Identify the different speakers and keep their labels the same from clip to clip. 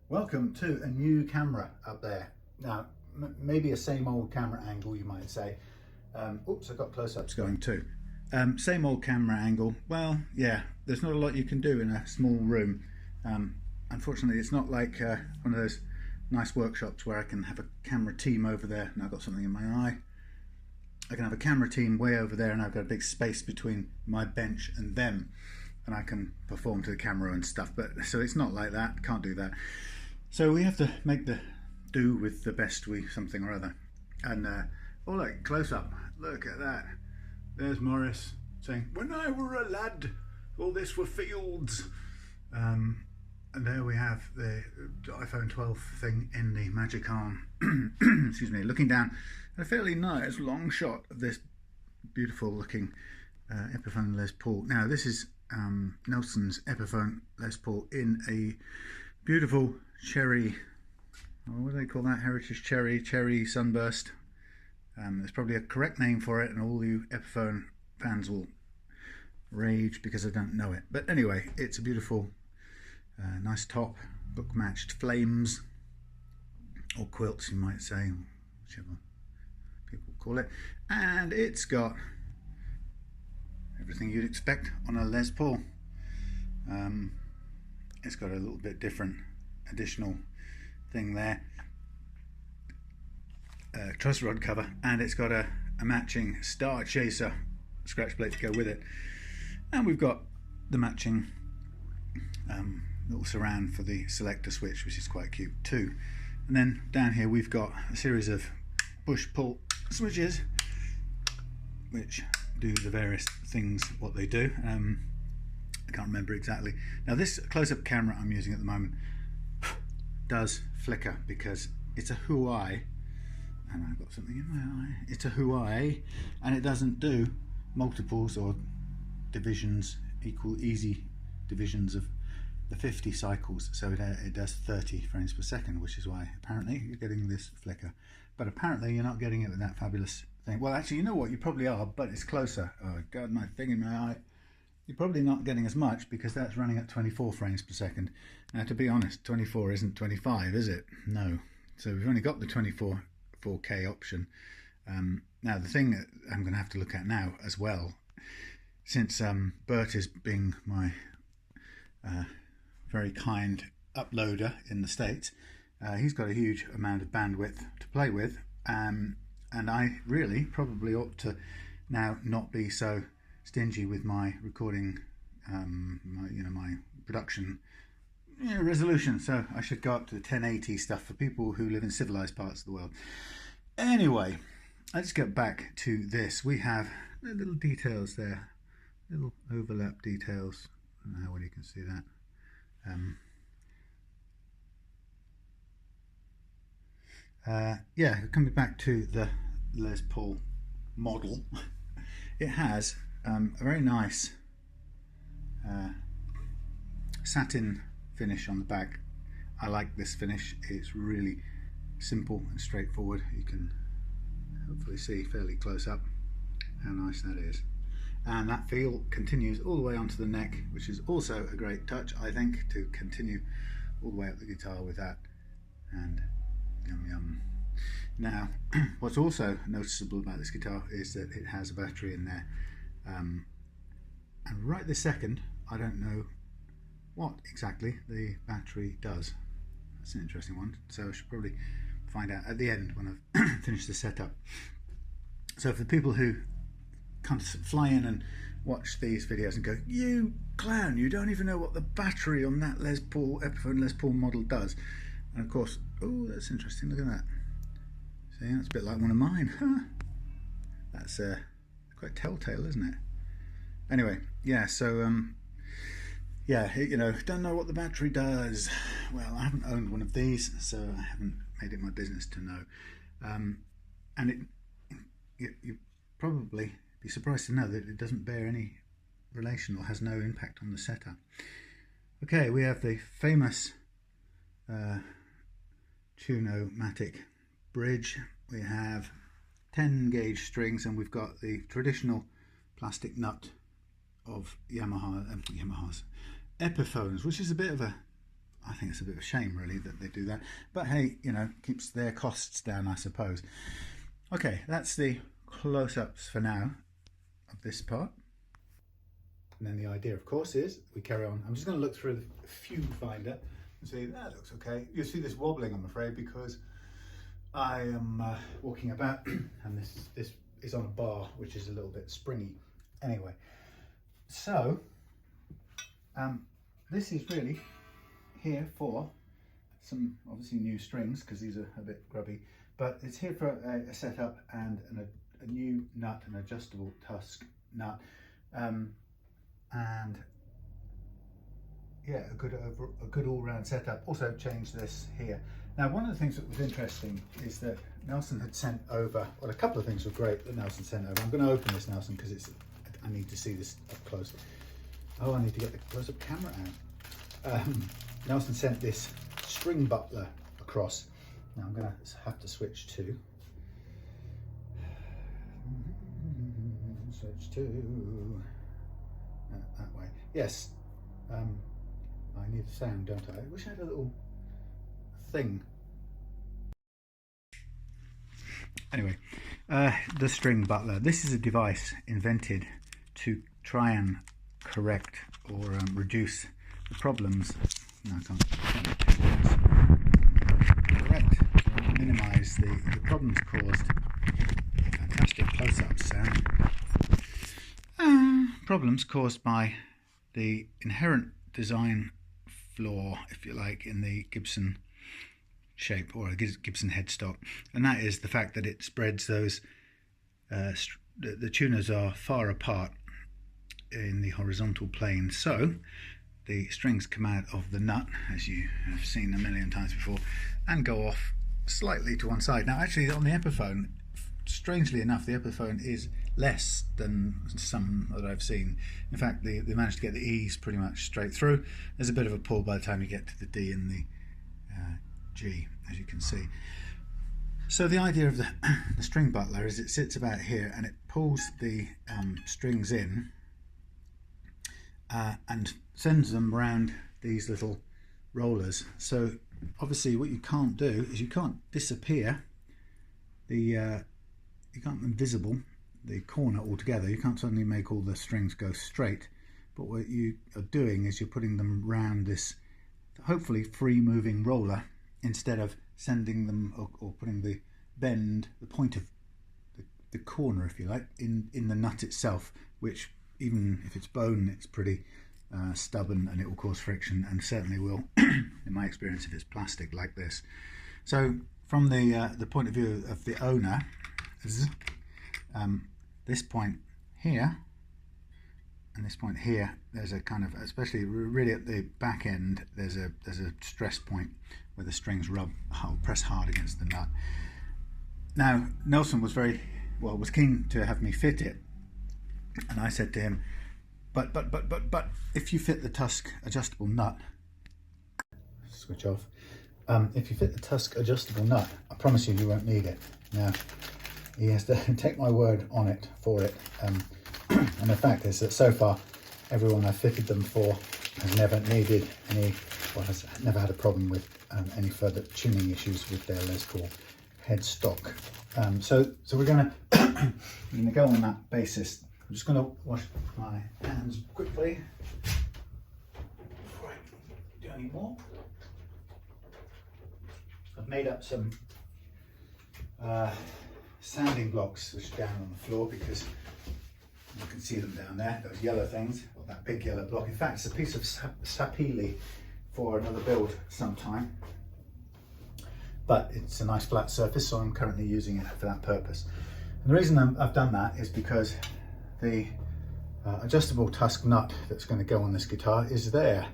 Speaker 1: Welcome to a new camera up there. Now, maybe a same old camera angle, you might say. Oops, I've got close-ups going too. Same old camera angle. Well, yeah, there's not a lot you can do in a small room. Unfortunately, it's not like one of those nice workshops where I can have a camera team over there and I've got something in my eye. I can have a camera team way over there and I've got a big space between my bench and them, and I can perform to the camera and stuff. But so it's not like that. Can't do that. So we have to make the do with the best we something or other. And oh, look, close up. Look at that. There's Morris saying, "When I were a lad, all this were fields." And there we have the iPhone 12 thing in the magic arm. Excuse me, looking down at a fairly nice long shot of this beautiful looking Epiphone Les Paul. Now this is Nelson's Epiphone Les Paul in a beautiful cherry, what do they call that? Heritage cherry sunburst. There's probably a correct name for it, and all you Epiphone fans will rage because I don't know it. But anyway, it's a beautiful, nice top, book matched flames, or quilts you might say, whichever people call it. And it's got everything you'd expect on a Les Paul. It's got a little bit different additional thing there, truss rod cover, and it's got a matching Star Chaser scratch plate to go with it, and we've got the matching little surround for the selector switch, which is quite cute too. And then down here we've got a series of push pull switches which do the various things what they do. I can't remember exactly. Now this close-up camera I'm using at the moment does flicker because it's a Huawei, and I've got something in my eye. It's a Huawei, and it doesn't do multiples or divisions, easy divisions of the 50 cycles, so it does 30 frames per second, which is why apparently you're getting this flicker. But apparently you're not getting it with that fabulous thing. Well, actually, you know what? You probably are, but it's closer. Oh God, my thing in my eye. You're probably not getting as much because that's running at 24 frames per second. Now, to be honest, 24 isn't 25, is it? No. So we've only got the 24 4K option. Now, the thing that I'm going to have to look at now as well, since Bert is being my very kind uploader in the States, he's got a huge amount of bandwidth to play with, and I really probably ought to now not be so stingy with my recording, my production resolution. So I should go up to the 1080 stuff for people who live in civilized parts of the world. Anyway, let's get back to this. We have little details there, little overlap details. I don't know how well you can see that. Yeah, coming back to the Les Paul model, it has a very nice satin finish on the back. I like this finish. It's really simple and straightforward. You can hopefully see fairly close up how nice that is. And that feel continues all the way onto the neck, which is also a great touch, I think, to continue all the way up the guitar with that. And yum yum. Now, what's also noticeable about this guitar is that it has a battery in there. And right this second, I don't know what exactly the battery does. That's an interesting one. So I should probably find out at the end when I've finished the setup. So for the people who kind of fly in and watch these videos and go, "You clown, you don't even know what the battery on that Les Paul, Epiphone Les Paul model does." And of course, oh, that's interesting, look at that. See, that's a bit like one of mine. Huh? That's quite telltale, isn't it? Anyway, yeah, so yeah, don't know what the battery does. Well, I haven't owned one of these, so I haven't made it my business to know. And you probably be surprised to know that it doesn't bear any relation or has no impact on the setup. Okay, we have the famous Tuno-matic bridge. We have 10 gauge strings, and we've got the traditional plastic nut of Yamaha's Epiphones, which is a bit of a I think it's a bit of a shame really that they do that, but hey, you know, keeps their costs down, I suppose. Okay, that's the close-ups for now of this part. And then the idea, of course, is we carry on. I'm just going to look through the fume finder and see that looks okay. You'll see this wobbling, I'm afraid, because I am walking about, and this is on a bar, which is a little bit springy. Anyway, so this is really here for some obviously new strings, because these are a bit grubby, but it's here for a setup and a new nut, an adjustable Tusq nut. And yeah, a good all-round setup. Also changed this here. Now, one of the things that was interesting is that Nelson had sent over, well, a couple of things were great that Nelson sent over. I'm going to open this, Nelson, because I need to see this up close. Oh, I need to get the close-up camera out. Nelson sent this string butler across. Now I'm going to have to switch to that way. Yes, I need a sound, don't I? I wish I had a little thing. Anyway, the string butler. This is a device invented to try and correct or reduce the problems. No, I can't correct, minimise the problems caused. Fantastic close-up sound. Problems caused by the inherent design flaw, if you like, in the Gibson shape or a Gibson headstock, and that is the fact that it spreads those the tuners are far apart in the horizontal plane, so the strings come out of the nut, as you have seen a million times before, and go off slightly to one side. Now actually on the Epiphone, strangely enough, the Epiphone is less than some that I've seen. In fact, they managed to get the E's pretty much straight through. There's a bit of a pull by the time you get to the D and the G, as you can see. So the idea of the string butler is it sits about here and it pulls the strings in and sends them around these little rollers. So obviously what you can't do is you can't disappear you can't invisible the corner altogether. You can't suddenly make all the strings go straight, but what you are doing is you're putting them round this hopefully free moving roller instead of sending them or putting the bend, the point of the corner, if you like, in the nut itself, which even if it's bone, it's pretty stubborn and it will cause friction, and certainly will in my experience if it's plastic like this. So from the point of view of the owner, this point here and this point here, there's a kind of, especially really at the back end, there's a stress point where the strings press hard against the nut. Now Nelson was was keen to have me fit it, and I said to him, but if you fit the Tusq adjustable nut, switch off. If you fit the Tusq adjustable nut, I promise you won't need it. Now he has to take my word on it for it, and the fact is that so far everyone I've fitted them for has never needed any, or has never had a problem with any further tuning issues with their Les Paul headstock. So we're going to go on that basis. I'm just going to wash my hands quickly before I do any more. I've made up some sanding blocks which are down on the floor because you can see them down there, those yellow things, or that big yellow block. In fact, it's a piece of sapele for another build sometime, but it's a nice flat surface, so I'm currently using it for that purpose. And the reason I've done that is because the adjustable Tusq nut that's going to go on this guitar is there.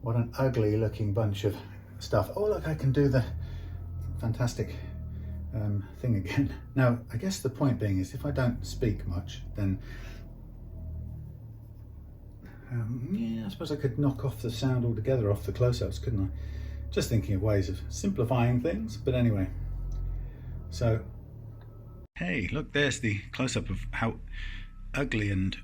Speaker 1: What an ugly looking bunch of stuff. Oh look, I can do the fantastic thing again. Now I guess the point being is if I don't speak much, then yeah, I suppose I could knock off the sound altogether off the close-ups, couldn't I? Just thinking of ways of simplifying things, but anyway. So, hey, look, there's the close-up of how ugly and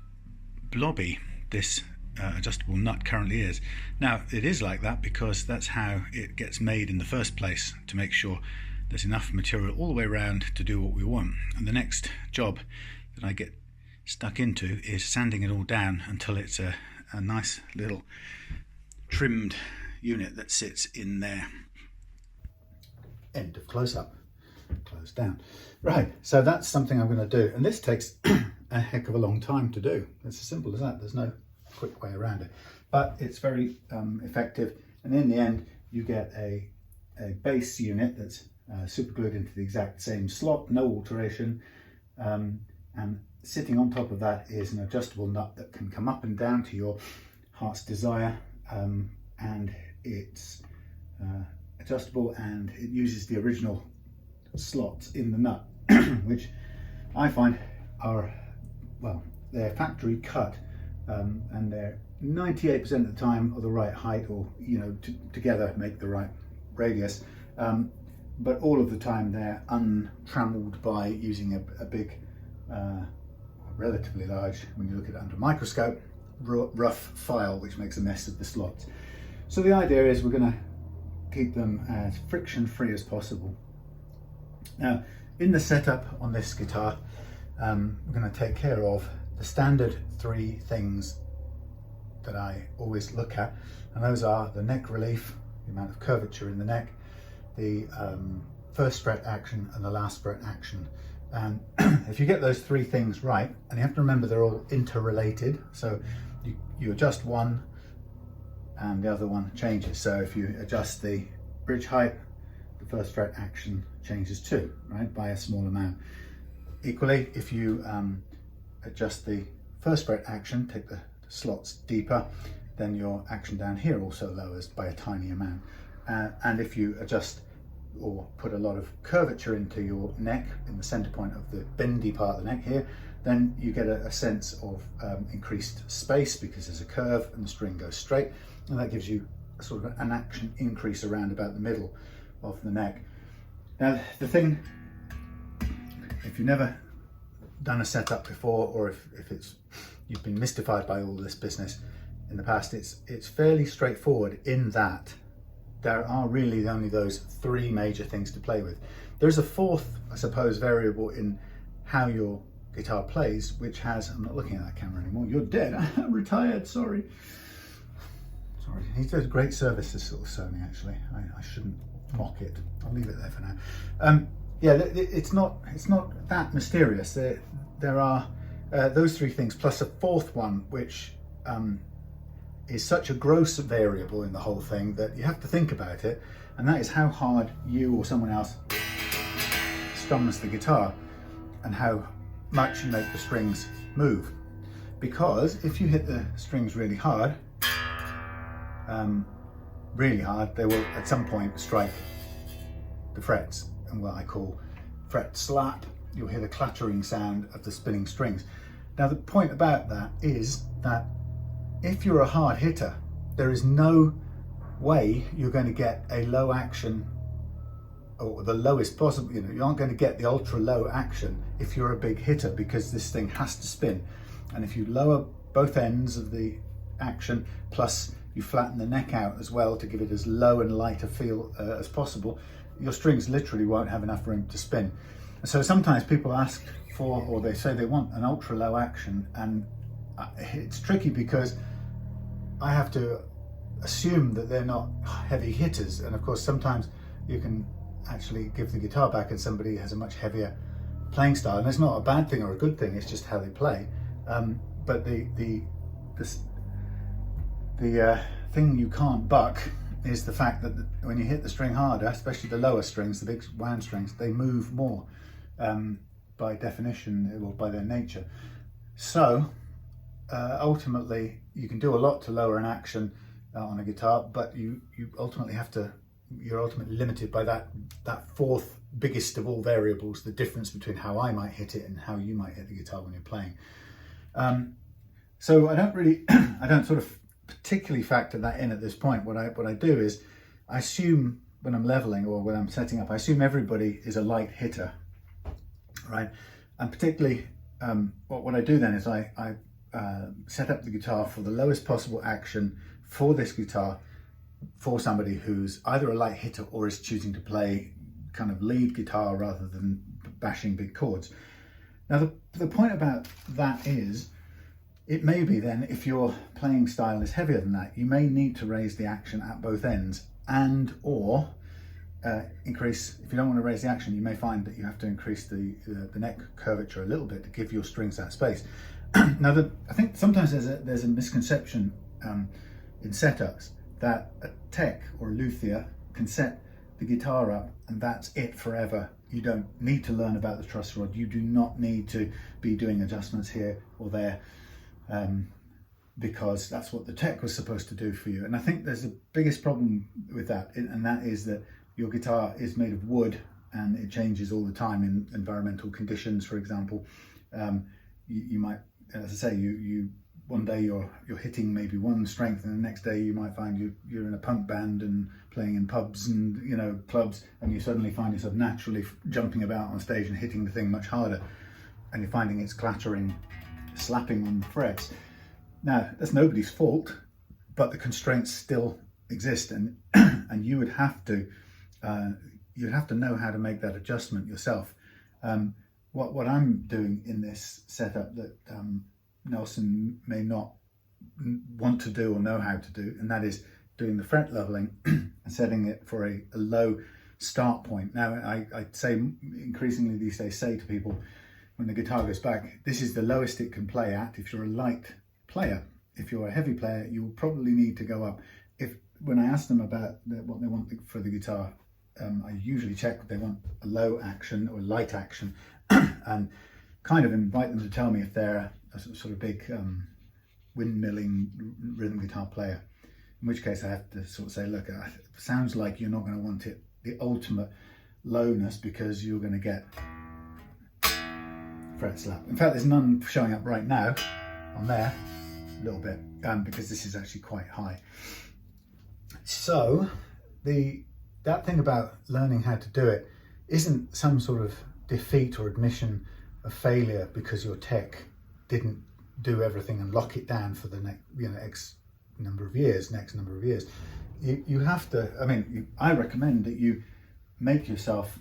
Speaker 1: blobby this adjustable nut currently is. Now it is like that because that's how it gets made in the first place, to make sure there's enough material all the way around to do what we want. And the next job that I get stuck into is sanding it all down until it's a nice little trimmed unit that sits in there. End of close-up. Close down. Right, so that's something I'm going to do, and this takes a heck of a long time to do. It's as simple as that. There's no quick way around it, but it's very effective, and in the end you get a base unit that's super glued into the exact same slot, no alteration, and sitting on top of that is an adjustable nut that can come up and down to your heart's desire, and it's adjustable, and it uses the original slots in the nut, which I find are, well, they're factory cut, and they're 98% of the time are the right height, or together make the right radius, but all of the time they're untrammeled by using a big, relatively large, when you look at it under a microscope, rough file which makes a mess of the slots. So the idea is we're going to keep them as friction free as possible. Now, in the setup on this guitar, we're going to take care of the standard 3 things that I always look at, and those are the neck relief, the amount of curvature in the neck, the first fret action, and the last fret action. And if you get those 3 things right, and you have to remember they're all interrelated, so you adjust one and the other one changes. So if you adjust the bridge height, the first fret action changes too, right, by a small amount. Equally, if you adjust the first fret action, take the slots deeper, then your action down here also lowers by a tiny amount. And if you adjust or put a lot of curvature into your neck in the center point of the bendy part of the neck here, then you get a sense of increased space because there's a curve and the string goes straight, and that gives you a sort of an action increase around about the middle of the neck. Now the thing, if you've never done a setup before, or if you've been mystified by all this business in the past, it's fairly straightforward in that there are really only those 3 major things to play with. There's a 4th, I suppose, variable in how your guitar plays, which has, I'm not looking at that camera anymore, you're dead, I'm retired, sorry. He does a great service, this little Sony, actually. I shouldn't mock it. I'll leave it there for now. Yeah, it's not that mysterious. There are those 3 things plus a 4th one, which is such a gross variable in the whole thing that you have to think about it, and that is how hard you or someone else strums the guitar and how much you make the strings move. Because if you hit the strings really hard, they will at some point strike the frets, and what I call fret slap. You'll hear the clattering sound of the spinning strings. Now the point about that is that if you're a hard hitter, there is no way you're going to get a low action, or the lowest possible, you aren't going to get the ultra low action if you're a big hitter, because this thing has to spin. And if you lower both ends of the action, plus you flatten the neck out as well to give it as low and light a feel as possible, your strings literally won't have enough room to spin. So sometimes people ask for, or they say they want an ultra low action, and it's tricky because I have to assume that they're not heavy hitters, and of course sometimes you can actually give the guitar back and somebody has a much heavier playing style, and it's not a bad thing or a good thing, it's just how they play. But the thing you can't buck is the fact that when you hit the string harder, especially the lower strings, the big wound strings, they move more by definition, or by their nature. So ultimately you can do a lot to lower an action on a guitar, but you ultimately have to, you're ultimately limited by that 4th biggest of all variables, the difference between how I might hit it and how you might hit the guitar when you're playing. So I don't sort of particularly factor that in at this point. What I do is I assume when I'm leveling or when I'm setting up, I assume everybody is a light hitter, right? And particularly what I do then is I set up the guitar for the lowest possible action for this guitar for somebody who's either a light hitter or is choosing to play kind of lead guitar rather than bashing big chords. Now the point about that is, it may be then, if your playing style is heavier than that, you may need to raise the action at both ends, and or increase, if you don't want to raise the action, you may find that you have to increase the neck curvature a little bit to give your strings that space. Now, I think sometimes there's a misconception in setups that a tech or a luthier can set the guitar up and that's it forever. You don't need to learn about the truss rod. You do not need to be doing adjustments here or there because that's what the tech was supposed to do for you. And I think there's the biggest problem with that, and that is that your guitar is made of wood and it changes all the time in environmental conditions. For example, you might, as I say, you one day you're hitting maybe one strength, and the next day you might find you're in a punk band and playing in pubs and clubs, and you suddenly find yourself naturally jumping about on stage and hitting the thing much harder, and you're finding it's clattering, slapping on the frets. Now that's nobody's fault, but the constraints still exist, and and you would have to know how to make that adjustment yourself. What I'm doing in this setup that Nelson may not want to do or know how to do, and that is doing the fret leveling and setting it for a low start point. Now I'd say increasingly these days say to people when the guitar goes back, this is the lowest it can play at if you're a light player. If you're a heavy player, you will probably need to go up. When I ask them about what they want for the guitar, I usually check if they want a low action or light action and kind of invite them to tell me if they're a sort of big windmilling rhythm guitar player, in which case I have to sort of say, look, it sounds like you're not going to want it the ultimate lowness because you're going to get fret slap. In fact, there's none showing up right now on there, a little bit, because this is actually quite high. So that thing about learning how to do it isn't some sort of defeat or admission of failure because your tech didn't do everything and lock it down for the next next number of years. You have to, I recommend that you make yourself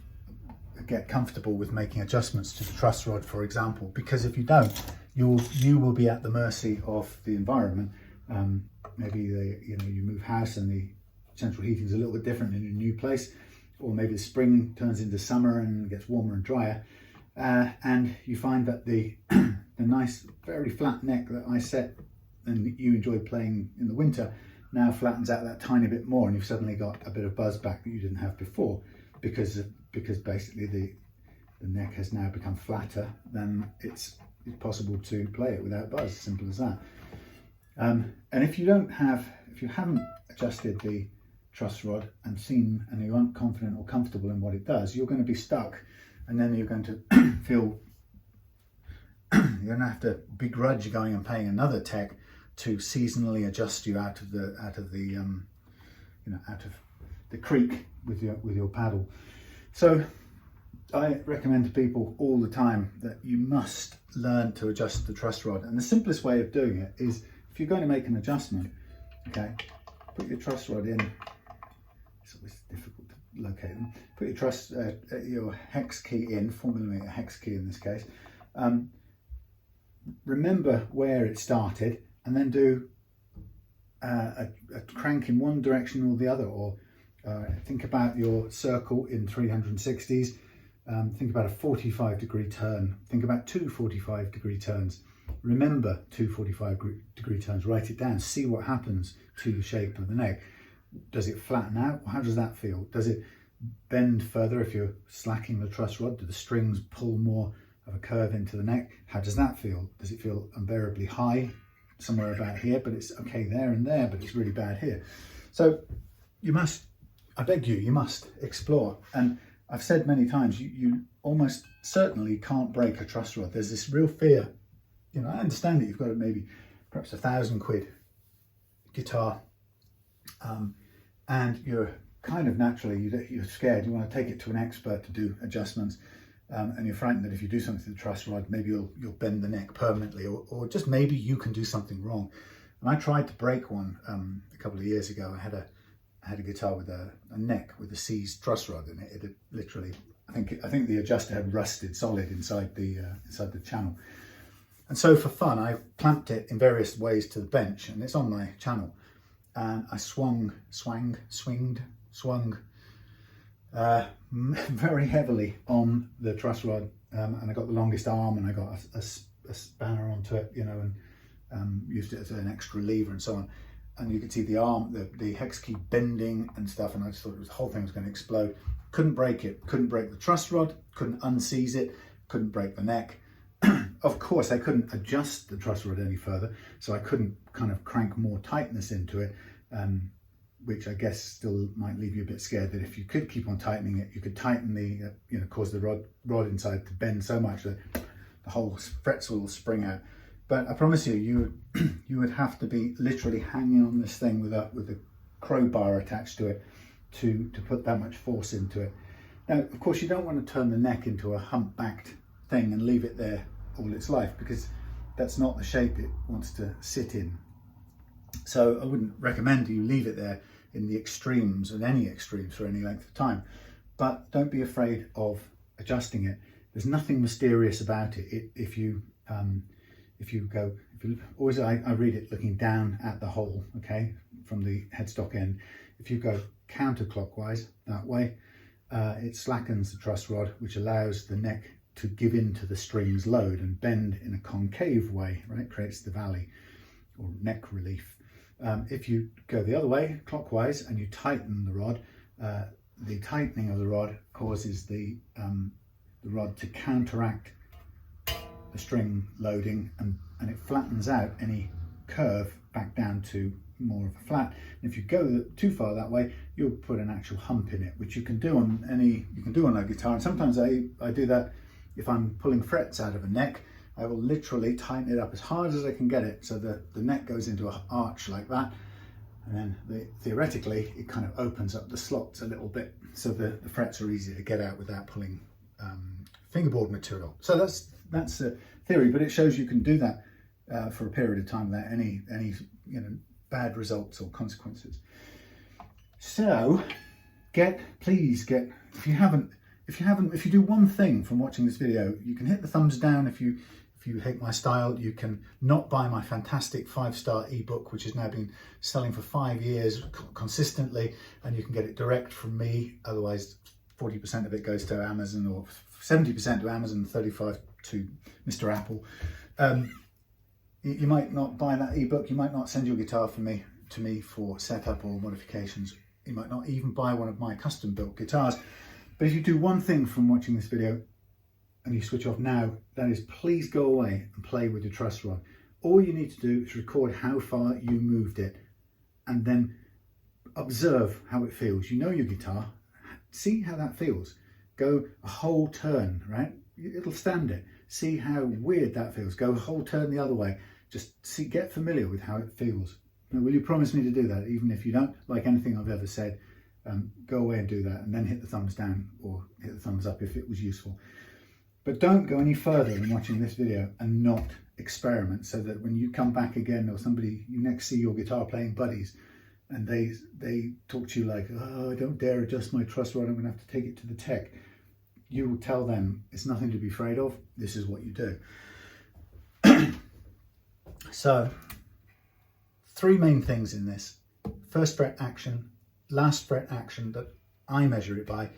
Speaker 1: get comfortable with making adjustments to the truss rod, for example, because if you don't, you will be at the mercy of the environment. Maybe you move house and the central heating is a little bit different in a new place, or maybe the spring turns into summer and gets warmer and drier, and you find that the nice very flat neck that I set and you enjoyed playing in the winter now flattens out that tiny bit more, and you've suddenly got a bit of buzz back that you didn't have before because basically the neck has now become flatter. Then it's possible to play it without buzz, simple as that. And if you haven't adjusted the truss rod and you aren't confident or comfortable in what it does, you're going to be stuck, and then you're going to feel you're going to have to begrudge going and paying another tech to seasonally adjust you out of the creak with your paddle. So I recommend to people all the time that you must learn to adjust the truss rod, and the simplest way of doing it is, if you're going to make an adjustment, okay, put your truss rod in. It's always difficult to locate them. Put your hex key in, 4mm hex key in this case. Remember where it started, and then do a crank in one direction or the other, or think about your circle in 360s. Think about a 45-degree turn. Think about two 45-degree turns. Remember 2 45-degree turns. Write it down. See what happens to the shape of the neck. Does it flatten out? How does that feel? Does it bend further if you're slacking the truss rod? Do the strings pull more of a curve into the neck? How does that feel? Does it feel unbearably high somewhere about here, but it's okay there and there, but it's really bad here? So you must, I beg you must explore. And I've said many times, you almost certainly can't break a truss rod. There's this real fear. I understand that you've got maybe perhaps £1,000 guitar, and you're kind of naturally, you're scared. You want to take it to an expert to do adjustments, and you're frightened that if you do something to the truss rod, maybe you'll bend the neck permanently, or just maybe you can do something wrong. And I tried to break one a couple of years ago. I had a guitar with a neck with a seized truss rod in it. It had literally, I think the adjuster had rusted solid inside the channel. And so for fun, I clamped it in various ways to the bench, and it's on my channel. And I swung very heavily on the truss rod, and I got the longest arm, and I got a spanner onto it, you know, and used it as an extra lever and so on. And you could see the arm, the hex key bending and stuff, and I just thought the whole thing was going to explode. Couldn't break it, couldn't break the truss rod, couldn't unseize it, couldn't break the neck. Of course, I couldn't adjust the truss rod any further, so I couldn't kind of crank more tightness into it, which I guess still might leave you a bit scared that if you could keep on tightening it, you could tighten the, cause the rod inside to bend so much that the whole frets will spring out. But I promise you, you would have to be literally hanging on this thing with a crowbar attached to it to put that much force into it. Now, of course, you don't want to turn the neck into a humpbacked thing and leave it there all its life, because that's not the shape it wants to sit in. So I wouldn't recommend you leave it there in the extremes, and any extremes, for any length of time. But don't be afraid of adjusting it. There's nothing mysterious about it. If you always, I read it looking down at the hole, okay, from the headstock end. If you go counterclockwise that way, it slackens the truss rod, which allows the neck to give in to the string's load and bend in a concave way, right? Creates the valley or neck relief. If you go the other way, clockwise, and you tighten the rod, the tightening of the rod causes the rod to counteract the string loading, and it flattens out any curve back down to more of a flat. And if you go too far that way, you'll put an actual hump in it, which you can do on a guitar. And sometimes I do that if I'm pulling frets out of a neck. I will literally tighten it up as hard as I can get it, so that the neck goes into an arch like that, and then theoretically it kind of opens up the slots a little bit, so the frets are easier to get out without pulling fingerboard material. So that's a theory, but it shows you can do that for a period of time without any bad results or consequences. So please get, if you do one thing from watching this video, you can hit the thumbs down. If you hate my style, you can not buy my fantastic 5-star ebook, which has now been selling for 5 years consistently, and you can get it direct from me. Otherwise, 40% of it goes to Amazon, or 70% to Amazon, 35% to Mr. Apple. You might not buy that ebook. You might not send your guitar to me for setup or modifications. You might not even buy one of my custom built guitars. But if you do one thing from watching this video, and you switch off now, that is, please go away and play with your truss rod. All you need to do is record how far you moved it, and then observe how it feels. You know your guitar, see how that feels. Go a whole turn, right? It'll stand it. See how weird that feels. Go a whole turn the other way. Just get familiar with how it feels. Now, will you promise me to do that, even if you don't like anything I've ever said? Go away and do that, and then hit the thumbs down or hit the thumbs up if it was useful. But don't go any further than watching this video and not experiment, so that when you come back again, or you next see your guitar playing buddies, and they talk to you like, oh, I don't dare adjust my truss rod, I'm going to have to take it to the tech. You will tell them it's nothing to be afraid of. This is what you do. So, 3 main things in this. First fret action, last fret action that I measure it by.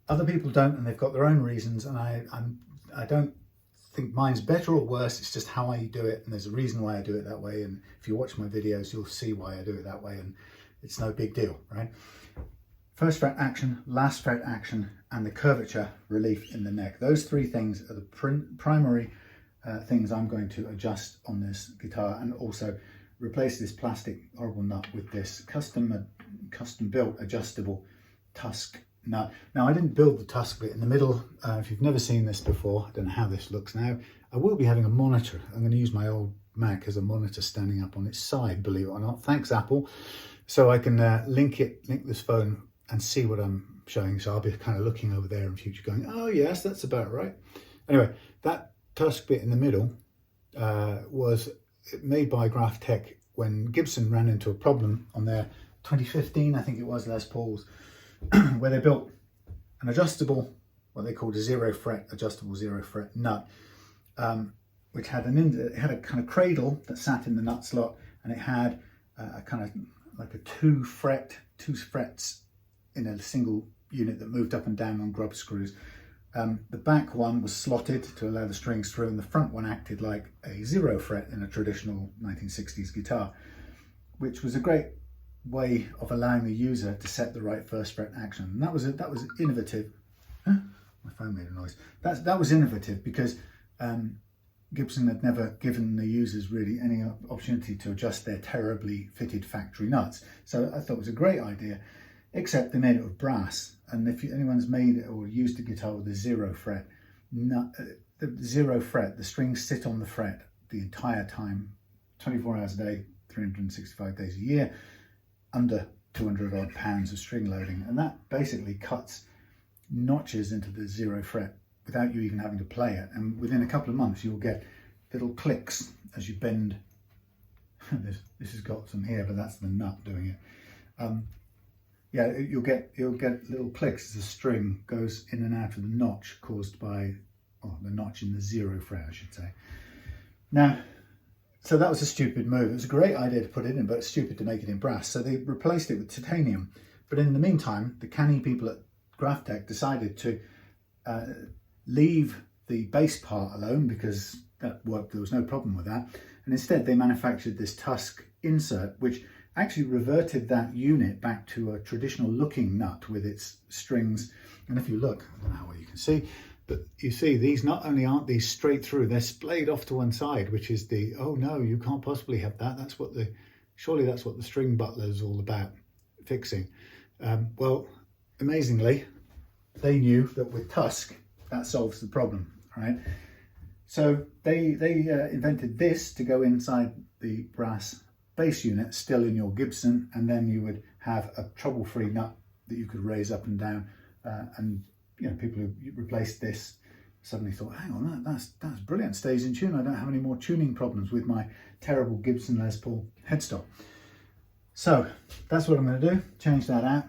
Speaker 1: Other people don't, and they've got their own reasons, and I don't think mine's better or worse. It's just how I do it, and there's a reason why I do it that way. And if you watch my videos, you'll see why I do it that way, and it's no big deal, right? First fret action, last fret action, and the curvature relief in the neck. Those 3 things are the primary things I'm going to adjust on this guitar, and also replace this plastic horrible nut with this custom built adjustable Tusq nut. Now, I didn't build the Tusq bit in the middle. If you've never seen this before, I don't know how this looks now. I will be having a monitor. I'm going to use my old Mac as a monitor standing up on its side, believe it or not. Thanks, Apple. So I can link this phone and see what I'm showing. So I'll be kind of looking over there in future going, oh yes, that's about right. Anyway, that Tusq bit in the middle was made by Graphtec when Gibson ran into a problem on their 2015, I think it was, Les Pauls, where they built an adjustable, what they called a adjustable zero fret nut, which had it had a kind of cradle that sat in the nut slot, and it had a kind of like a two frets in a single unit that moved up and down on grub screws. The back one was slotted to allow the strings through, and the front one acted like a zero fret in a traditional 1960s guitar, which was a great way of allowing the user to set the right first fret action. And that was innovative. Huh? My phone made a noise. That was innovative because Gibson had never given the users really any opportunity to adjust their terribly fitted factory nuts. So I thought it was a great idea, except they made it with brass. And if anyone's made it or used a guitar with a zero fret, the zero fret, the strings sit on the fret the entire time, 24 hours a day, 365 days a year, under 200 odd pounds of string loading. And that basically cuts notches into the zero fret without you even having to play it. And within a couple of months, you'll get little clicks as you bend. This has got some here, but that's the nut doing it. Yeah, you'll get little clicks as the string goes in and out of the notch caused by, the notch in the zero fret, I should say. Now, so that was a stupid move. It was a great idea to put it in, but it's stupid to make it in brass. So they replaced it with titanium. But in the meantime, the canny people at Graphtec decided to leave the bass part alone, because that worked, there was no problem with that. And instead they manufactured this Tusk Insert, which actually reverted that unit back to a traditional looking nut with its strings. And if you look, I don't know how well you can see, but you see these not only aren't these straight through, they're splayed off to one side, which is the, oh no, you can't possibly have that. Surely that's what the string butler is all about fixing. Well, amazingly, they knew that with Tusq, that solves the problem, right? So they invented this to go inside the brass bass unit, still in your Gibson, and then you would have a trouble-free nut that you could raise up and down. And people who replaced this suddenly thought, hang on, that's brilliant, stays in tune. I don't have any more tuning problems with my terrible Gibson Les Paul headstock. So that's what I'm going to do, change that out.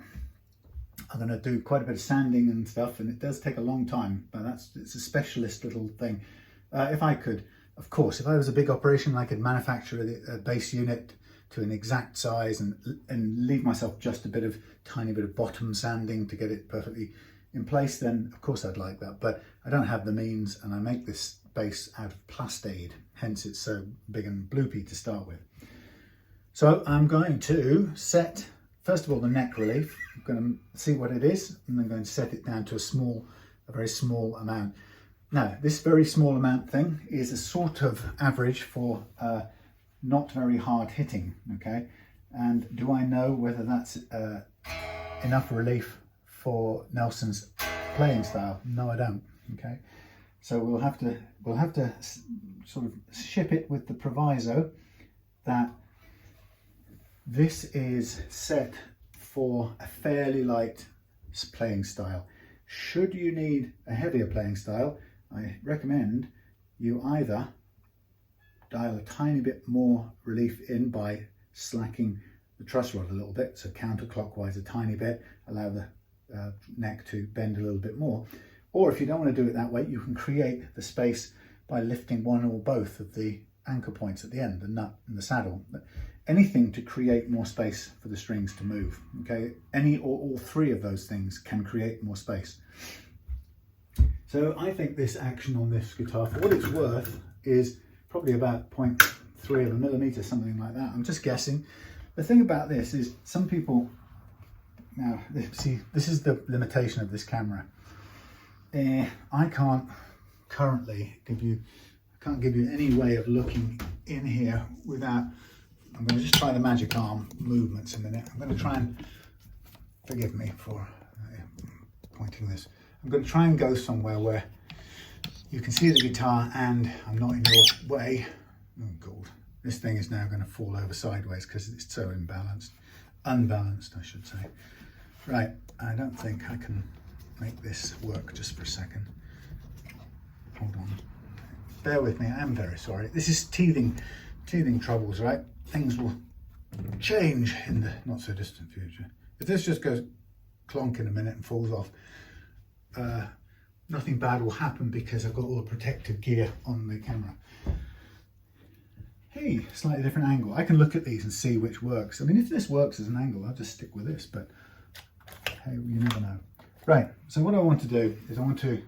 Speaker 1: I'm going to do quite a bit of sanding and stuff, and it does take a long time, but it's a specialist little thing. If I could, of course, if I was a big operation, I could manufacture a bass unit to an exact size and leave myself just a tiny bit of bottom sanding to get it perfectly in place, then of course I'd like that. But I don't have the means, and I make this bass out of plastade, hence it's so big and bloopy to start with. So I'm going to set, first of all, the neck relief. I'm going to see what it is, and I'm going to set it down to a very small amount. Now, this very small amount thing is a sort of average for not very hard hitting, okay? And do I know whether that's enough relief for Nelson's playing style? No, I don't, okay? So we'll have to sort of ship it with the proviso that this is set for a fairly light playing style. Should you need a heavier playing style, I recommend you either dial a tiny bit more relief in by slacking the truss rod a little bit, so counterclockwise a tiny bit, allow the neck to bend a little bit more. Or if you don't want to do it that way, you can create the space by lifting one or both of the anchor points at the end, the nut and the saddle. Anything to create more space for the strings to move, okay? Any or all three of those things can create more space. So I think this action on this guitar, for what it's worth, is probably about 0.3 of a millimeter, something like that. I'm just guessing. The thing about this is some people, now see, this is the limitation of this camera. I can't currently give you any way of looking in here without, I'm going to just try the magic arm movements a minute. I'm going to try and, forgive me for pointing this. I'm going to try and go somewhere where you can see the guitar and I'm not in your way. Oh God, this thing is now going to fall over sideways because it's so unbalanced, I should say. Right, I don't think I can make this work just for a second. Hold on. Bear with me, I am very sorry. This is teething troubles, right? Things will change in the not so distant future. If this just goes clonk in a minute and falls off, nothing bad will happen because I've got all the protective gear on the camera. Hey, slightly different angle. I can look at these and see which works. I mean, if this works as an angle, I'll just stick with this, but hey, you never know. Right, so what I want to do is I want to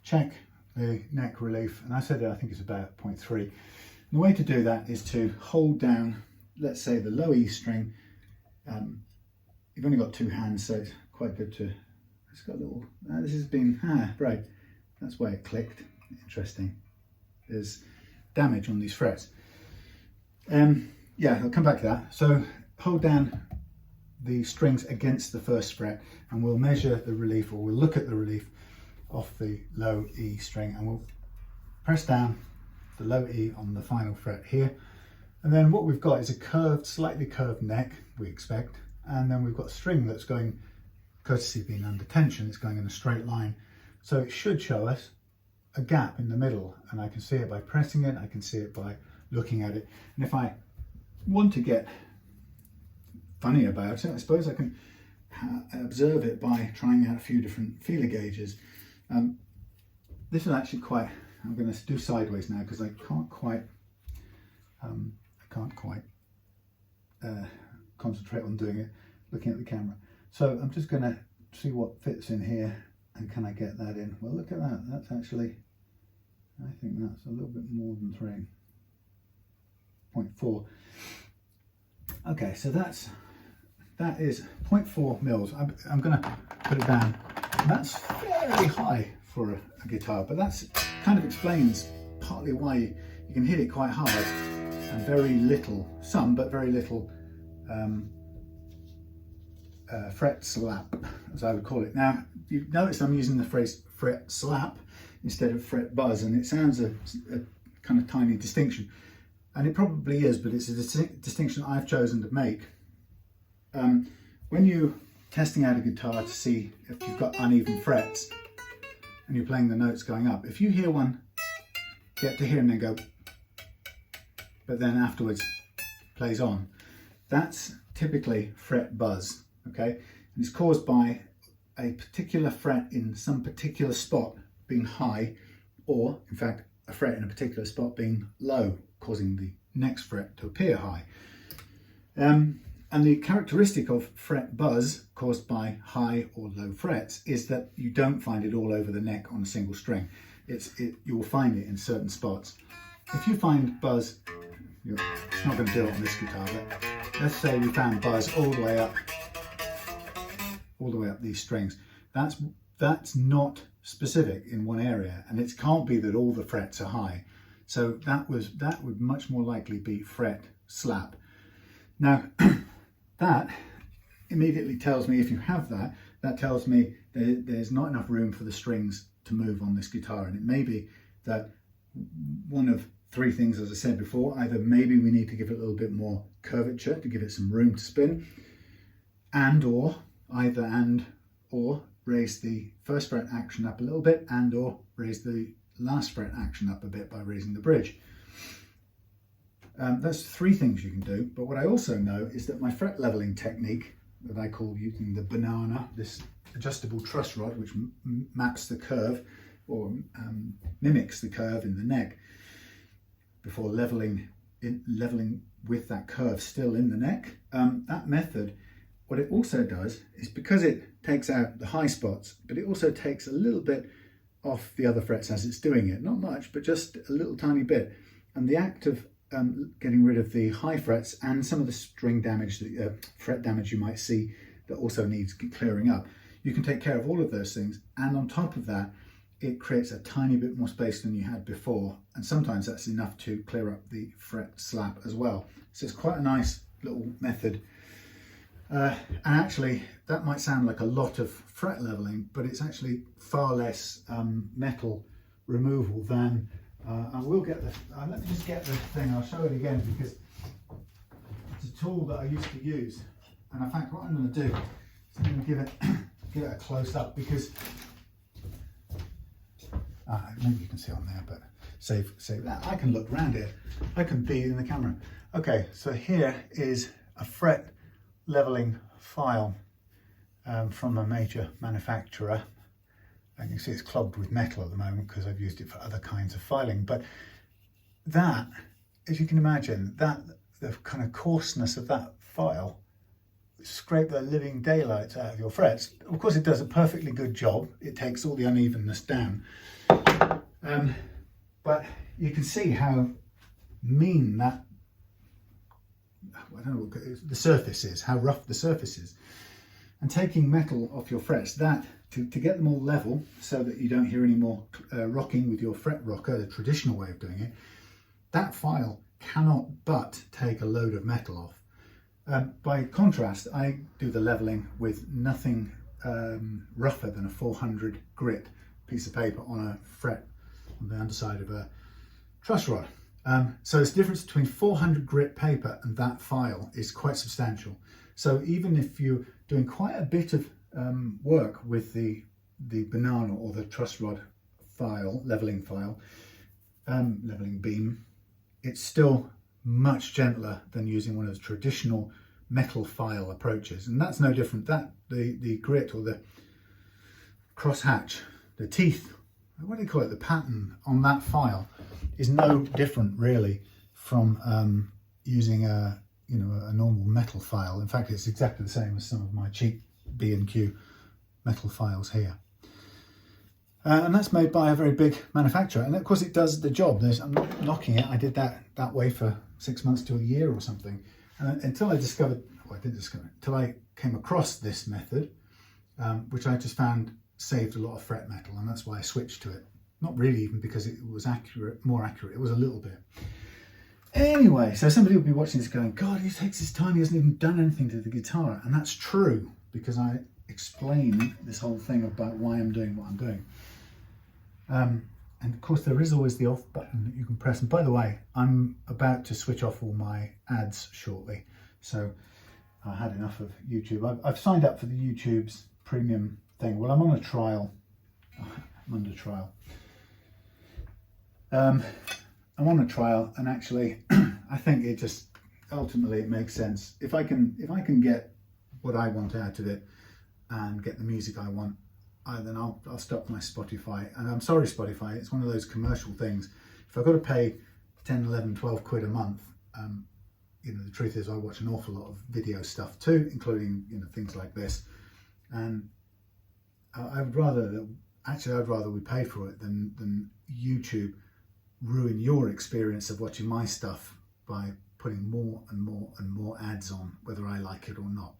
Speaker 1: check the neck relief, and I said that I think it's about 0.3. And the way to do that is to hold down, let's say, the low E string. You've only got two hands, so it's quite good to, it's got a little, this has been, right, that's why it clicked. Interesting. There's damage on these frets. Yeah, I'll come back to that. So hold down the strings against the first fret, and we'll measure the relief, or we'll look at the relief off the low E string, and we'll press down the low E on the final fret here. And then what we've got is a curved, slightly curved neck, we expect, and then we've got a string that's going, courtesy of being under tension, it's going in a straight line. So it should show us a gap in the middle, and I can see it by pressing it, I can see it by looking at it. And if I want to get funny about it, I suppose I can observe it by trying out a few different feeler gauges. This is actually quite, I'm going to do sideways now because I can't quite concentrate on doing it looking at the camera. So I'm just going to see what fits in here, and can I get that in? Well, look at that, that's actually, I think that's a little bit more than 3.4. Okay, so that is 0.4 mils. I'm going to put it down. That's very high for a guitar, but that's kind of explains partly why you can hit it quite hard and very little, some, but very little fret slap, as I would call it. Now, you notice I'm using the phrase fret slap instead of fret buzz, and it sounds a kind of tiny distinction, and it probably is, but it's a distinction I've chosen to make. When you're testing out a guitar to see if you've got uneven frets and you're playing the notes going up, if you hear one get to here and then go, but then afterwards plays on, that's typically fret buzz, okay? And it's caused by a particular fret in some particular spot being high, or in fact a fret in a particular spot being low, causing the next fret to appear high. And the characteristic of fret buzz caused by high or low frets is that you don't find it all over the neck on a single string. You will find it in certain spots. If you find buzz, it's not going to do it on this guitar, but let's say we found buzz all the way up these strings. That's not specific in one area, and it can't be that all the frets are high. So that would much more likely be fret slap. Now, that immediately tells me, if you have that, that tells me there's not enough room for the strings to move on this guitar. And it may be that one of three things, as I said before, either maybe we need to give it a little bit more curvature to give it some room to spin, or raise the first fret action up a little bit, or raise the last fret action up a bit by raising the bridge. That's three things you can do, but what I also know is that my fret leveling technique that I call using the banana, this adjustable truss rod, which maps the curve or mimics the curve in the neck before leveling with that curve still in the neck. That method, what it also does is, because it takes out the high spots, but it also takes a little bit off the other frets as it's doing it. Not much, but just a little tiny bit. And the act of getting rid of the high frets and some of the string damage, the fret damage you might see that also needs clearing up, you can take care of all of those things. And on top of that, it creates a tiny bit more space than you had before. And sometimes that's enough to clear up the fret slap as well. So it's quite a nice little method. And actually, that might sound like a lot of fret leveling, but it's actually far less metal removal than I will get the, let me just get the thing, I'll show it again, because it's a tool that I used to use. And in fact, what I'm going to do So I'm going to give it a close up because maybe you can see on there, but save that. I can look around here. I can be in the camera. Okay, so here is a fret leveling file from a major manufacturer. And you can see it's clogged with metal at the moment because I've used it for other kinds of filing. But that, as you can imagine, that the kind of coarseness of that file scrape the living daylights out of your frets. Of course, it does a perfectly good job. It takes all the unevenness down. But you can see how mean that, I don't know what the surface is, how rough the surface is. And taking metal off your frets, that to get them all level so that you don't hear any more rocking with your fret rocker, the traditional way of doing it, that file cannot but take a load of metal off. By contrast, I do the leveling with nothing rougher than a 400 grit piece of paper on a fret on the underside of a truss rod. So the difference between 400 grit paper and that file is quite substantial. So even if you're doing quite a bit of work with the banana or the truss rod file, leveling beam, it's still much gentler than using one of the traditional metal file approaches. And that's no different. That the grit or the crosshatch, the teeth, what do you call it, the pattern on that file is no different really from using a normal metal file. In fact, it's exactly the same as some of my cheap B&Q metal files here. And that's made by a very big manufacturer, and of course it does the job. I'm not knocking it. I did that way for 6 months to a year or something, and until I discovered, well, I didn't discover it, until I came across this method, which I just found saved a lot of fret metal, and that's why I switched to it. Not really even because it was more accurate, it was a little bit. Anyway, so somebody will be watching this going, God, he takes his time, he hasn't even done anything to the guitar. And that's true, because I explain this whole thing about why I'm doing what I'm doing. And of course there is always the off button that you can press. And by the way, I'm about to switch off all my ads shortly. So I had enough of YouTube. I've signed up for the YouTube's premium thing. Well, I'm on a trial. I'm under trial. I'm on a trial, and actually I think it just ultimately it makes sense. If I can get what I want out of it and get the music I want, then I'll stop my Spotify. And I'm sorry, Spotify, it's one of those commercial things. If I've got to pay 10, 11, 12 quid a month, the truth is I watch an awful lot of video stuff too, including things like this. And I'd rather we pay for it than YouTube ruin your experience of watching my stuff by putting more and more and more ads on, whether I like it or not.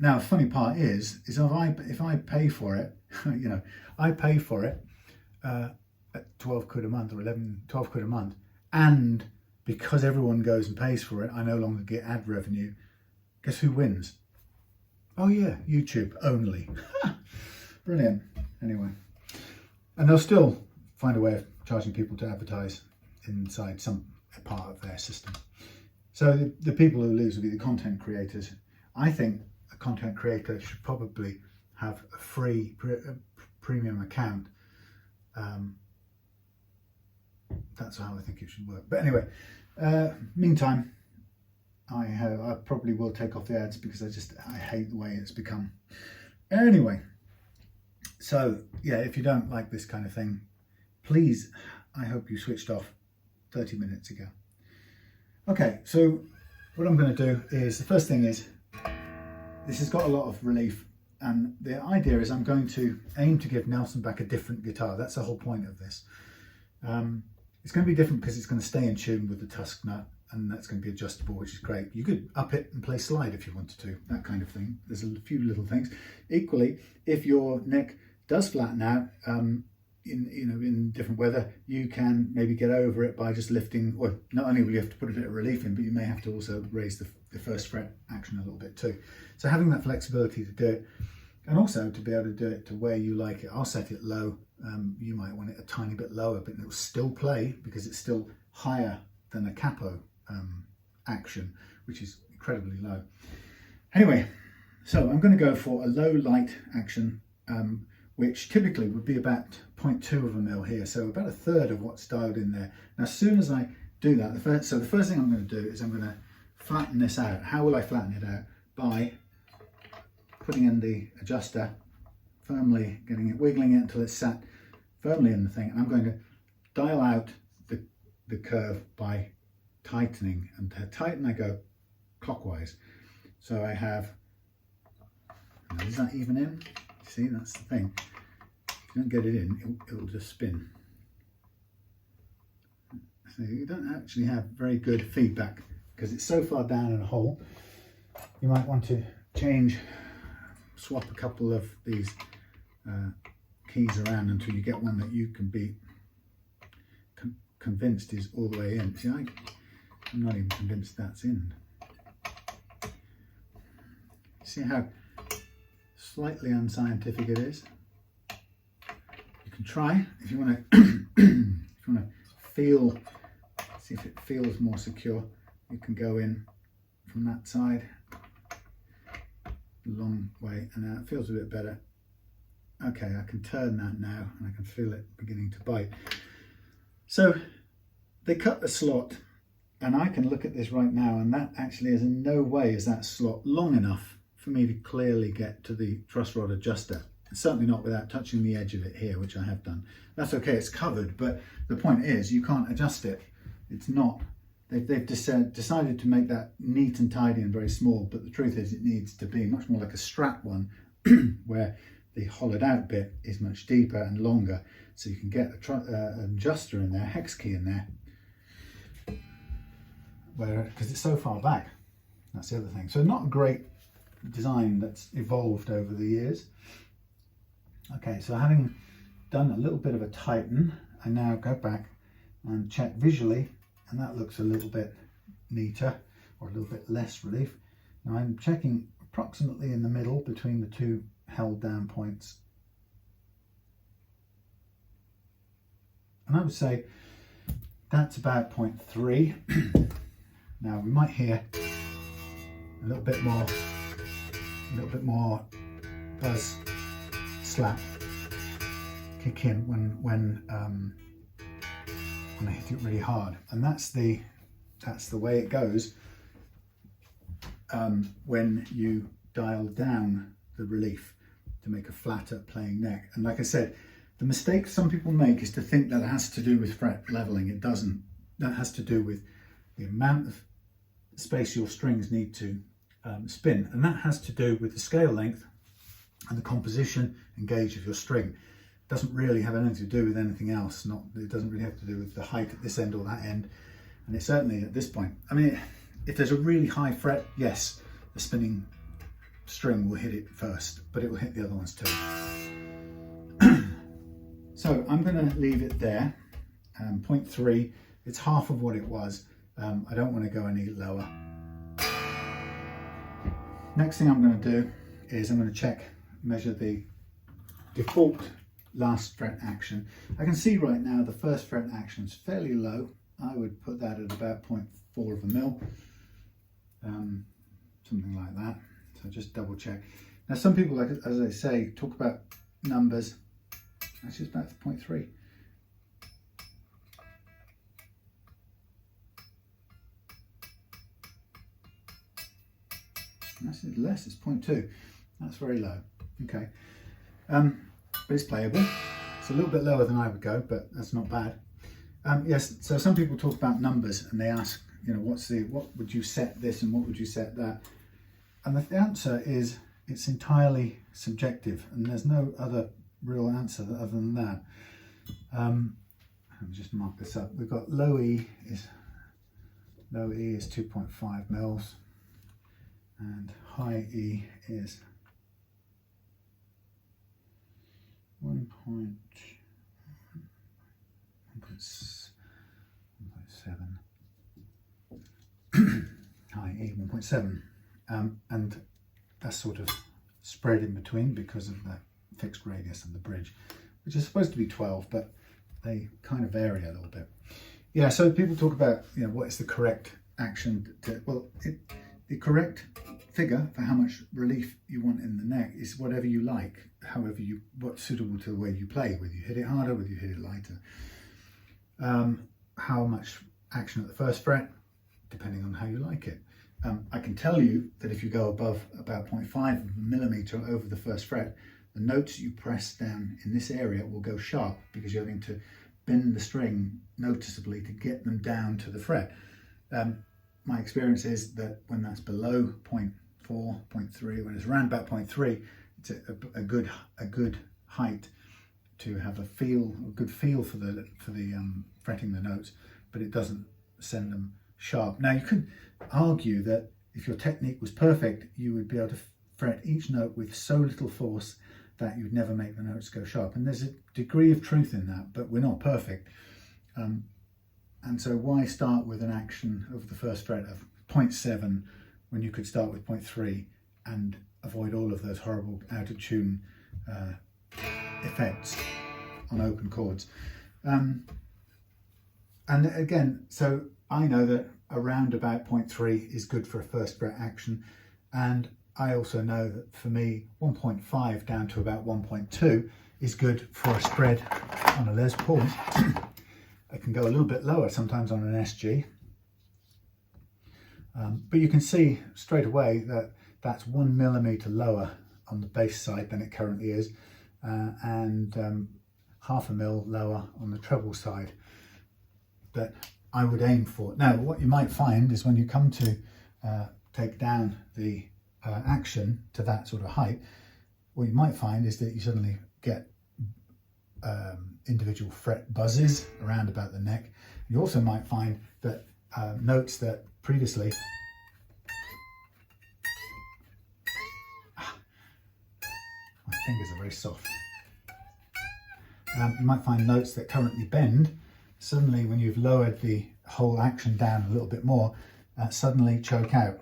Speaker 1: Now, the funny part is if I pay for it, I pay for it at 12 quid a month or 12 quid a month, and because everyone goes and pays for it, I no longer get ad revenue. Guess who wins? Oh yeah, YouTube only. Brilliant. Anyway, and they'll still find a way of charging people to advertise inside some part of their system. So the people who lose will be the content creators. I think a content creator should probably have a free premium account. That's how I think it should work. But anyway, meantime, I probably will take off the ads because I hate the way it's become. Anyway, so yeah, if you don't like this kind of thing, please, I hope you switched off 30 minutes ago. Okay, so what I'm going to do is, the first thing is, this has got a lot of relief, and the idea is I'm going to aim to give Nelson back a different guitar. That's the whole point of this. It's going to be different because it's going to stay in tune with the Tusq nut, and that's going to be adjustable, which is great. You could up it and play slide if you wanted to, that kind of thing. There's a few little things. Equally, if your neck does flatten out, in different weather, you can maybe get over it by just lifting, or not only will you have to put a bit of relief in, but you may have to also raise the first fret action a little bit too. So having that flexibility to do it, and also to be able to do it to where you like it. I'll set it low. You might want it a tiny bit lower, but it will still play because it's still higher than a capo action, which is incredibly low. Anyway, so I'm going to go for a low light action, which typically would be about 0.2 of a mil here, so about a third of what's dialed in there. Now, as soon as I do that, the first thing I'm going to do is I'm going to flatten this out. How will I flatten it out? By putting in the adjuster, firmly wiggling it until it's sat firmly in the thing, and I'm going to dial out the curve by tightening, and to tighten I go clockwise. So I have, now is that even in? See, that's the thing. If you don't get it in, it'll just spin. So you don't actually have very good feedback because it's so far down in a hole. You might want to swap a couple of these keys around until you get one that you can be convinced is all the way in. See, I'm not even convinced that's in. See how slightly unscientific it is? You can try if you want to feel, see if it feels more secure. You can go in from that side a long way, and now it feels a bit better. Okay, I can turn that now and I can feel it beginning to bite. So they cut the slot, and I can look at this right now, and that actually is in no way is that slot long enough for me to clearly get to the truss rod adjuster. Certainly not without touching the edge of it here, which I have done. That's okay, it's covered, but the point is you can't adjust it. It's not, they've decided to make that neat and tidy and very small, but the truth is it needs to be much more like a Strat one, where the hollowed out bit is much deeper and longer, so you can get an adjuster in there, hex key in there, because it's so far back. That's the other thing. So not a great design that's evolved over the years. Okay, so having done a little bit of a tighten, I now go back and check visually, and that looks a little bit neater, or a little bit less relief. Now I'm checking approximately in the middle between the two held down points, and I would say that's about 0.3. Now we might hear a little bit more buzz slap kick in when I hit it really hard, and that's the way it goes when you dial down the relief to make a flatter playing neck. And like I said, the mistake some people make is to think that it has to do with fret leveling. It doesn't. That has to do with the amount of space your strings need to spin, and that has to do with the scale length and the composition and gauge of your string. It doesn't really have anything to do with anything else. It doesn't really have to do with the height at this end or that end, and it's certainly at this point. I mean, if there's a really high fret, yes, the spinning string will hit it first, but it will hit the other ones too. So I'm going to leave it there. 0.3. It's half of what it was. I don't want to go any lower. Next thing I'm going to do is I'm going to measure the default last fret action. I can see right now the first fret action is fairly low. I would put that at about 0.4 of a mil, something like that. So just double check. Now some people, like as I say, talk about numbers. That's just about 0.3. That's less, it's 0.2. That's very low. Okay. But it's playable. It's a little bit lower than I would go, but that's not bad. Yes, so some people talk about numbers and they ask, you know, what would you set this and what would you set that? And the answer is it's entirely subjective, and there's no other real answer other than that. Let me just mark this up. We've got low E is 2.5 mils, and high E is 1.7. High E 1.7, and that's sort of spread in between because of the fixed radius of the bridge, which is supposed to be 12, but they kind of vary a little bit. Yeah, so people talk about, you know, what is the correct action to, well, The correct figure for how much relief you want in the neck is whatever you like, what's suitable to the way you play, whether you hit it harder, whether you hit it lighter. How much action at the first fret, depending on how you like it. I can tell you that if you go above about 0.5 millimeter over the first fret, the notes you press down in this area will go sharp because you're having to bend the string noticeably to get them down to the fret. My experience is that when that's below 0.4, 0.3, when it's around about 0.3, it's a good height to have a good feel for the fretting the notes, but it doesn't send them sharp. Now you could argue that if your technique was perfect, you would be able to fret each note with so little force that you'd never make the notes go sharp. And there's a degree of truth in that, but we're not perfect. And so why start with an action of the first fret of 0.7 when you could start with 0.3 and avoid all of those horrible out of tune effects on open chords. And again, so I know that around about 0.3 is good for a first fret action, and I also know that for me 1.5 down to about 1.2 is good for a spread on a Les Paul. I can go a little bit lower sometimes on an SG, but you can see straight away that that's 1 millimeter lower on the bass side than it currently is, and 0.5 mil lower on the treble side that I would aim for. Now what you might find is when you come to take down the action to that sort of height, what you might find is that you suddenly get individual fret buzzes around about the neck. You also might find that notes that previously my fingers are very soft. You might find notes that currently bend, suddenly when you've lowered the whole action down a little bit more, suddenly choke out.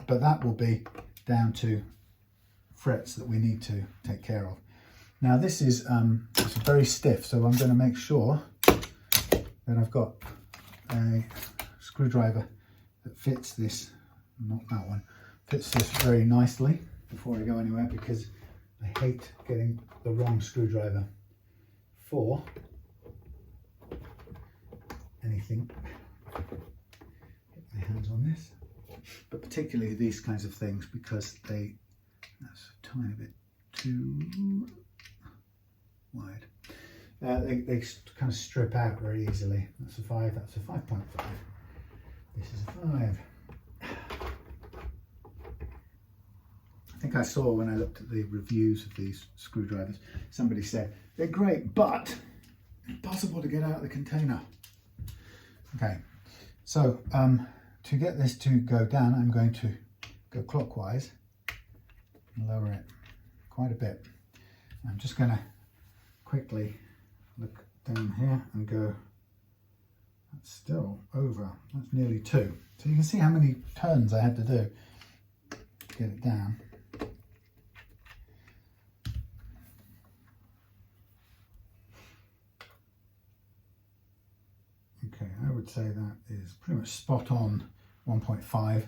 Speaker 1: But that will be down to frets that we need to take care of. Now this is it's very stiff, so I'm going to make sure that I've got a screwdriver that fits this, not that one, fits this very nicely before I go anywhere, because I hate getting the wrong screwdriver for anything. Get my hands on this, but particularly these kinds of things, because that's a tiny bit too wide. They kind of strip out very easily. That's a 5, that's a 5.5. This is a 5. I think I saw when I looked at the reviews of these screwdrivers, somebody said, they're great, but impossible to get out of the container. Okay, so to get this to go down, I'm going to go clockwise and lower it quite a bit. I'm just going to quickly look down here and go, that's still over, that's nearly 2. So you can see how many turns I had to do to get it down. Okay, I would say that is pretty much spot on 1.5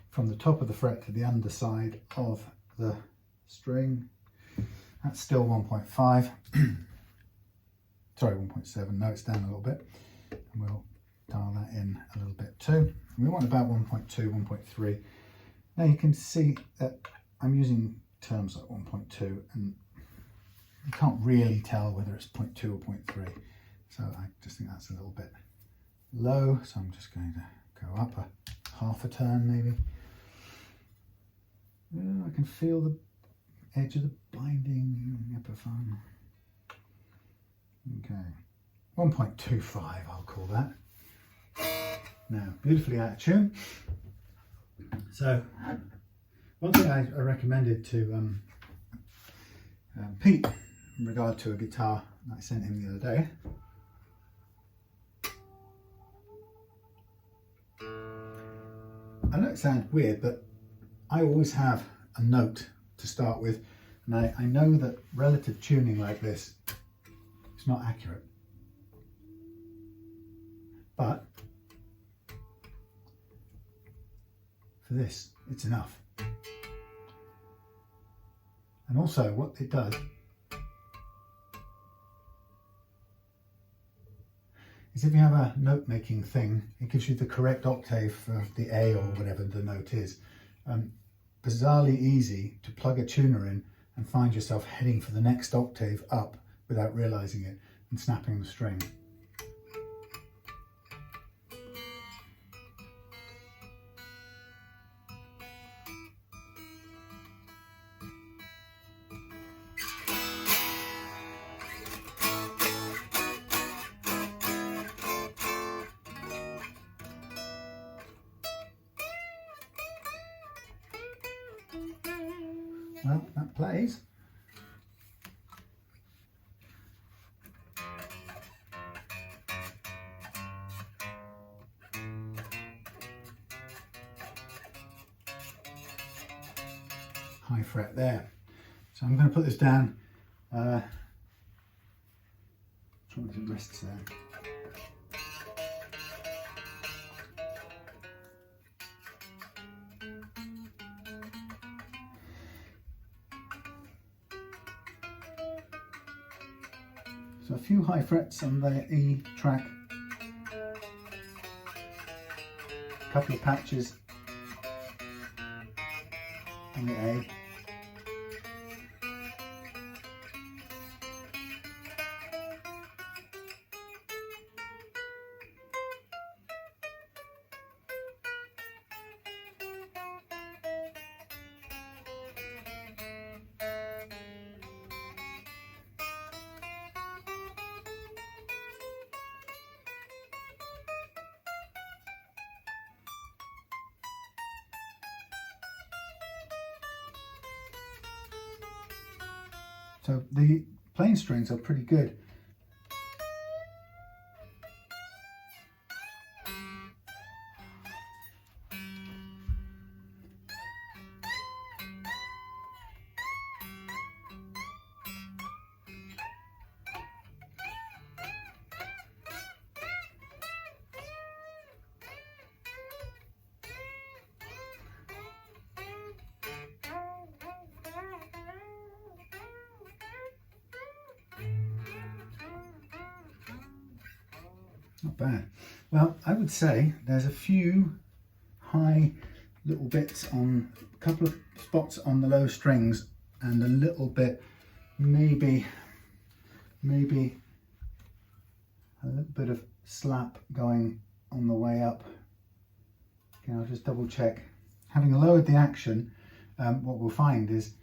Speaker 1: from the top of the fret to the underside of the string. That's still 1.5. Sorry, 1.7. No, it's down a little bit. And we'll dial that in a little bit too. And we want about 1.2, 1.3. Now you can see that I'm using terms like 1.2, and you can't really tell whether it's 0.2 or 0.3. So I just think that's a little bit low. So I'm just going to go up a half a turn maybe. Yeah, I can feel the edge of the binding Epiphone. Okay, 1.25 I'll call that. Now, beautifully out of tune. So, one thing I recommended to Pete in regard to a guitar that I sent him the other day. I know it sounds weird, but I always have a note to start with, and I know that relative tuning like this is not accurate, but for this, it's enough. And also what it does is if you have a note making thing, it gives you the correct octave for the A or whatever the note is. Bizarrely easy to plug a tuner in and find yourself heading for the next octave up without realizing it and snapping the string. Well, that plays. High fret there. So I'm going to put this down. Try with the wrists there. So a few high frets on the E track, a couple of patches on the A. So the plain strings are pretty good. Not bad. Well, I would say there's a few high little bits on a couple of spots on the low strings and a little bit, maybe a little bit of slap going on the way up. Okay, I'll just double check. Having lowered the action, what we'll find is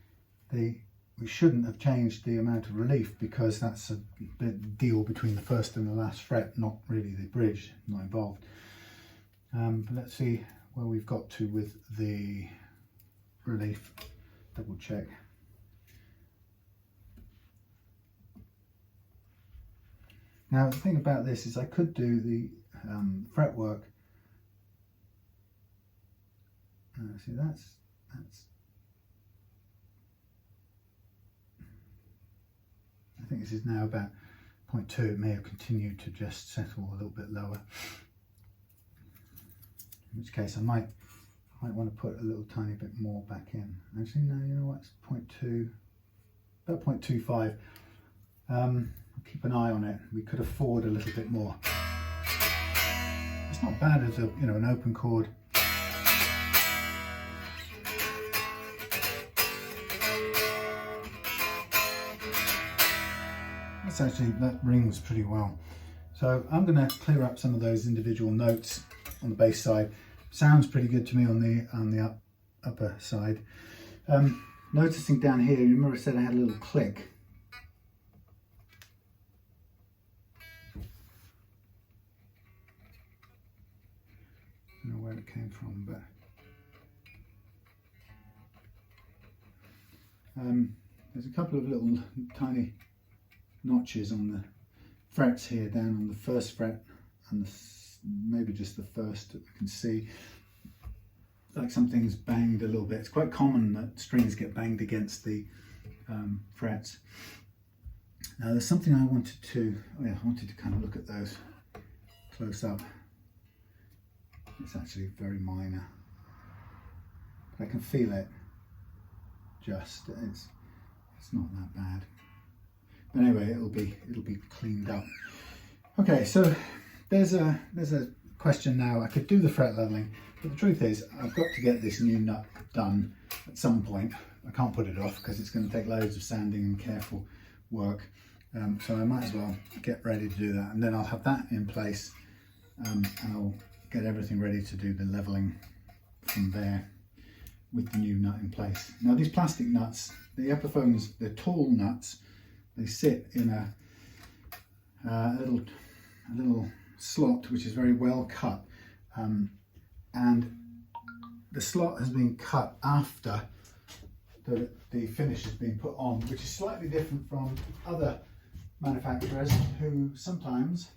Speaker 1: we shouldn't have changed the amount of relief because that's a bit deal between the first and the last fret, not really the bridge, not involved. But let's see where we've got to with the relief. Double check. Now the thing about this is I could do the fretwork. See, that's I think this is now about 0.2. It may have continued to just settle a little bit lower. In which case I might want to put a little tiny bit more back in. Actually, no, you know what? It's 0.2, about 0.25. I'll keep an eye on it. We could afford a little bit more. It's not bad as an open chord. That rings pretty well. So I'm going to clear up some of those individual notes on the bass side. Sounds pretty good to me on the upper side. Noticing down here, you remember I said I had a little click. I don't know where it came from, but there's a couple of little tiny notches on the frets here, down on the first fret and maybe just the first that I can see. Like something's banged a little bit. It's quite common that strings get banged against the frets. Now there's something I wanted to kind of look at those close up. It's actually very minor. but I can feel it. Just it's not that bad. But anyway, it'll be cleaned up. Okay, so there's a question now. I could do the fret leveling, but the truth is I've got to get this new nut done at some point. I can't put it off because it's going to take loads of sanding and careful work. So I might as well get ready to do that, and then I'll have that in place, and I'll get everything ready to do the leveling from there with the new nut in place. Now these plastic nuts, the Epiphones, the tall nuts, they sit in a little slot which is very well cut, and the slot has been cut after the finish has been put on, which is slightly different from other manufacturers who sometimes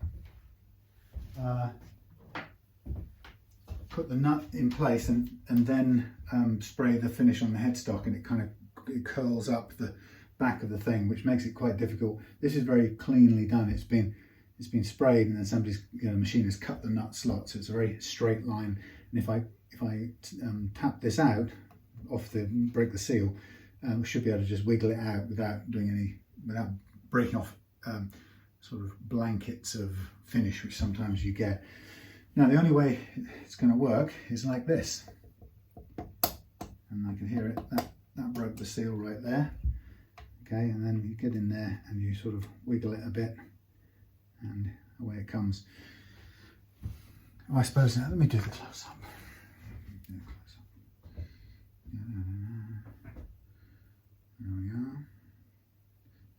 Speaker 1: put the nut in place and then spray the finish on the headstock, and it curls up the back of the thing, which makes it quite difficult. This is very cleanly done. It's been sprayed, and then somebody's machine has cut the nut slot, so it's a very straight line. And if I tap this out off break the seal, we should be able to just wiggle it out without breaking off sort of blankets of finish, which sometimes you get. Now the only way it's going to work is like this, and I can hear it. That broke the seal right there. Okay, and then you get in there and you sort of wiggle it a bit, and away it comes. Oh, I suppose now let me do the close up. There we are.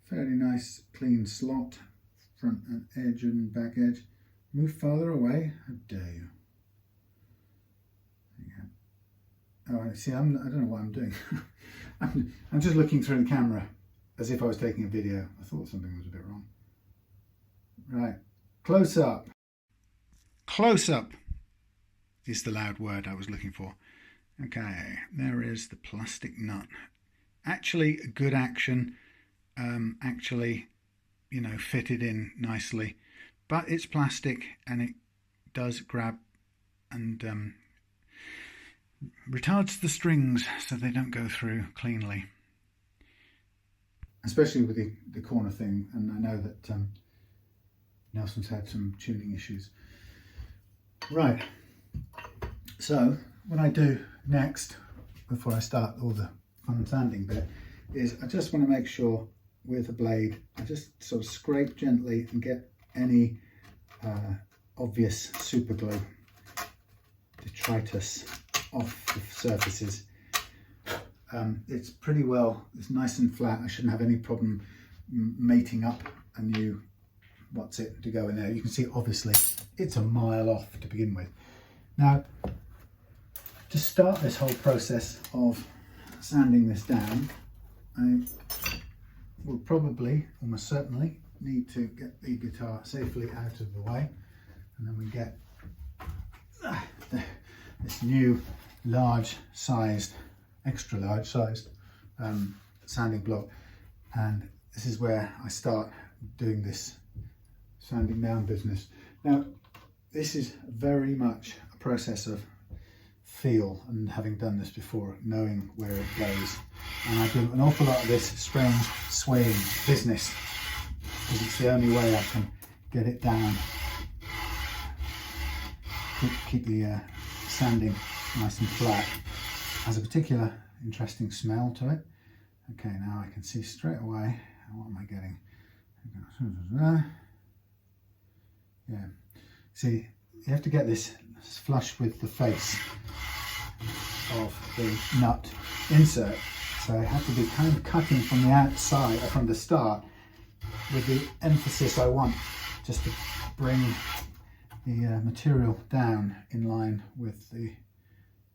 Speaker 1: Fairly nice clean slot, front and edge and back edge. Move farther away, how dare you. There you go. Oh, see, I don't know what I'm doing. I'm just looking through the camera as if I was taking a video. I thought something was a bit wrong. Right, close up. Close up is the loud word I was looking for. Okay, there is the plastic nut. Actually, good action. Actually, fitted in nicely. But it's plastic, and it does grab and retards the strings so they don't go through cleanly. Especially with the corner thing, and I know that Nelson's had some tuning issues. Right, so what I do next, before I start all the fun sanding bit, is I just want to make sure with a blade, I just sort of scrape gently and get any obvious super glue, detritus, off the surfaces. It's pretty well, it's nice and flat. I shouldn't have any problem mating up a new whatsit to go in there. You can see obviously it's a mile off to begin with. Now, to start this whole process of sanding this down, I will probably, almost certainly, need to get the guitar safely out of the way, and then we get this new large sized, extra large sized sanding block, and this is where I start doing this sanding down business. Now this is very much a process of feel, and having done this before, knowing where it goes, and I do an awful lot of this strange swaying business because it's the only way I can get it down, keep the sanding nice and flat. Has a particular interesting smell to it. Okay, now I can see straight away, what am I getting? Yeah, see, you have to get this flush with the face of the nut insert, so I have to be kind of cutting from the outside, or from the start, with the emphasis I want, just to bring the material down in line with the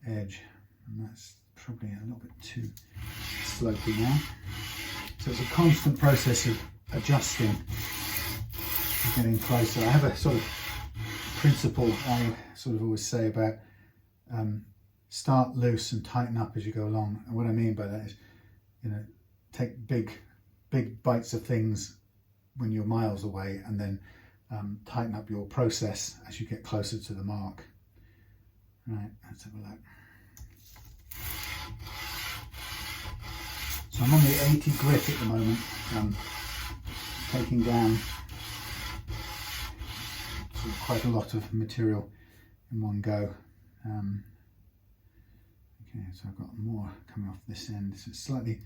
Speaker 1: edge, and that's probably a little bit too slopey now. So it's a constant process of adjusting and getting closer. I have a sort of principle I sort of always say about start loose and tighten up as you go along, and what I mean by that is, take big bites of things when you're miles away, and then tighten up your process as you get closer to the mark. Right, let's have a look. So I'm on the 80 grit at the moment, taking down sort of quite a lot of material in one go. Okay, so I've got more coming off this end, so it's slightly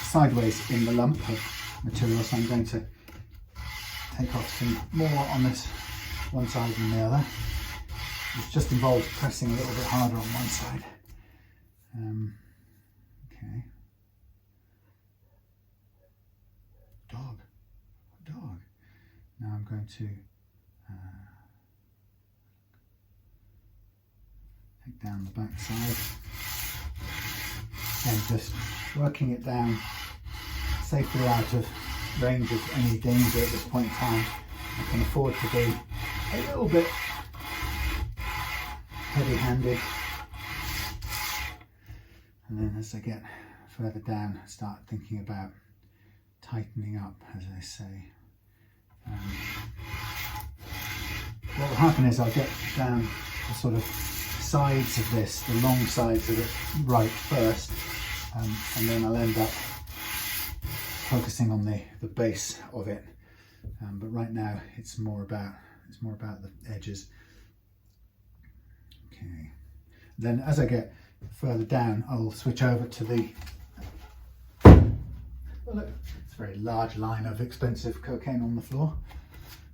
Speaker 1: sideways in the lump of material, so I'm going to take off some more on this one side than the other. It just involves pressing a little bit harder on one side. Okay. Dog. Now I'm going to take down the back side and just working it down safely out of range of any danger at this point in time. I can afford to be a little bit heavy-handed, and then as I get further down I start thinking about tightening up, as I say. What will happen is I'll get down the sort of sides of this, the long sides of it right first, and then I'll end up focusing on the base of it. But right now it's more about the edges. Okay. Then as I get further down, I'll switch over to the, well, look, it's a very large line of expensive cocaine on the floor.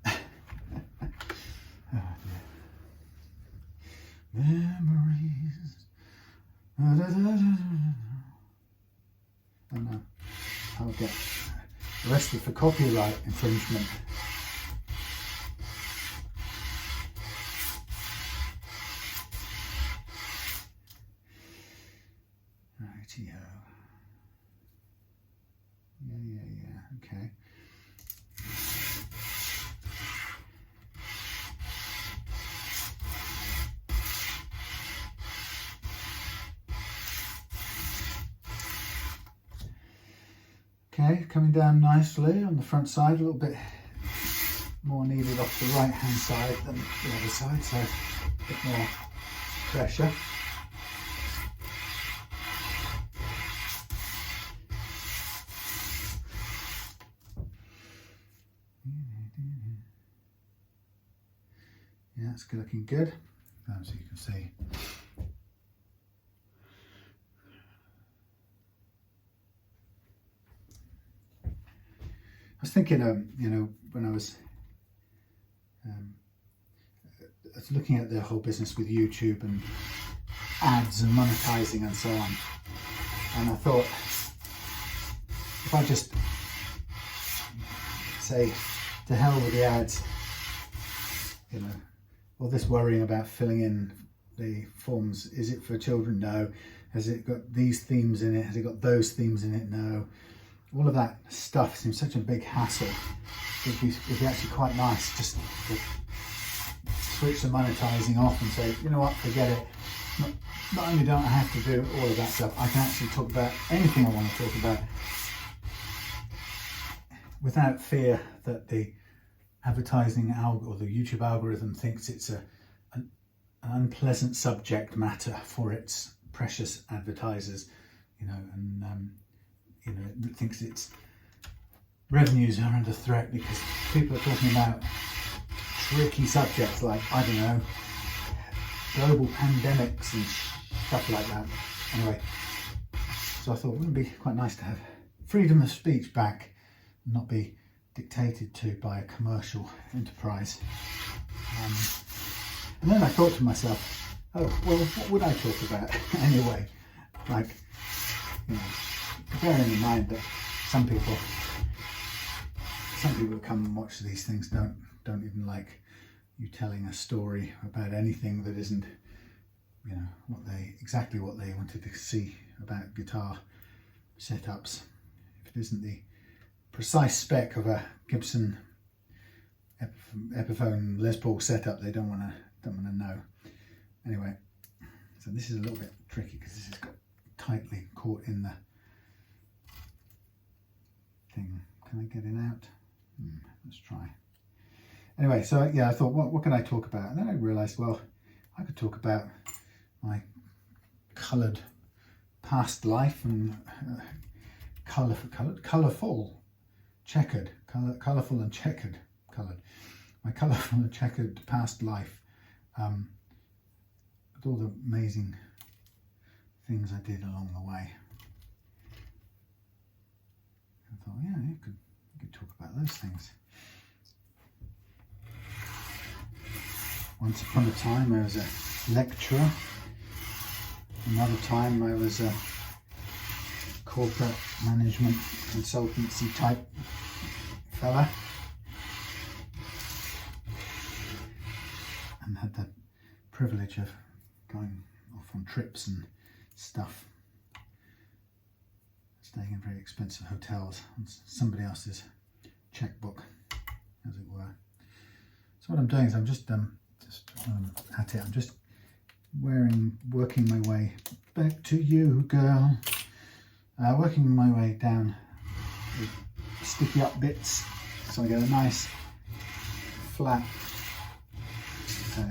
Speaker 1: Oh dear. Memories. Oh no, I'll get arrested for copyright infringement. Rightio. Yeah, okay. Okay, coming down nicely on the front side, a little bit more needed off the right hand side than the other side, so a bit more pressure. Yeah, it's looking good, as you can see. I was thinking, you know, when I was looking at the whole business with YouTube and ads and monetizing and so on, and I thought, if I just say to hell with the ads, you know, all this worrying about filling in the forms, is it for children? No. Has it got these themes in it? Has it got those themes in it? No. All of that stuff seems such a big hassle. It'd be actually quite nice just to switch the monetizing off and say, you know what, forget it. Not only don't I have to do all of that stuff, I can actually talk about anything I want to talk about without fear that the advertising or the YouTube algorithm thinks it's an unpleasant subject matter for its precious advertisers, you know, and you know, it thinks its revenues are under threat because people are talking about tricky subjects like, I don't know, global pandemics and stuff like that. Anyway, so I thought it would be quite nice to have freedom of speech back and not be dictated to by a commercial enterprise. And then I thought to myself, oh, well, what would I talk about anyway? Like, you know, bearing in mind that some people who come and watch these things don't even like you telling a story about anything that isn't, you know, exactly what they wanted to see about guitar setups. If it isn't the precise spec of a Gibson Epiphone Les Paul setup, they don't want to know. Anyway, so this is a little bit tricky because this has got tightly caught in the thing. Can I get it out? Let's try. Anyway, so yeah, I thought, what can I talk about? And then I realised, well, I could talk about my coloured past life and colourful, checkered, colourful and checkered, coloured. My colourful and checkered past life, with all the amazing things I did along the way. I thought, yeah, you could talk about those things. Once upon a time I was a lecturer. Another time I was a corporate management consultancy type fella. And had the privilege of going off on trips and stuff. Staying in very expensive hotels on somebody else's checkbook, as it were. So what I'm doing is I'm just at it. I'm just working my way back to you, girl. Working my way down with sticky up bits, so I get a nice flat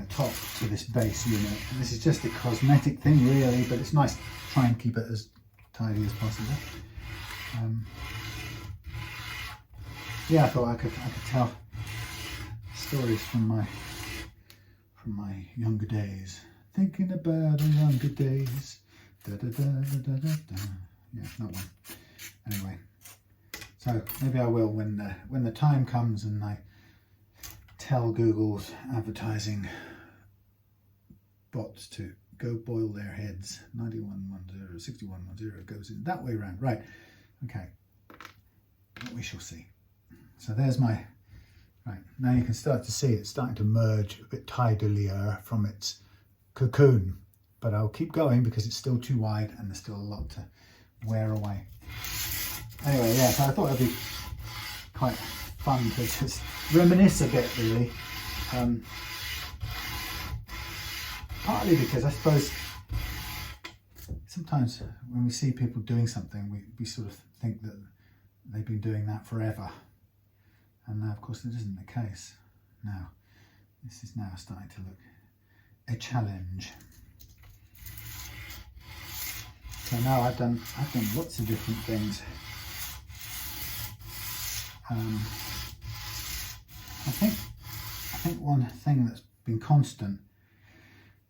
Speaker 1: top to this base unit. And this is just a cosmetic thing, really, but it's nice to try and keep it as tidy as possible. Yeah, I thought I could tell stories from my younger days. Thinking about the younger days. Da, da, da, da, da, da, da. Yeah, that one. Anyway, so maybe I will when the time comes and I tell Google's advertising bots to go boil their heads. 9110, 6110 goes in that way around. Right. Okay. We shall see. So there's my. Right, now you can start to see it's starting to merge a bit tidilier from its cocoon, but I'll keep going because it's still too wide and there's still a lot to wear away. Anyway, yeah, so I thought it'd be quite fun to just reminisce a bit, really. Partly because I suppose sometimes when we see people doing something, we sort of think that they've been doing that forever. And now, of course, it isn't the case. Now, this is now starting to look a challenge. So now I've done lots of different things. I think one thing that's been constant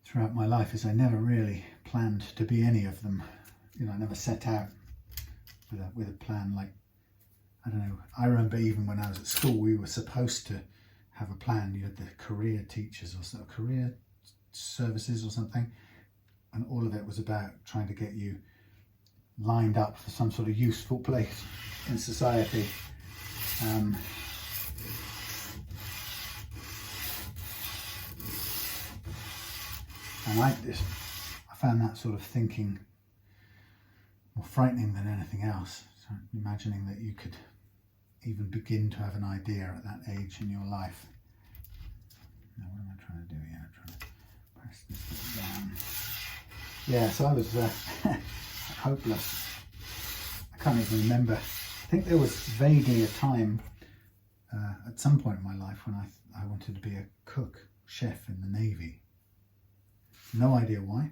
Speaker 1: throughout my life is I never really planned to be any of them. You know, I never set out with a plan. Like, I don't know, I remember even when I was at school, we were supposed to have a plan. You had the career teachers or so, career services or something, and all of it was about trying to get you lined up for some sort of useful place in society. And I found that sort of thinking more frightening than anything else. So imagining that you could even begin to have an idea at that age in your life. Now, what am I trying to do here? I'm trying to press this bit down. Yeah, so I was hopeless. I can't even remember. I think there was vaguely a time at some point in my life when I wanted to be a cook, chef in the Navy. No idea why.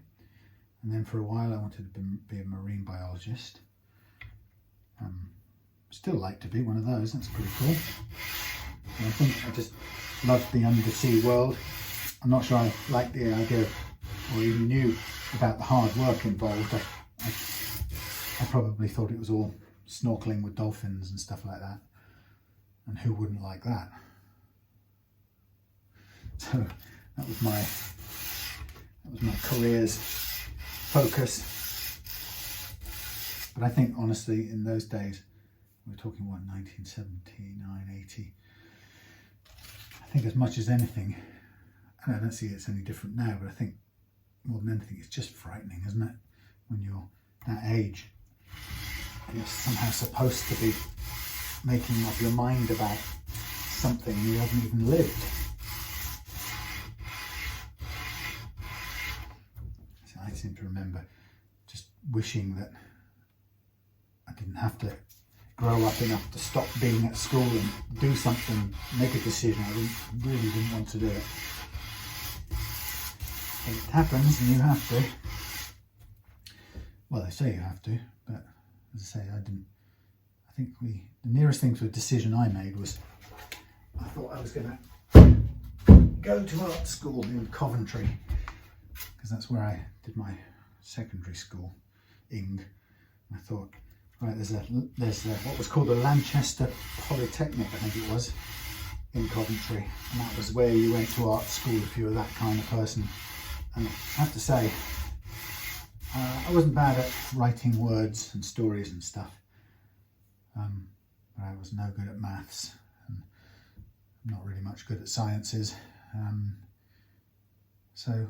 Speaker 1: And then for a while I wanted to be a marine biologist. Still like to be one of those, that's pretty cool. And I think I just loved the undersea world. I'm not sure I liked the idea or even knew about the hard work involved. I probably thought it was all snorkeling with dolphins and stuff like that. And who wouldn't like that? So that was my career's focus. But I think honestly in those days, we're talking what, 1979, 80. I think as much as anything, and I don't see it's any different now, but I think more than anything it's just frightening, isn't it? When you're that age, you're somehow supposed to be making up your mind about something you haven't even lived. So I seem to remember just wishing that I didn't have to grow up enough to stop being at school and do something, make a decision. I really didn't want to do it. But it happens and you have to. Well, they say you have to, but as I say, I didn't. I think the nearest thing to a decision I made was I thought I was going to go to art school in Coventry, because that's where I did my secondary school, Ing. I thought, right, there's what was called the Lanchester Polytechnic, I think it was, in Coventry, and that was where you went to art school if you were that kind of person. And I have to say, I wasn't bad at writing words and stories and stuff, but I was no good at maths, and I'm not really much good at sciences. So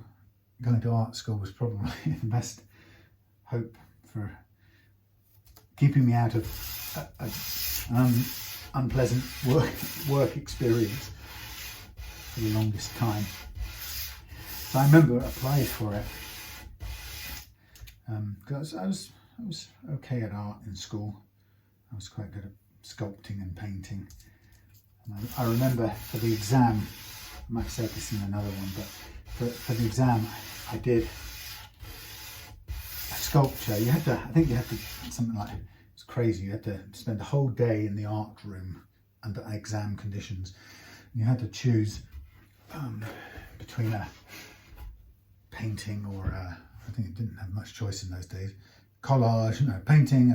Speaker 1: going to art school was probably the best hope for keeping me out of an unpleasant work experience for the longest time. So I remember I applied for it because I was okay at art in school. I was quite good at sculpting and painting. And I remember for the exam, I might have said this in another one, but for the exam I did a sculpture. I think you had to, something like, it's crazy, you had to spend a whole day in the art room under exam conditions. You had to choose between a painting or I think it didn't have much choice in those days, collage, painting,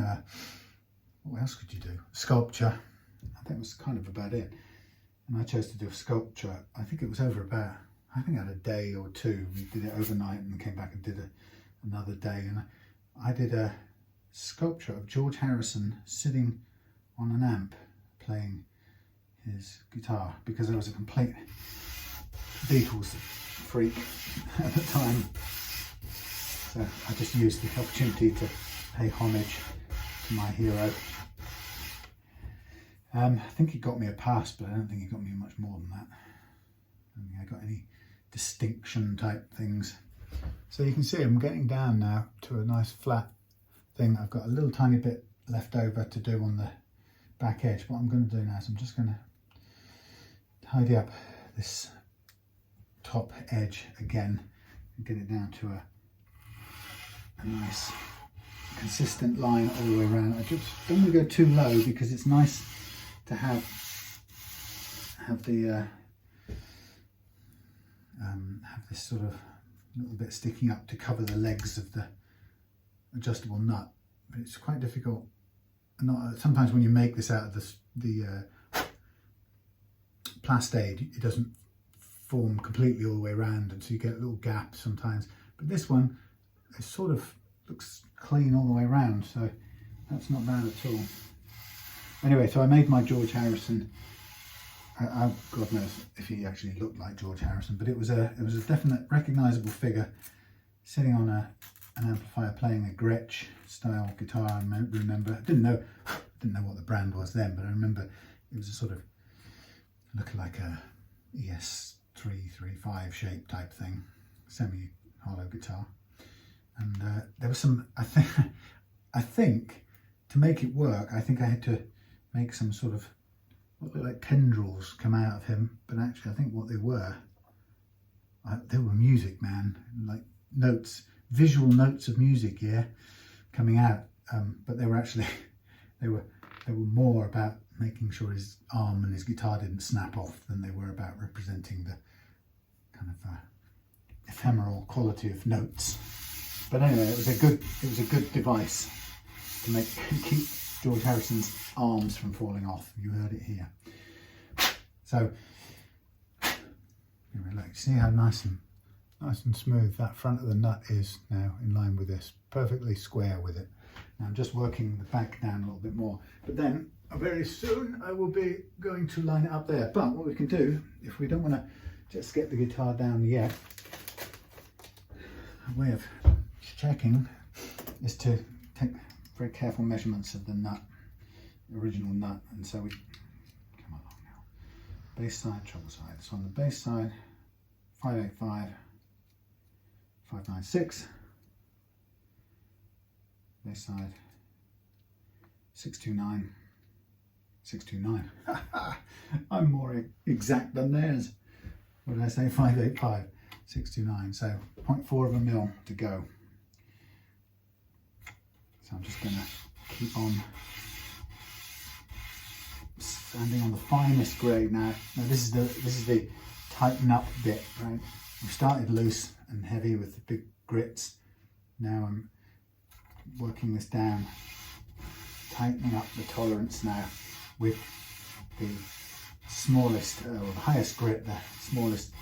Speaker 1: what else could you do? Sculpture. I think it was kind of about it. And I chose to do a sculpture. I think it was over about, I think I had a day or two. We did it overnight and came back and did another day. And I did a sculpture of George Harrison sitting on an amp playing his guitar, because I was a complete Beatles freak at the time. So I just used the opportunity to pay homage to my hero. I think he got me a pass, but I don't think he got me much more than that. I don't think I got any distinction type things. So you can see I'm getting down now to a nice flat thing. I've got a little tiny bit left over to do on the back edge. What I'm going to do now is I'm just going to tidy up this top edge again and get it down to a nice consistent line all the way around. I just don't want to go too low because it's nice to have the have this sort of little bit sticking up to cover the legs of the adjustable nut, but it's quite difficult. Sometimes when you make this out of the plastade, it doesn't form completely all the way around, and so you get a little gap sometimes. But this one, it sort of looks clean all the way around, so that's not bad at all. Anyway, so I made my George Harrison. God knows if he actually looked like George Harrison, but it was a definite recognisable figure sitting on an amplifier playing a Gretsch style guitar. I remember, I didn't know what the brand was then, but I remember it was a sort of looking like a ES335 shape type thing, semi-hollow guitar. And there was some, I think to make it work, I think I had to make some sort of what looked like tendrils come out of him, but actually I think what they were music, man, like notes, visual notes of music, yeah, coming out. But they were actually they were more about making sure his arm and his guitar didn't snap off than they were about representing the kind of ephemeral quality of notes. But anyway, it was a good device to keep George Harrison's arms from falling off. You heard it here. So see how nice and smooth that front of the nut is now, in line with this, perfectly square with it. Now I'm just working the back down a little bit more, but then very soon I will be going to line it up there. But what we can do, if we don't want to just get the guitar down yet, a way of checking is to take very careful measurements of the nut, the original nut. And so we come along now, bass side, treble side. So on the bass side, 585, 596, bass side 629, 629. I'm more exact than theirs. What did I say? 585, 629. So 0.4 of a mil to go. So I'm just going to keep on sanding on the finest grade now. Now this is the tighten up bit, right? We started loose and heavy with the big grits. Now I'm working this down, tightening up the tolerance now with the smallest or the highest grit, the smallest,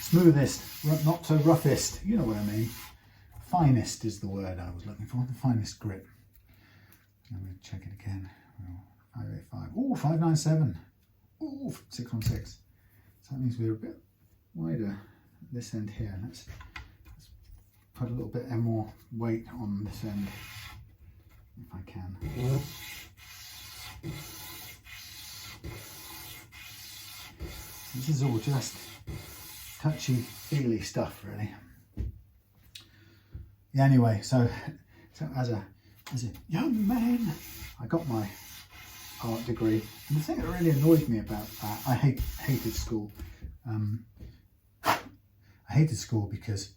Speaker 1: smoothest, not so roughest, you know what I mean. Finest is the word I was looking for, the finest grit. Let me check it again. 585, oh, 597, oh, 616. So that means we're a bit wider at this end here. Let's put a little bit more weight on this end, if I can. This is all just touchy-feely stuff, really. Yeah, anyway, so as a young man, I got my art degree, and the thing that really annoyed me about that, I hated school. I hated school because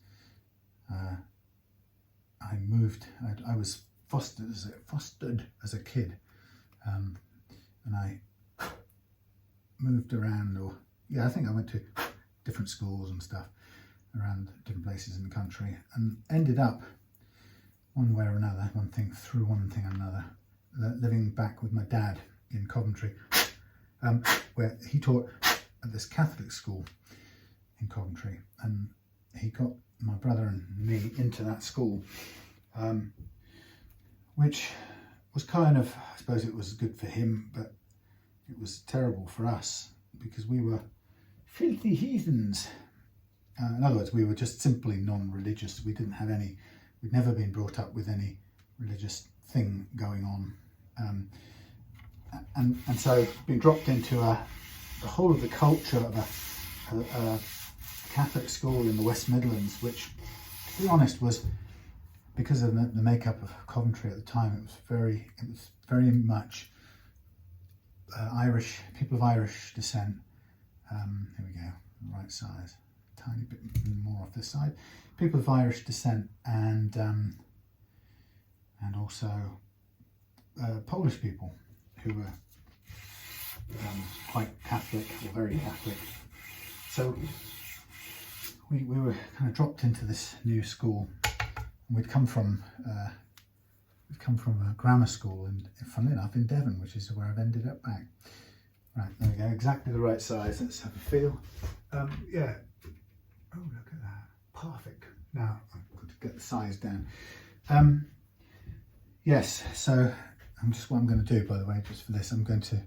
Speaker 1: I moved. I was fostered as a kid, and I moved around. Or yeah, I think I went to different schools and stuff around different places in the country, and ended up one way or another, one thing or another, living back with my dad in Coventry, where he taught at this Catholic school in Coventry, and he got my brother and me into that school, which was kind of, I suppose it was good for him, but it was terrible for us because we were filthy heathens. In other words, we were just simply non-religious. We didn't have any, we'd never been brought up with any religious thing going on. And so being dropped into the whole of the culture of a Catholic school in the West Midlands, which, to be honest, was, because of the makeup of Coventry at the time, it was very much Irish, people of Irish descent. Here we go, right size, tiny bit more off this side. People of Irish descent, and also Polish people who were quite Catholic, or very Catholic. So we were kind of dropped into this new school. We'd come from a grammar school, and funnily enough, in Devon, which is where I've ended up back. Right, there we go, exactly the right size. Let's have a feel. Yeah. Oh, look at that. Perfect. Now I've got to get the size down. Yes. So what I'm going to do, by the way, just for this, I'm going to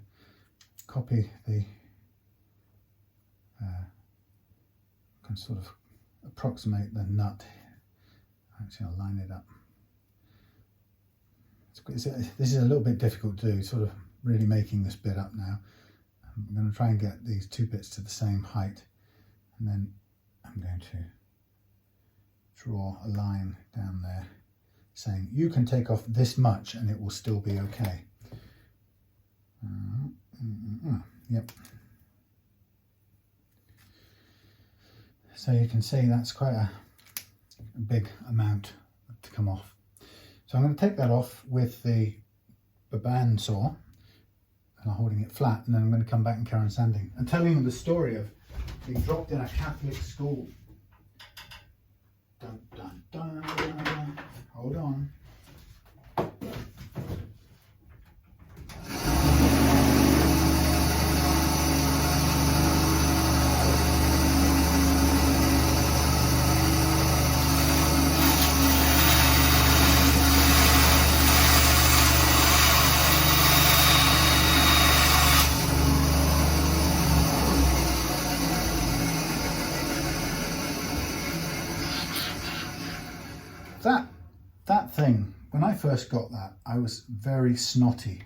Speaker 1: copy the. Can sort of approximate the nut. Actually, I'll line it up. This is a little bit difficult to do, sort of really making this bit up now. I'm going to try and get these two bits to the same height, and then I'm going to draw a line down there saying you can take off this much and it will still be okay. Yep. So you can see that's quite a big amount to come off. So I'm going to take that off with the band saw, and I'm holding it flat, and then I'm going to come back and carry on sanding and telling them the story of being dropped in a Catholic school. Dun, dun, dun. Hold on. That thing, when I first got that, I was very snotty,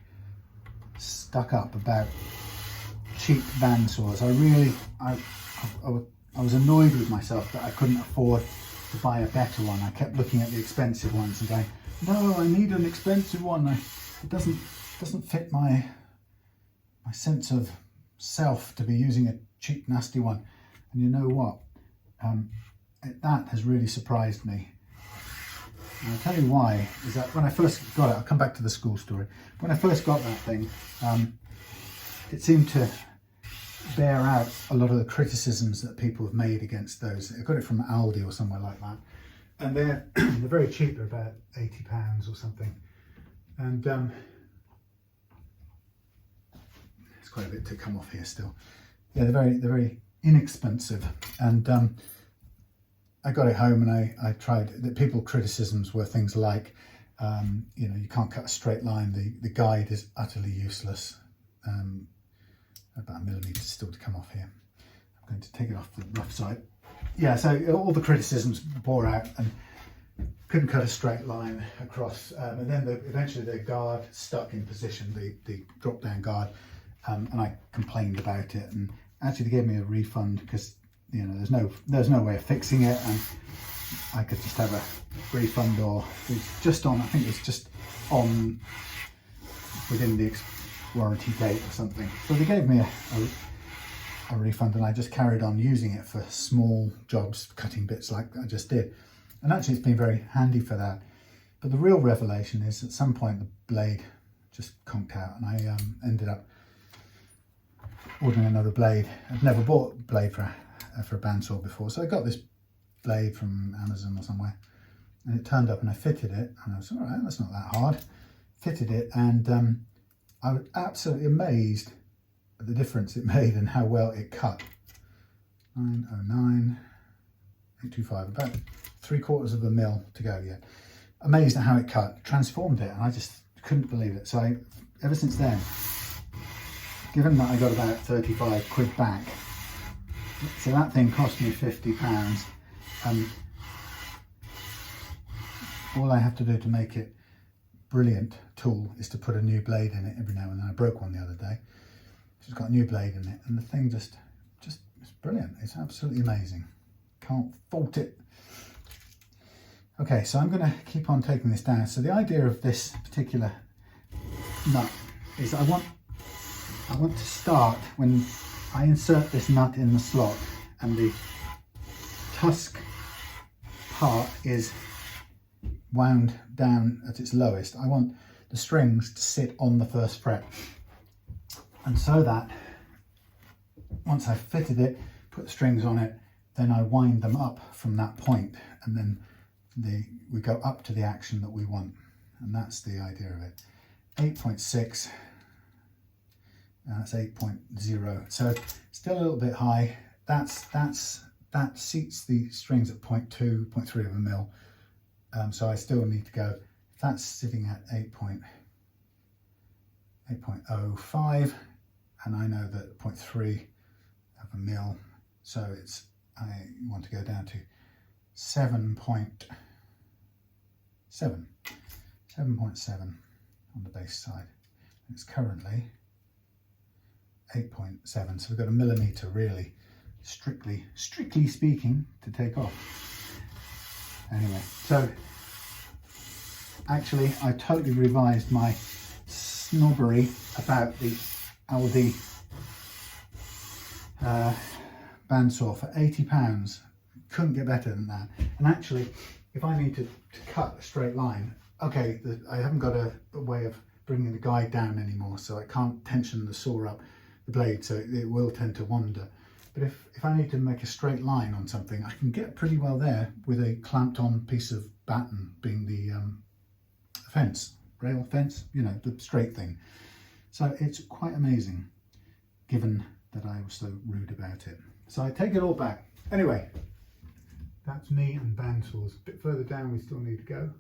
Speaker 1: stuck up about cheap bandsaws. I was annoyed with myself that I couldn't afford to buy a better one. I kept looking at the expensive ones and going, no, I need an expensive one. It doesn't fit my sense of self to be using a cheap, nasty one. And you know what? That has really surprised me. And I'll tell you why, is that when I first got it, I'll come back to the school story. When I first got that thing, it seemed to bear out a lot of the criticisms that people have made against those. I got it from Aldi or somewhere like that. And they're, they're very cheap, they're about £80 or something. And it's quite a bit to come off here still. Yeah, they're very inexpensive. And I got it home and I tried. The people criticisms were things like, you know, you can't cut a straight line. The guide is utterly useless. About a millimetre still to come off here. I'm going to take it off the rough side. Yeah, so all the criticisms bore out and couldn't cut a straight line across. And then eventually the guard stuck in position, the drop down guard, and I complained about it. And actually they gave me a refund because, you know, there's no way of fixing it, and I could just have a refund, or it was just on, I think it was just on within the warranty date or something. So they gave me a refund, and I just carried on using it for small jobs, cutting bits like I just did. And actually it's been very handy for that. But the real revelation is at some point the blade just conked out, and I ended up ordering another blade. I've never bought a blade for a bandsaw before, so I got this blade from Amazon or somewhere, and it turned up and I fitted it, and I was, all right, that's not that hard. Fitted it, and I was absolutely amazed at the difference it made and how well it cut. 909, 825, about 3/4 of a mil to go yet. Amazed at how it cut, transformed it, and I just couldn't believe it. So ever since then, given that I got about 35 quid back, so that thing cost me £50, and all I have to do to make it brilliant tool is to put a new blade in it every now and then. I broke one the other day. It's got a new blade in it, and the thing just it's brilliant. It's absolutely amazing. Can't fault it. Okay, so I'm going to keep on taking this down. So the idea of this particular nut is I want to start when I insert this nut in the slot and the Tusq part is wound down at its lowest. I want the strings to sit on the first fret, and so that once I've fitted it, put the strings on it, then I wind them up from that point, and then we go up to the action that we want, and that's the idea of it. 8.6, that's 8.0, so still a little bit high. That seats the strings at 0.2, 0.3 of a mil. So I still need to go, if that's sitting at 8.05, and I know that 0.3 of a mil, so I want to go down to 7.7 on the base side. It's currently 8.7, so we've got a millimetre really, strictly speaking, to take off. Anyway, so actually I totally revised my snobbery about the Aldi bandsaw for £80. Couldn't get better than that. And actually, if I need to cut a straight line, okay, I haven't got a way of bringing the guide down anymore, so I can't tension the saw up the blade, so it will tend to wander. But if I need to make a straight line on something, I can get pretty well there with a clamped on piece of batten, being the fence, rail fence, you know, the straight thing. So it's quite amazing, given that I was so rude about it. So I take it all back. Anyway, that's me and bandsaws. A bit further down we still need to go.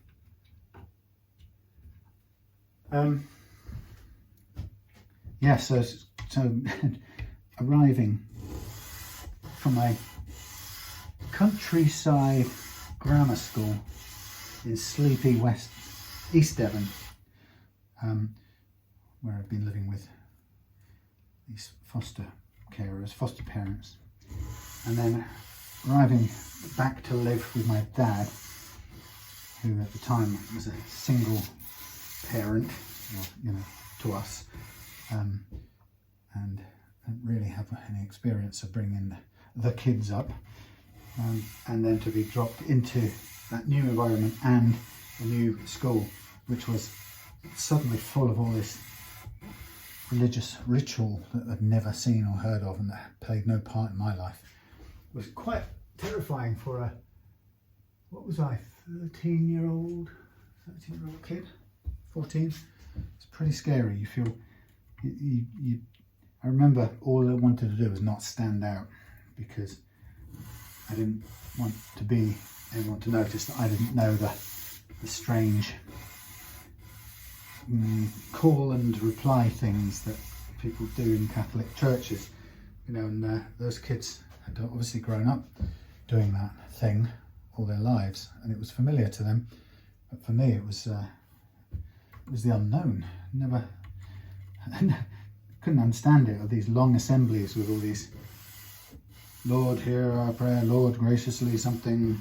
Speaker 1: Yeah, so arriving from a countryside grammar school in sleepy East Devon, where I've been living with these foster parents, and then arriving back to live with my dad, who at the time was a single parent, or, you know, to us, and didn't really have any experience of bringing the kids up, and then to be dropped into that new environment and a new school, which was suddenly full of all this religious ritual that I'd never seen or heard of and that played no part in my life. It was quite terrifying for a, what was I, 13-year-old kid, 14. It's pretty scary. You feel, I remember all I wanted to do was not stand out, because I didn't want to be anyone to notice that I didn't know the strange call and reply things that people do in Catholic churches, you know, and those kids had obviously grown up doing that thing all their lives, and it was familiar to them. But for me, it was the unknown. Never, couldn't understand it. Of these long assemblies with all these, Lord, hear our prayer, Lord, graciously something,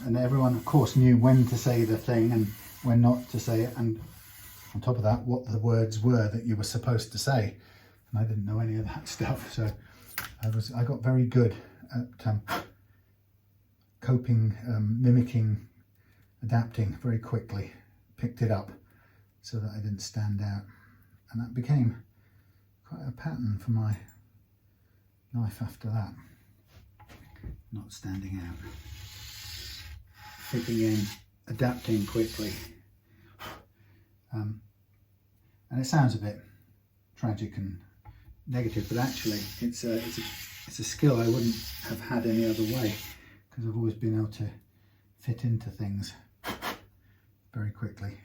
Speaker 1: and everyone, of course, knew when to say the thing and when not to say it, and on top of that, what the words were that you were supposed to say. And I didn't know any of that stuff, so I got very good at coping, mimicking, adapting very quickly. Picked it up so that I didn't stand out, and that became quite a pattern for my life after that. Not standing out, fitting in, adapting quickly. And it sounds a bit tragic and negative, but actually it's a skill I wouldn't have had any other way, because I've always been able to fit into things very quickly.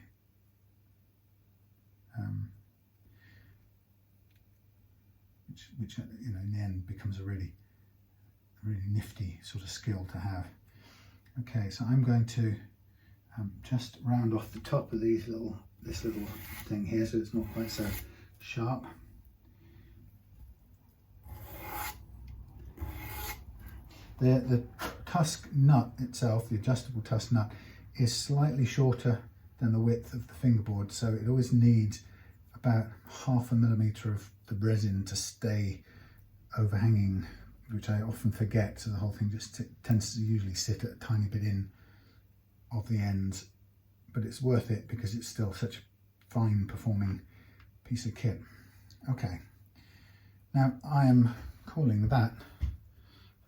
Speaker 1: Which you know, in the end becomes a really nifty sort of skill to have. Okay, so I'm going to just round off the top of this little thing here, so it's not quite so sharp. The Tusq nut itself, the adjustable Tusq nut, is slightly shorter than the width of the fingerboard, so it always needs about 0.5 millimeter of the resin to stay overhanging, which I often forget, so the whole thing just tends to usually sit at a tiny bit in of the ends, but it's worth it because it's still such a fine performing piece of kit. Okay, now I am calling that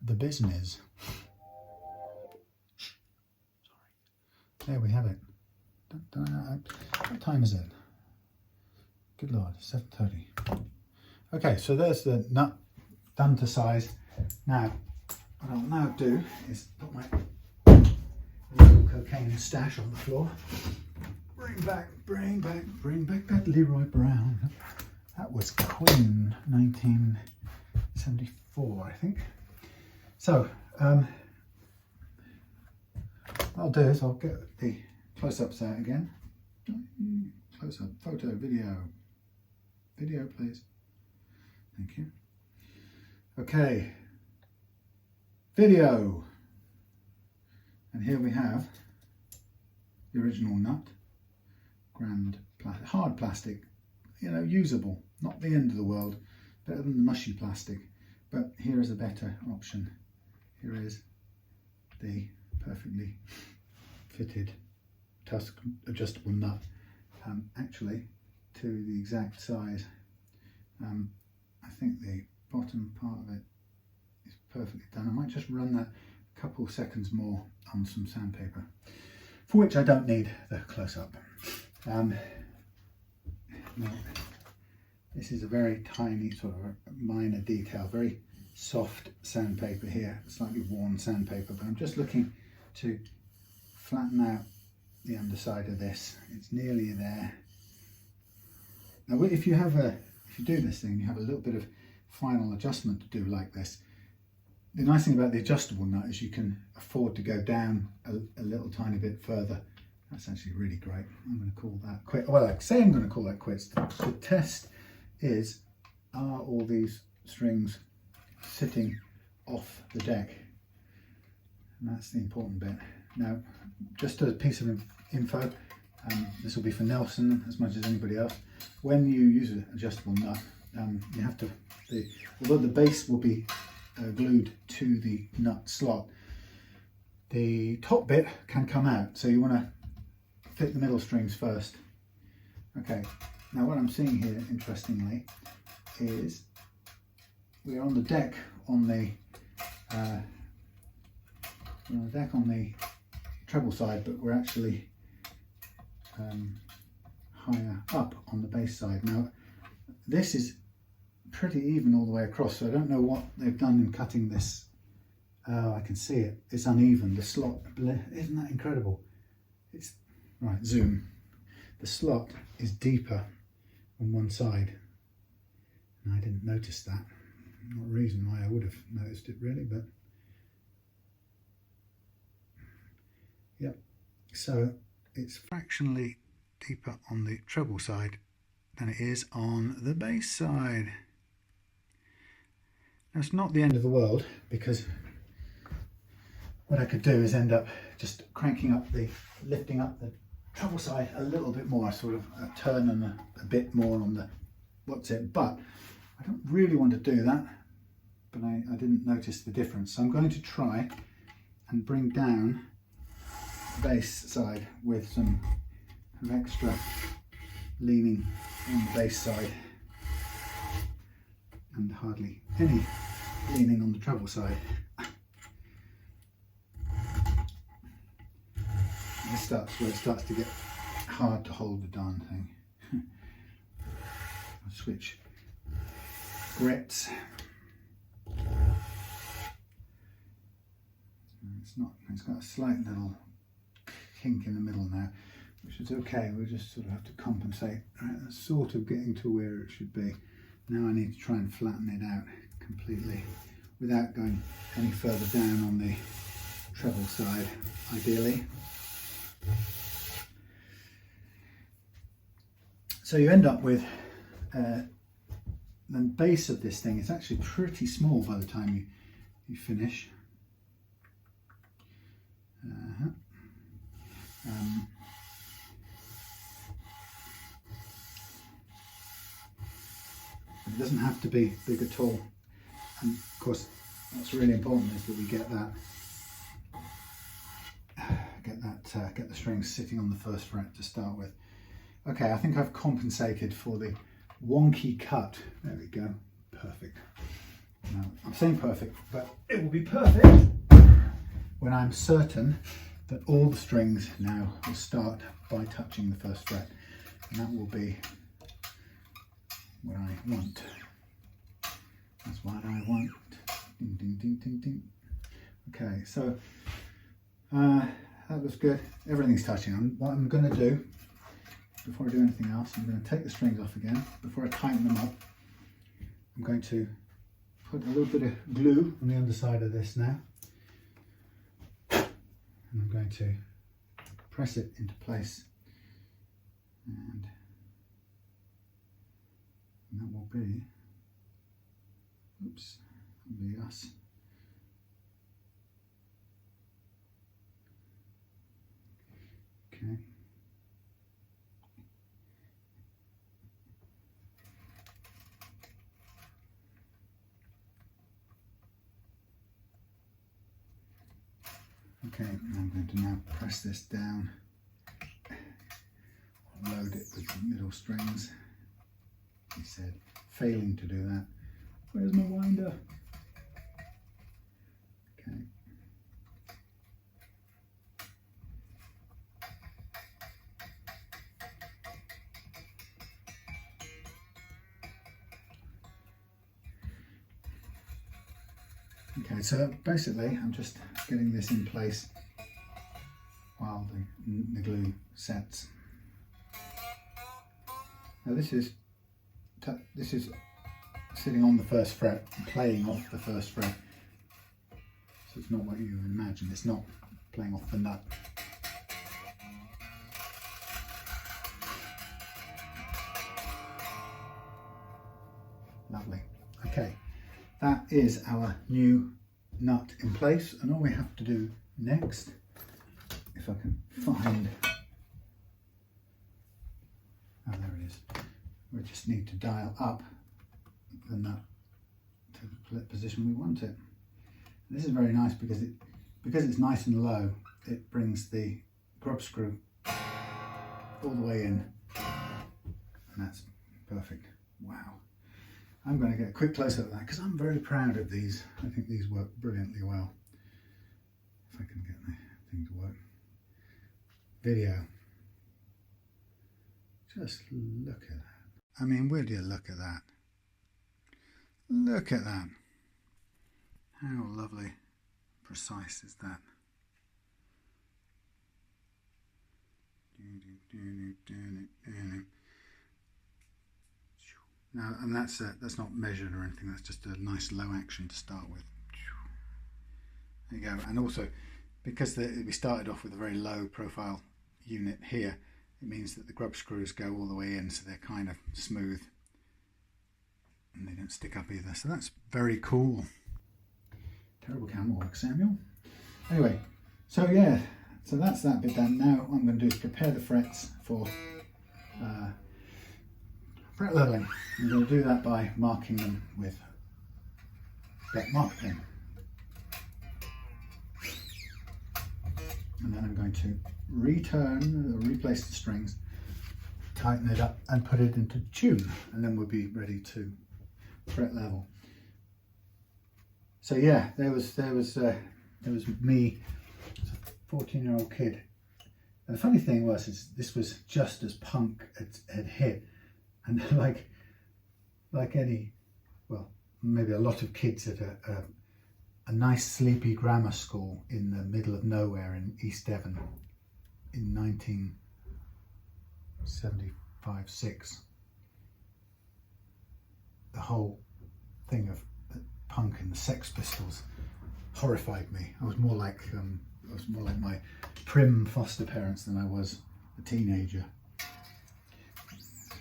Speaker 1: the business. There we have it. What time is it? Good Lord, 7:30. Okay, so there's the nut done to size. Now, what I'll now do is put my little cocaine stash on the floor. Bring back that Leroy Brown. That was Queen, 1974, I think. So, what I'll do is I'll get the close-ups out again. Close-up, photo, video. Video, please. Thank you. Okay. Video. And here we have the original nut. Hard plastic, you know, usable. Not the end of the world. Better than the mushy plastic. But here is a better option. Here is the perfectly fitted Tusq adjustable nut, actually to the exact size. I think the bottom part of it is perfectly done. I might just run that a couple of seconds more on some sandpaper, for which I don't need the close-up. Now, this is a very tiny sort of minor detail, very soft sandpaper here, slightly worn sandpaper, but I'm just looking to flatten out the underside of this. It's nearly there. Now, if you do this thing, you have a little bit of final adjustment to do like this. The nice thing about the adjustable nut is you can afford to go down a little tiny bit further. That's actually really great. I'm going to call that quits. Well, I say I'm going to call that quits. The test is, are all these strings sitting off the deck? And that's the important bit. Now, just a piece of info, this will be for Nelson as much as anybody else. When you use an adjustable nut, you have to, although the base will be glued to the nut slot, the top bit can come out, so you want to fit the middle strings first. Okay, now what I'm seeing here, interestingly, is we are on the deck on the treble side, but we're actually higher up on the bass side. Now this is pretty even all the way across, so I don't know what they've done in cutting this. Oh, I can see it. It's uneven. The slot, isn't that incredible? It's right. Zoom. The slot is deeper on one side, and I didn't notice that. Not a reason why I would have noticed it really, but yep. So it's fractionally deeper on the treble side than it is on the bass side. Now it's not the end of the world, because what I could do is end up just lifting up the treble side a little bit more, sort of a turn and a bit more on the whatsit, but I don't really want to do that, but I didn't notice the difference. So I'm going to try and bring down the bass side with some extra leaning on the bass side and hardly any leaning on the treble side. This starts where it starts to get hard to hold the darn thing. I'll switch grits. It's got a slight little kink in the middle now, which is okay. We'll just sort of have to compensate. Right, that's sort of getting to where it should be. Now I need to try and flatten it out completely without going any further down on the treble side, ideally. So you end up with the base of this thing. It's actually pretty small by the time you finish. It doesn't have to be big at all, and of course what's really important is that we get the strings sitting on the first fret to start with. Okay, I think I've compensated for the wonky cut. There we go, perfect. Now, I'm saying perfect, but it will be perfect when I'm certain that all the strings now will start by touching the first fret, and that will be what I want. That's what I want. Ding, ding, ding, ding, ding. Okay, so that was good. Everything's touching. What I'm going to do, before I do anything else, I'm going to take the strings off again. Before I tighten them up, I'm going to put a little bit of glue on the underside of this now. And I'm going to press it into place. And that will be, oops, that will be us. Okay. Okay, I'm going to now press this down, load it with the middle strings. He said, failing to do that. Where's my winder? Okay. Okay, so basically I'm just getting this in place while the glue sets. Now this is sitting on the first fret, playing off the first fret. So it's not what you imagine, it's not playing off the nut. Lovely. Okay, that is our new nut in place, and all we have to do next, if I can find, oh there it is, we just need to dial up the nut to the position we want it. And this is very nice because because it's nice and low, it brings the grub screw all the way in, and that's perfect. Wow. I'm going to get a quick close-up of that because I'm very proud of these. I think these work brilliantly well. If I can get the thing to work. Video. Just look at that. I mean, will you look at that? Look at that. How lovely, precise is that? Now, and that's not measured or anything. That's just a nice low action to start with. There you go. And also, because we started off with a very low profile unit here, it means that the grub screws go all the way in, so they're kind of smooth and they don't stick up either. So that's very cool. Terrible camera work, Samuel. Anyway, so yeah, so that's that bit done. Now what I'm going to do is prepare the frets for fret leveling. I'm going to do that by marking them with that mark pen. And then I'm going to replace the strings, tighten it up and put it into tune, and then we'll be ready to fret level. So yeah, there was me, a 14-year-old kid. And the funny thing was, this was just as punk had hit, and like any, well, maybe a lot of kids at a nice sleepy grammar school in the middle of nowhere in East Devon in 1975-6. The whole thing of punk and the Sex Pistols horrified me. I was more like my prim foster parents than I was a teenager.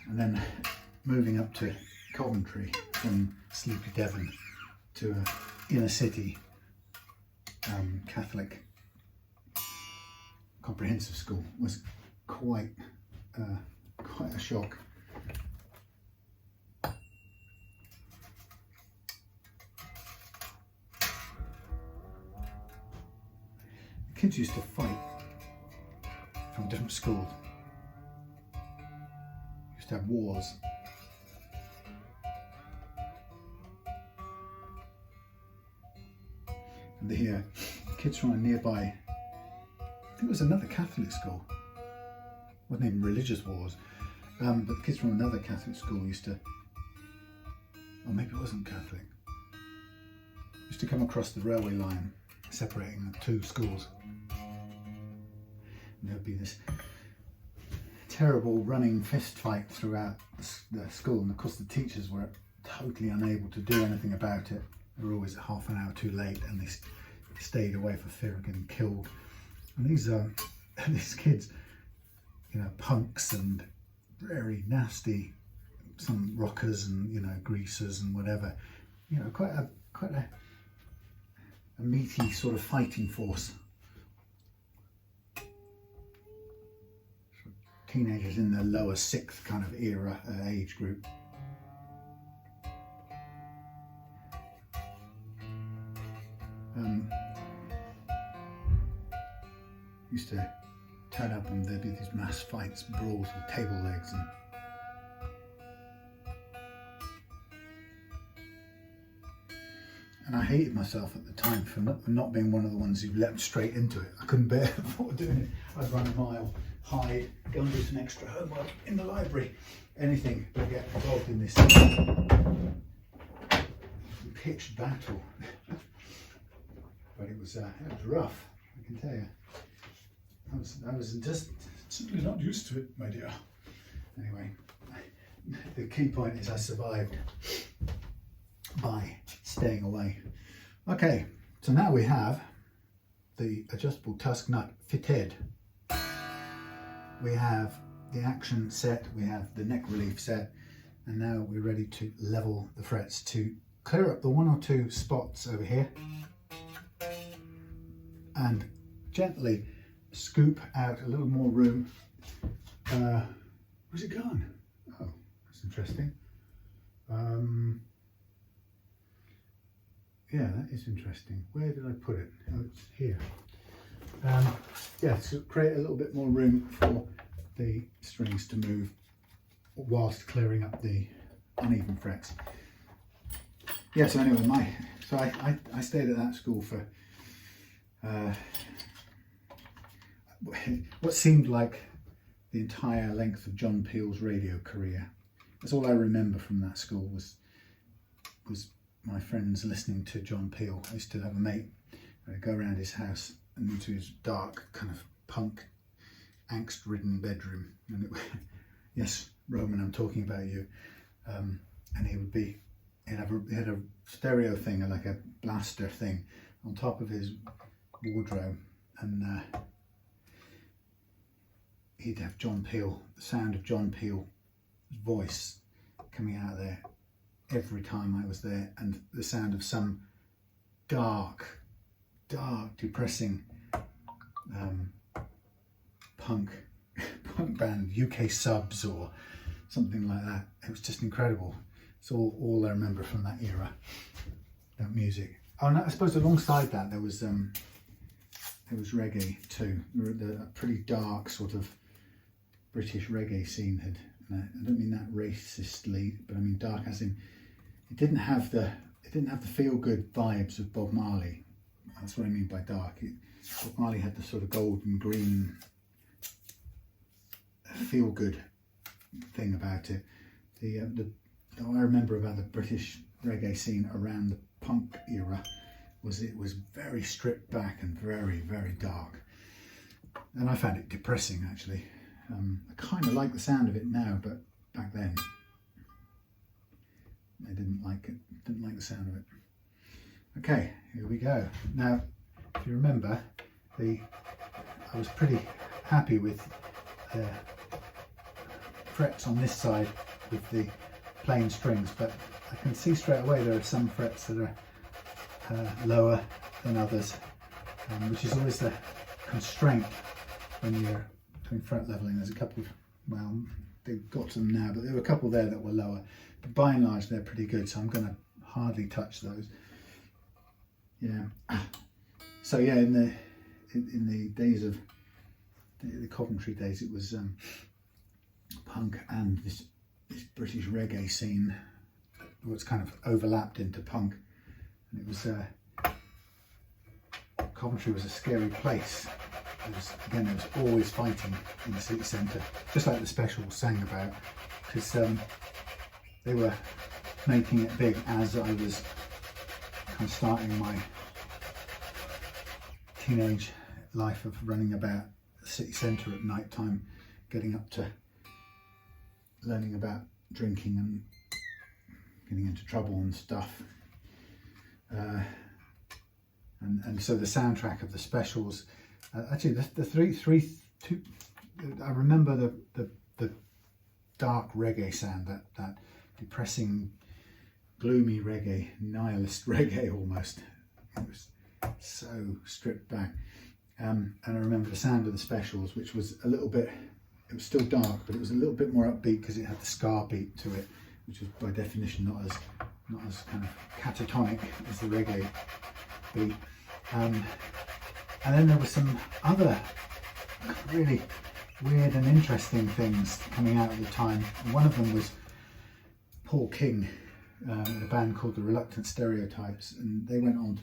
Speaker 1: And then moving up to Coventry from sleepy Devon to a inner city Catholic comprehensive school was quite a shock. The kids used to fight from different schools. Used to have wars. And the kids from a nearby, I think it was another Catholic school, wasn't even religious wars, but the kids from another Catholic school used to, or maybe it wasn't Catholic, used to come across the railway line separating the two schools. And there'd be this terrible running fist fight throughout the school, and of course the teachers were totally unable to do anything about it. They were always half an hour too late, and they stayed away for fear of getting killed. And these kids, you know, punks and very nasty, some rockers and, you know, greasers and whatever, you know, quite a meaty sort of fighting force. Teenagers in the lower sixth kind of era age group. Used to turn up and there'd be these mass fights, brawls with table legs, and I hated myself at the time for not being one of the ones who leapt straight into it. I couldn't bear the thought of doing it. I'd run a mile, hide, go and do some extra homework in the library, anything but get involved in this pitched battle. But it was rough, I can tell you. I was just simply not used to it, my dear. Anyway, the key point is I survived by staying away. Okay, so now we have the adjustable Tusq nut fitted. We have the action set, we have the neck relief set, and now we're ready to level the frets to clear up the one or two spots over here and gently scoop out a little more room. Where's it gone? Oh, that's interesting. yeah, that is interesting. Where did I put it? Oh, it's here. Yeah, to create a little bit more room for the strings to move whilst clearing up the uneven frets. Yeah, so anyway, I stayed at that school for what seemed like the entire length of John Peel's radio career. That's all I remember from that school was my friends listening to John Peel. I used to have a mate who'd go around his house and into his dark kind of punk angst-ridden bedroom, and yes, Roman, I'm talking about you. And he had a stereo thing, like a blaster thing, on top of his wardrobe, and he'd have John Peel, the sound of John Peel's voice coming out of there every time I was there, and the sound of some dark, depressing punk band, UK Subs or something like that. It was just incredible. It's all I remember from that era, that music. Oh, and I suppose alongside that there was reggae too. A pretty dark sort of British reggae scene had, and I don't mean that racistly, but I mean dark as in it didn't have the feel good vibes of Bob Marley. That's what I mean by dark. Bob Marley had the sort of gold and green feel good thing about it. What I remember about the British reggae scene around the punk era was it was very stripped back and very, very dark, and I found it depressing actually. I kind of like the sound of it now, but back then I didn't like the sound of it. Okay, here we go. Now, if you remember, I was pretty happy with the frets on this side with the plain strings, but I can see straight away there are some frets that are lower than others, which is always the constraint when you're doing fret leveling. There's a couple of, well, they've got to them now, but there were a couple there that were lower, but by and large they're pretty good, so I'm going to hardly touch those. Yeah, so yeah, in the days of the Coventry days, it was punk and this British reggae scene was kind of overlapped into punk, and it was Coventry was a scary place. There was always fighting in the city centre, just like the Specials sang about, because they were making it big as I was kind of starting my teenage life of running about the city centre at night time, getting up to learning about drinking and getting into trouble and stuff. And so the soundtrack of the Specials, actually I remember the dark reggae sound, that depressing, gloomy reggae, nihilist reggae almost. It was so stripped back. And I remember the sound of the Specials, which was a little bit, it was still dark, but it was a little bit more upbeat because it had the ska beat to it, which was by definition not as kind of catatonic as the reggae beat. And then there were some other really weird and interesting things coming out at the time. And one of them was Paul King, in a band called the Reluctant Stereotypes, and he went on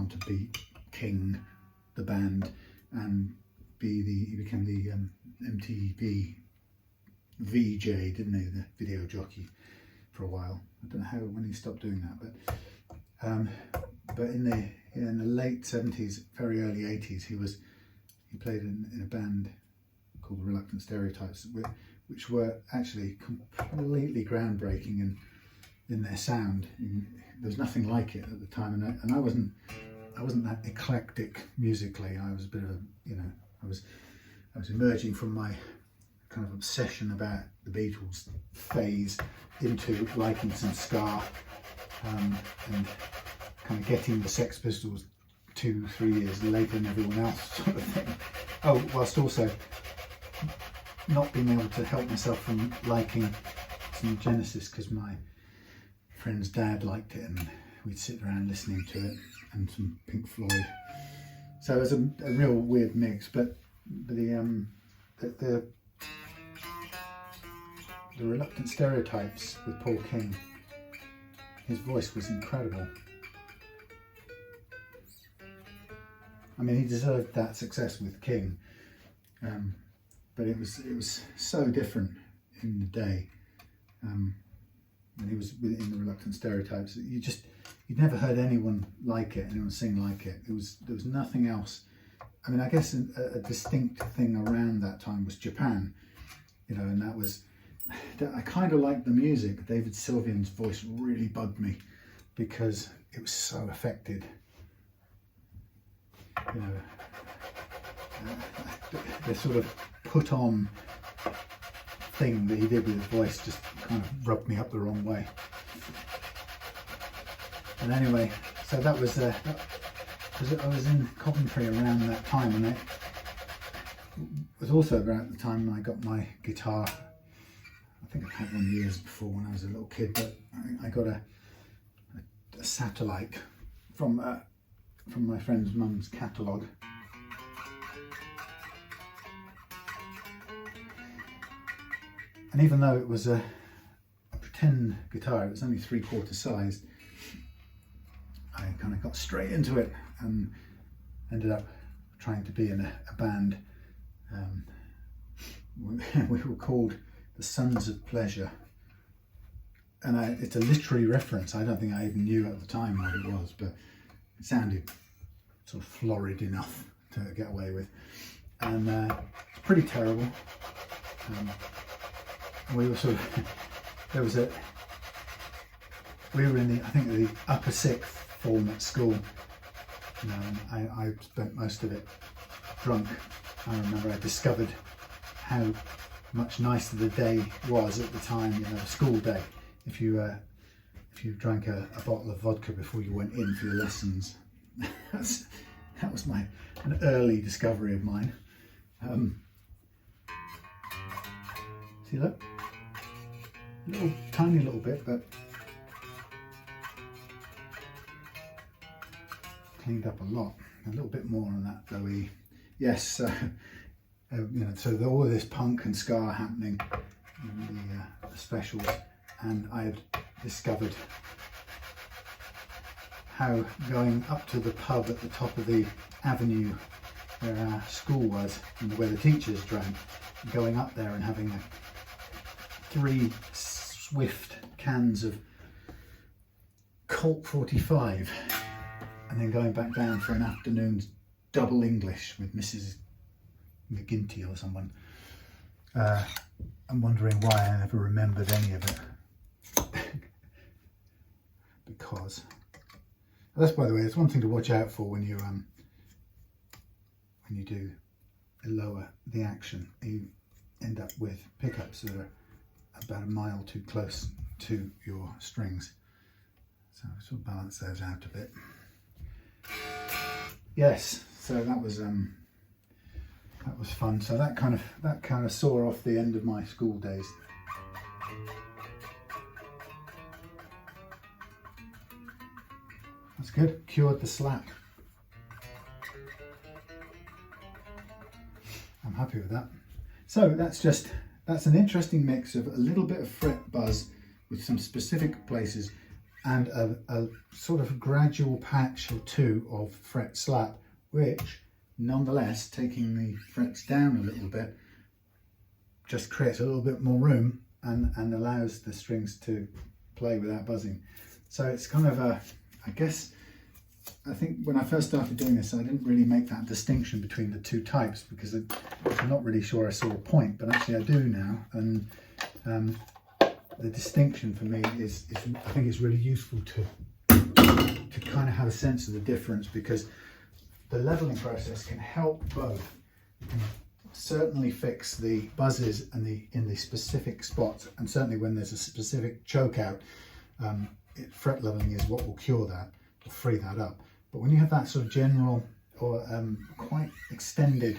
Speaker 1: to be King, the band, and he became the MTV VJ, didn't he, the video jockey, for a while. I don't know when he stopped doing that, but in the late 70s, very early 80s, he played in a band called the Reluctant Stereotypes, which were actually completely groundbreaking in their sound. There was nothing like it at the time, and I wasn't that eclectic musically. I was a bit of a, I was emerging from my kind of obsession about the Beatles phase into liking some ska, and kind of getting the Sex Pistols 2-3 years later than everyone else, sort of thing. Oh, whilst also not being able to help myself from liking some Genesis because my friend's dad liked it, and we'd sit around listening to it, and some Pink Floyd. So it was a real weird mix, but the Reluctant Stereotypes with Paul King, his voice was incredible. I mean, he deserved that success with King, but it was so different in the day. When he was in the Reluctant Stereotypes, you'd never heard anyone like it, anyone sing like it. There was nothing else. I mean, I guess a distinct thing around that time was Japan, you know, and that was, I kind of liked the music. David Sylvian's voice really bugged me because it was so affected. You know, the sort of put on thing that he did with his voice just kind of rubbed me up the wrong way. And anyway, so that was because I was in Coventry around that time, and it was also about the time I got my guitar. I think I'd had one years before when I was a little kid, but I got a satellite from my friend's mum's catalogue. And even though it was a pretend guitar, it was only 3/4 sized, I kind of got straight into it and ended up trying to be in a band. We were called the Sons of Pleasure. And it's a literary reference. I don't think I even knew at the time what it was, but it sounded sort of florid enough to get away with. And it's pretty terrible. We were sort of, we were in I think the upper sixth form at school. You know, and I spent most of it drunk. I remember I discovered how much nicer the day was at the time, you know, the school day. If you drank a bottle of vodka before you went in for your lessons. That was an early discovery of mine. See, look, tiny little bit, but cleaned up a lot. A little bit more on that though. Yes, you know, so all of this punk and ska happening in the specials, and I had discovered how going up to the pub at the top of the avenue where our school was and where the teachers drank, going up there and having 3 swift cans of Colt 45 and then going back down for an afternoon's double English with Mrs. McGinty or someone. I'm wondering why I never remembered any of it. Because that's, by the way, it's one thing to watch out for when you do lower the action. You end up with pickups that are about a mile too close to your strings. So sort of balance those out a bit. Yes, so that was fun. So that kind of saw off the end of my school days. That's good. Cured the slap. I'm happy with that. So that's an interesting mix of a little bit of fret buzz with some specific places and a sort of gradual patch or two of fret slap, which nonetheless, taking the frets down a little bit, just creates a little bit more room and allows the strings to play without buzzing. So it's kind of I think when I first started doing this, I didn't really make that distinction between the two types because I'm not really sure I saw a point, but actually I do now. And the distinction for me is I think it's really useful to kind of have a sense of the difference, because the leveling process can help both. You can certainly fix the buzzes and in the specific spots, and certainly when there's a specific choke out, fret leveling is what will cure that or free that up. But when you have that sort of general or quite extended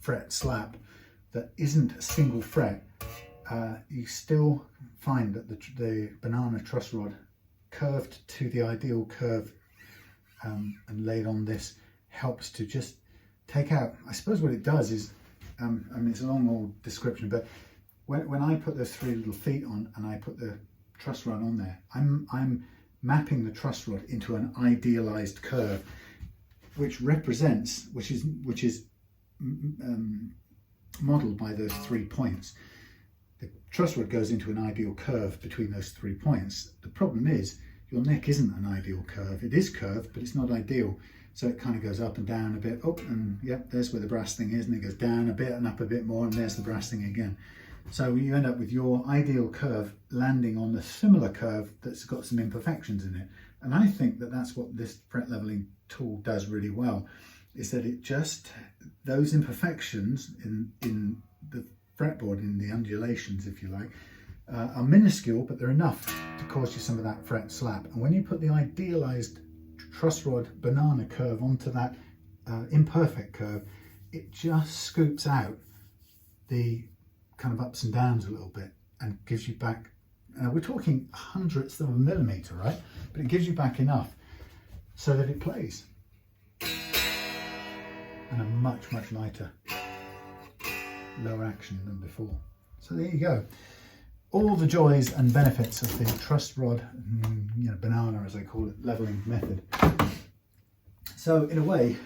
Speaker 1: fret slap that isn't a single fret, you still find that the banana truss rod curved to the ideal curve and laid on this helps to just take out, I suppose what it does is, I mean it's a long old description, but when I put those 3 little feet on and I put the truss rod on there, I'm mapping the truss rod into an idealized curve, which is modeled by those 3 points. The truss rod goes into an ideal curve between those 3 points. The problem is your neck isn't an ideal curve. It is curved, but it's not ideal. So it kind of goes up and down a bit, up and yep, there's where the brass thing is, and it goes down a bit and up a bit more, and there's the brass thing again. So you end up with your ideal curve landing on a similar curve that's got some imperfections in it. And I think that that's what this fret leveling tool does really well, is that it just, those imperfections in the fretboard, in the undulations, if you like, are minuscule, but they're enough to cause you some of that fret slap. And when you put the idealized truss rod banana curve onto that imperfect curve, it just scoops out the kind of ups and downs a little bit and gives you back, we're talking hundredths of a millimeter, right? But it gives you back enough so that it plays. And a much lighter, lower action than before. So there you go. All the joys and benefits of the truss rod, banana as I call it, leveling method. So in a way,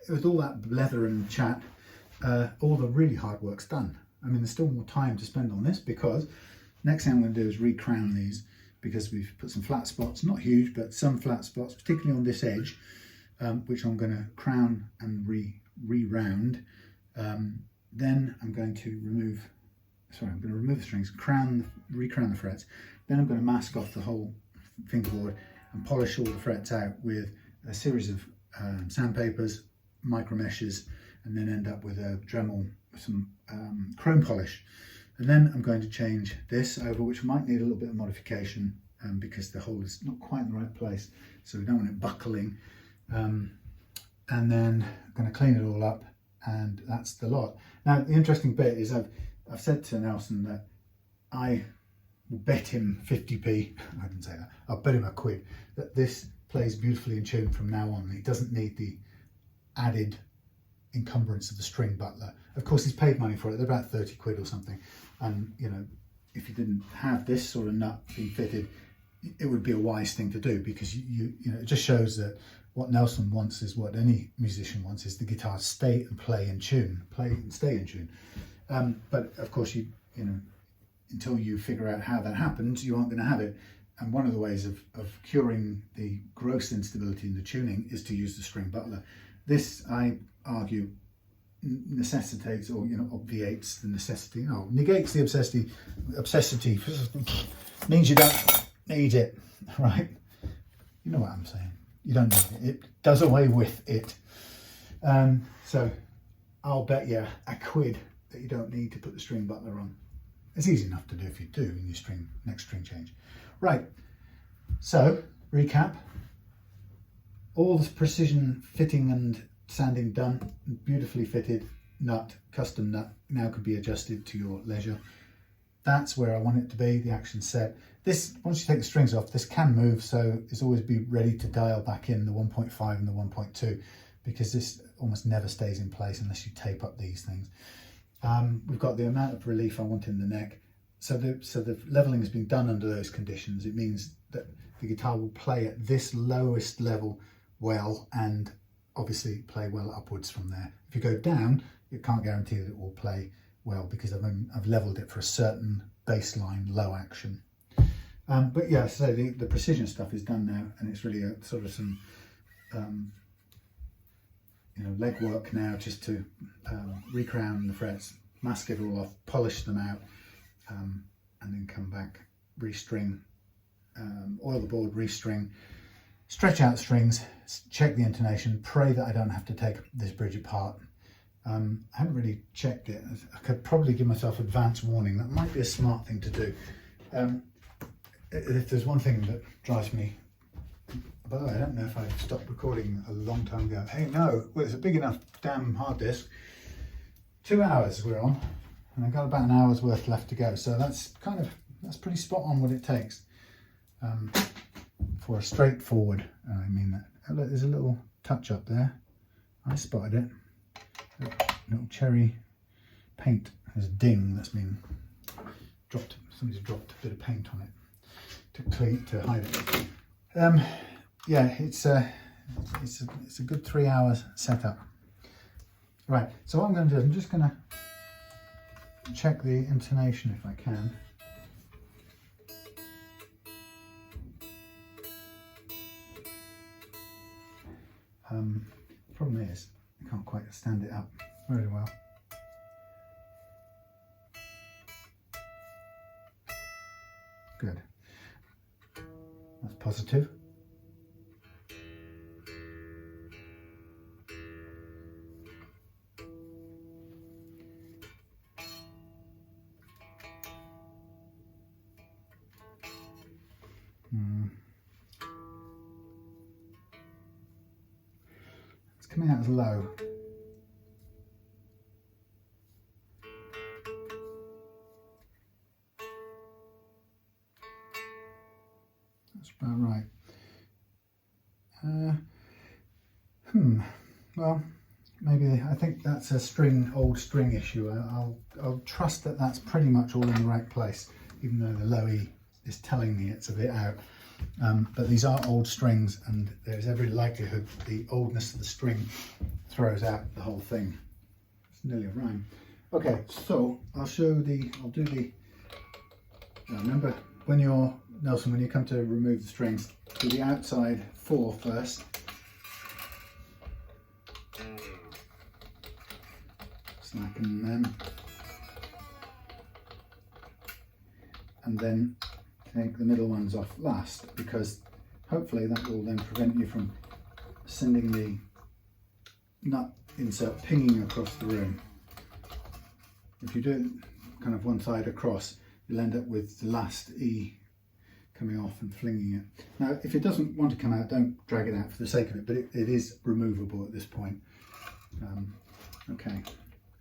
Speaker 1: with all that leather and chat, all the really hard work's done. I mean, there's still more time to spend on this, because next thing I'm going to do is re-crown these, because we've put some flat spots, not huge, but some flat spots, particularly on this edge, which I'm going to crown and re-round. Then I'm going to remove the strings, re-crown the frets. Then I'm going to mask off the whole fingerboard and polish all the frets out with a series of sandpapers, micro meshes, and then end up with a Dremel, some chrome polish. And then I'm going to change this over, which might need a little bit of modification because the hole is not quite in the right place, so we don't want it buckling. And then I'm going to clean it all up, and that's the lot. Now the interesting bit is I've said to Nelson that I will bet him 50p, I didn't say that, I'll bet him a quid, that this plays beautifully in tune from now on. He doesn't need the added encumbrance of the string butler. Of course he's paid money for it, they're about 30 quid or something, and you know, if you didn't have this sort of nut being fitted, it would be a wise thing to do, because you know, it just shows that what Nelson wants is what any musician wants, is the guitar stay and play in tune, play and stay in tune. But of course, you know, until you figure out how that happens, you aren't going to have it. And one of the ways of curing the gross instability in the tuning is to use the string butler. This, I argue, necessitates, or you know, obviates the necessity, negates the obsessity, means you don't need it, right? You know what I'm saying. You don't need it. It does away with it. So I'll bet you a quid that you don't need to put the string butler on. It's easy enough to do if you do in your next string change. Right, so recap. All this precision fitting and sanding done, beautifully fitted nut, custom nut, now could be adjusted to your leisure. That's where I want it to be, the action set. This, once you take the strings off, this can move, so it's always be ready to dial back in the 1.5 and the 1.2, because this almost never stays in place unless you tape up these things. We've got the amount of relief I want in the neck. So the leveling has been done under those conditions. It means that the guitar will play at this lowest level well, and obviously play well upwards from there. If you go down, you can't guarantee that it will play well, because I've leveled it for a certain baseline low action. But yeah, so the precision stuff is done now, and it's really a sort of some you know, leg work now, just to recrown the frets, mask it all off, polish them out, and then come back, restring, oil the board, restring, stretch out strings, check the intonation, pray that I don't have to take this bridge apart. I haven't really checked it. I could probably give myself advance warning. That might be a smart thing to do. If there's one thing that drives me, by the way, I don't know if I stopped recording a long time ago. Hey, no, well, it's a big enough damn hard disk. 2 hours we're on, and I've got about an hour's worth left to go. So that's pretty spot on what it takes. for a straightforward, I mean that. There's a little touch up there. I spotted it. Little cherry paint. There's a ding that's been dropped. Somebody's dropped a bit of paint on it to hide it. Yeah, it's a good 3 hours setup. Right. So what I'm going to do is I'm just going to check the intonation if I can. Problem is, I can't quite stand it up very well. Good. That's positive. It's coming out as low. That's about right. Well, maybe I think that's a old string issue. I'll trust that that's pretty much all in the right place, even though the low E is telling me it's a bit out. But these are old strings, and there's every likelihood the oldness of the string throws out the whole thing. It's nearly a rhyme. Okay, so I'll do the. Remember, when you come to remove the strings, do the outside 4 first. Slacken them, and then take the middle ones off last, because hopefully that will then prevent you from sending the nut insert pinging across the room. If you do it kind of one side across, you'll end up with the last E coming off and flinging it. Now, if it doesn't want to come out, don't drag it out for the sake of it, but it is removable at this point. Okay,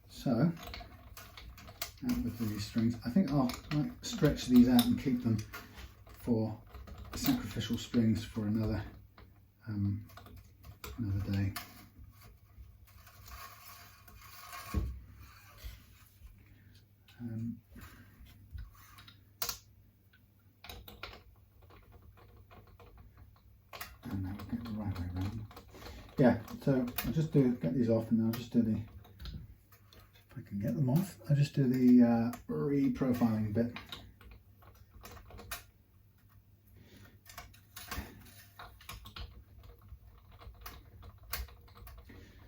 Speaker 1: so out with these strings. I think I might stretch these out and keep them for sacrificial strings for another day. And now we'll get the right way around. Yeah, so I'll just get these off, and I'll just do the, if I can get them off, I'll just do the reprofiling bit.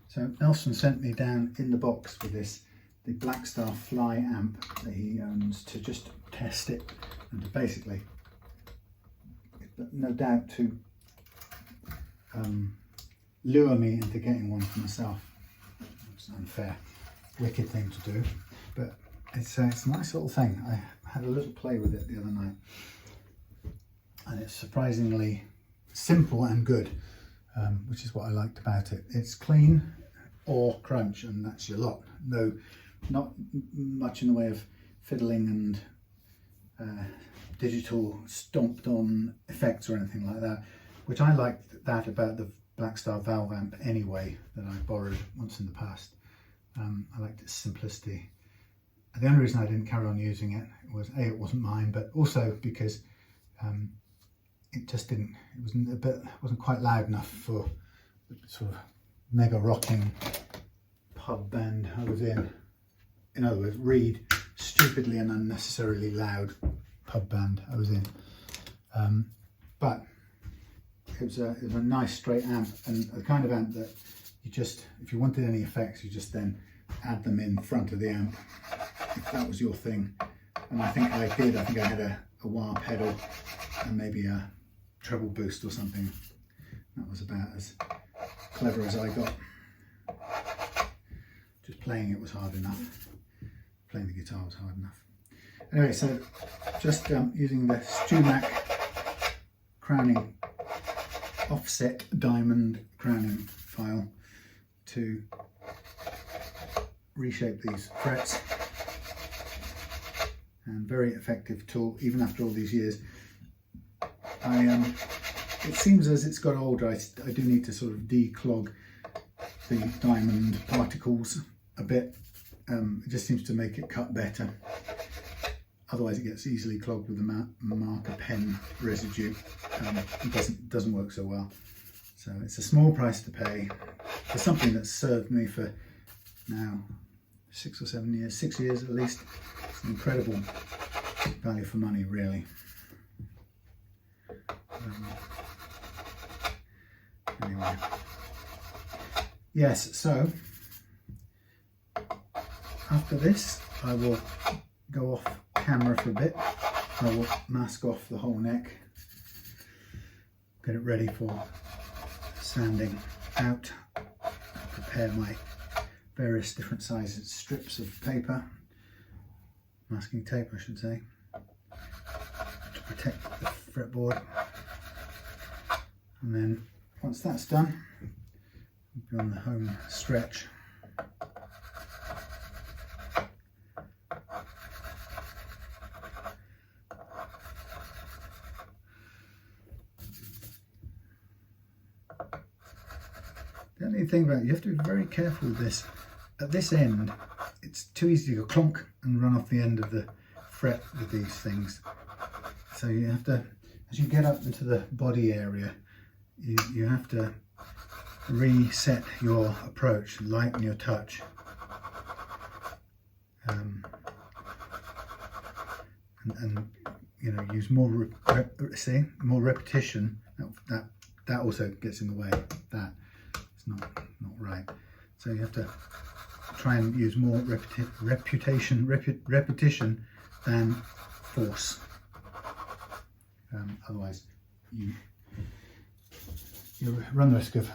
Speaker 1: So Nelson sent me down in the box with the Blackstar Fly amp that he owns, to just test it and to basically, no doubt, to lure me into getting one for myself. It's an unfair, wicked thing to do, but it's a nice little thing. I had a little play with it the other night, and it's surprisingly simple and good, which is what I liked about it. It's clean or crunch, and that's your lot. No, not much in the way of fiddling and digital stomped on effects or anything like that, which I liked that about the Blackstar valve amp anyway, that I borrowed once in the past. I liked its simplicity. The only reason I didn't carry on using it was A, it wasn't mine, but also because it just wasn't quite loud enough for the sort of mega rocking pub band I was in. In other words, read stupidly and unnecessarily loud pub band I was in. But it was a nice straight amp, and the kind of amp that you just, if you wanted any effects, you just then add them in front of the amp, if that was your thing. And I think I did. I think I had a wah pedal and maybe a treble boost or something. That was about as clever as I got. Just playing it was hard enough. Playing the guitar was hard enough. Anyway, so just using the StewMac crowning offset diamond crowning file to reshape these frets, and very effective tool even after all these years. I it seems as it's got older, I do need to sort of declog the diamond particles a bit. It just seems to make it cut better. Otherwise it gets easily clogged with the marker pen residue. It doesn't work so well. So it's a small price to pay for something that's served me for now 6 or 7 years, 6 years at least. It's an incredible value for money, really. Anyway, yes, so after this I will go off camera for a bit. I will mask off the whole neck, get it ready for sanding out, prepare my various different sizes strips of paper, masking tape I should say, to protect the fretboard. And then once that's done, we'll be on the home stretch. The only thing about it, you have to be very careful with this. At this end, it's too easy to go clonk and run off the end of the fret with these things. So you have to, as you get up into the body area, you have to reset your approach, lighten your touch. And you know, use more more repetition. That also gets in the way. That is not right. So you have to try and use more repetition than force. Otherwise, you run the risk of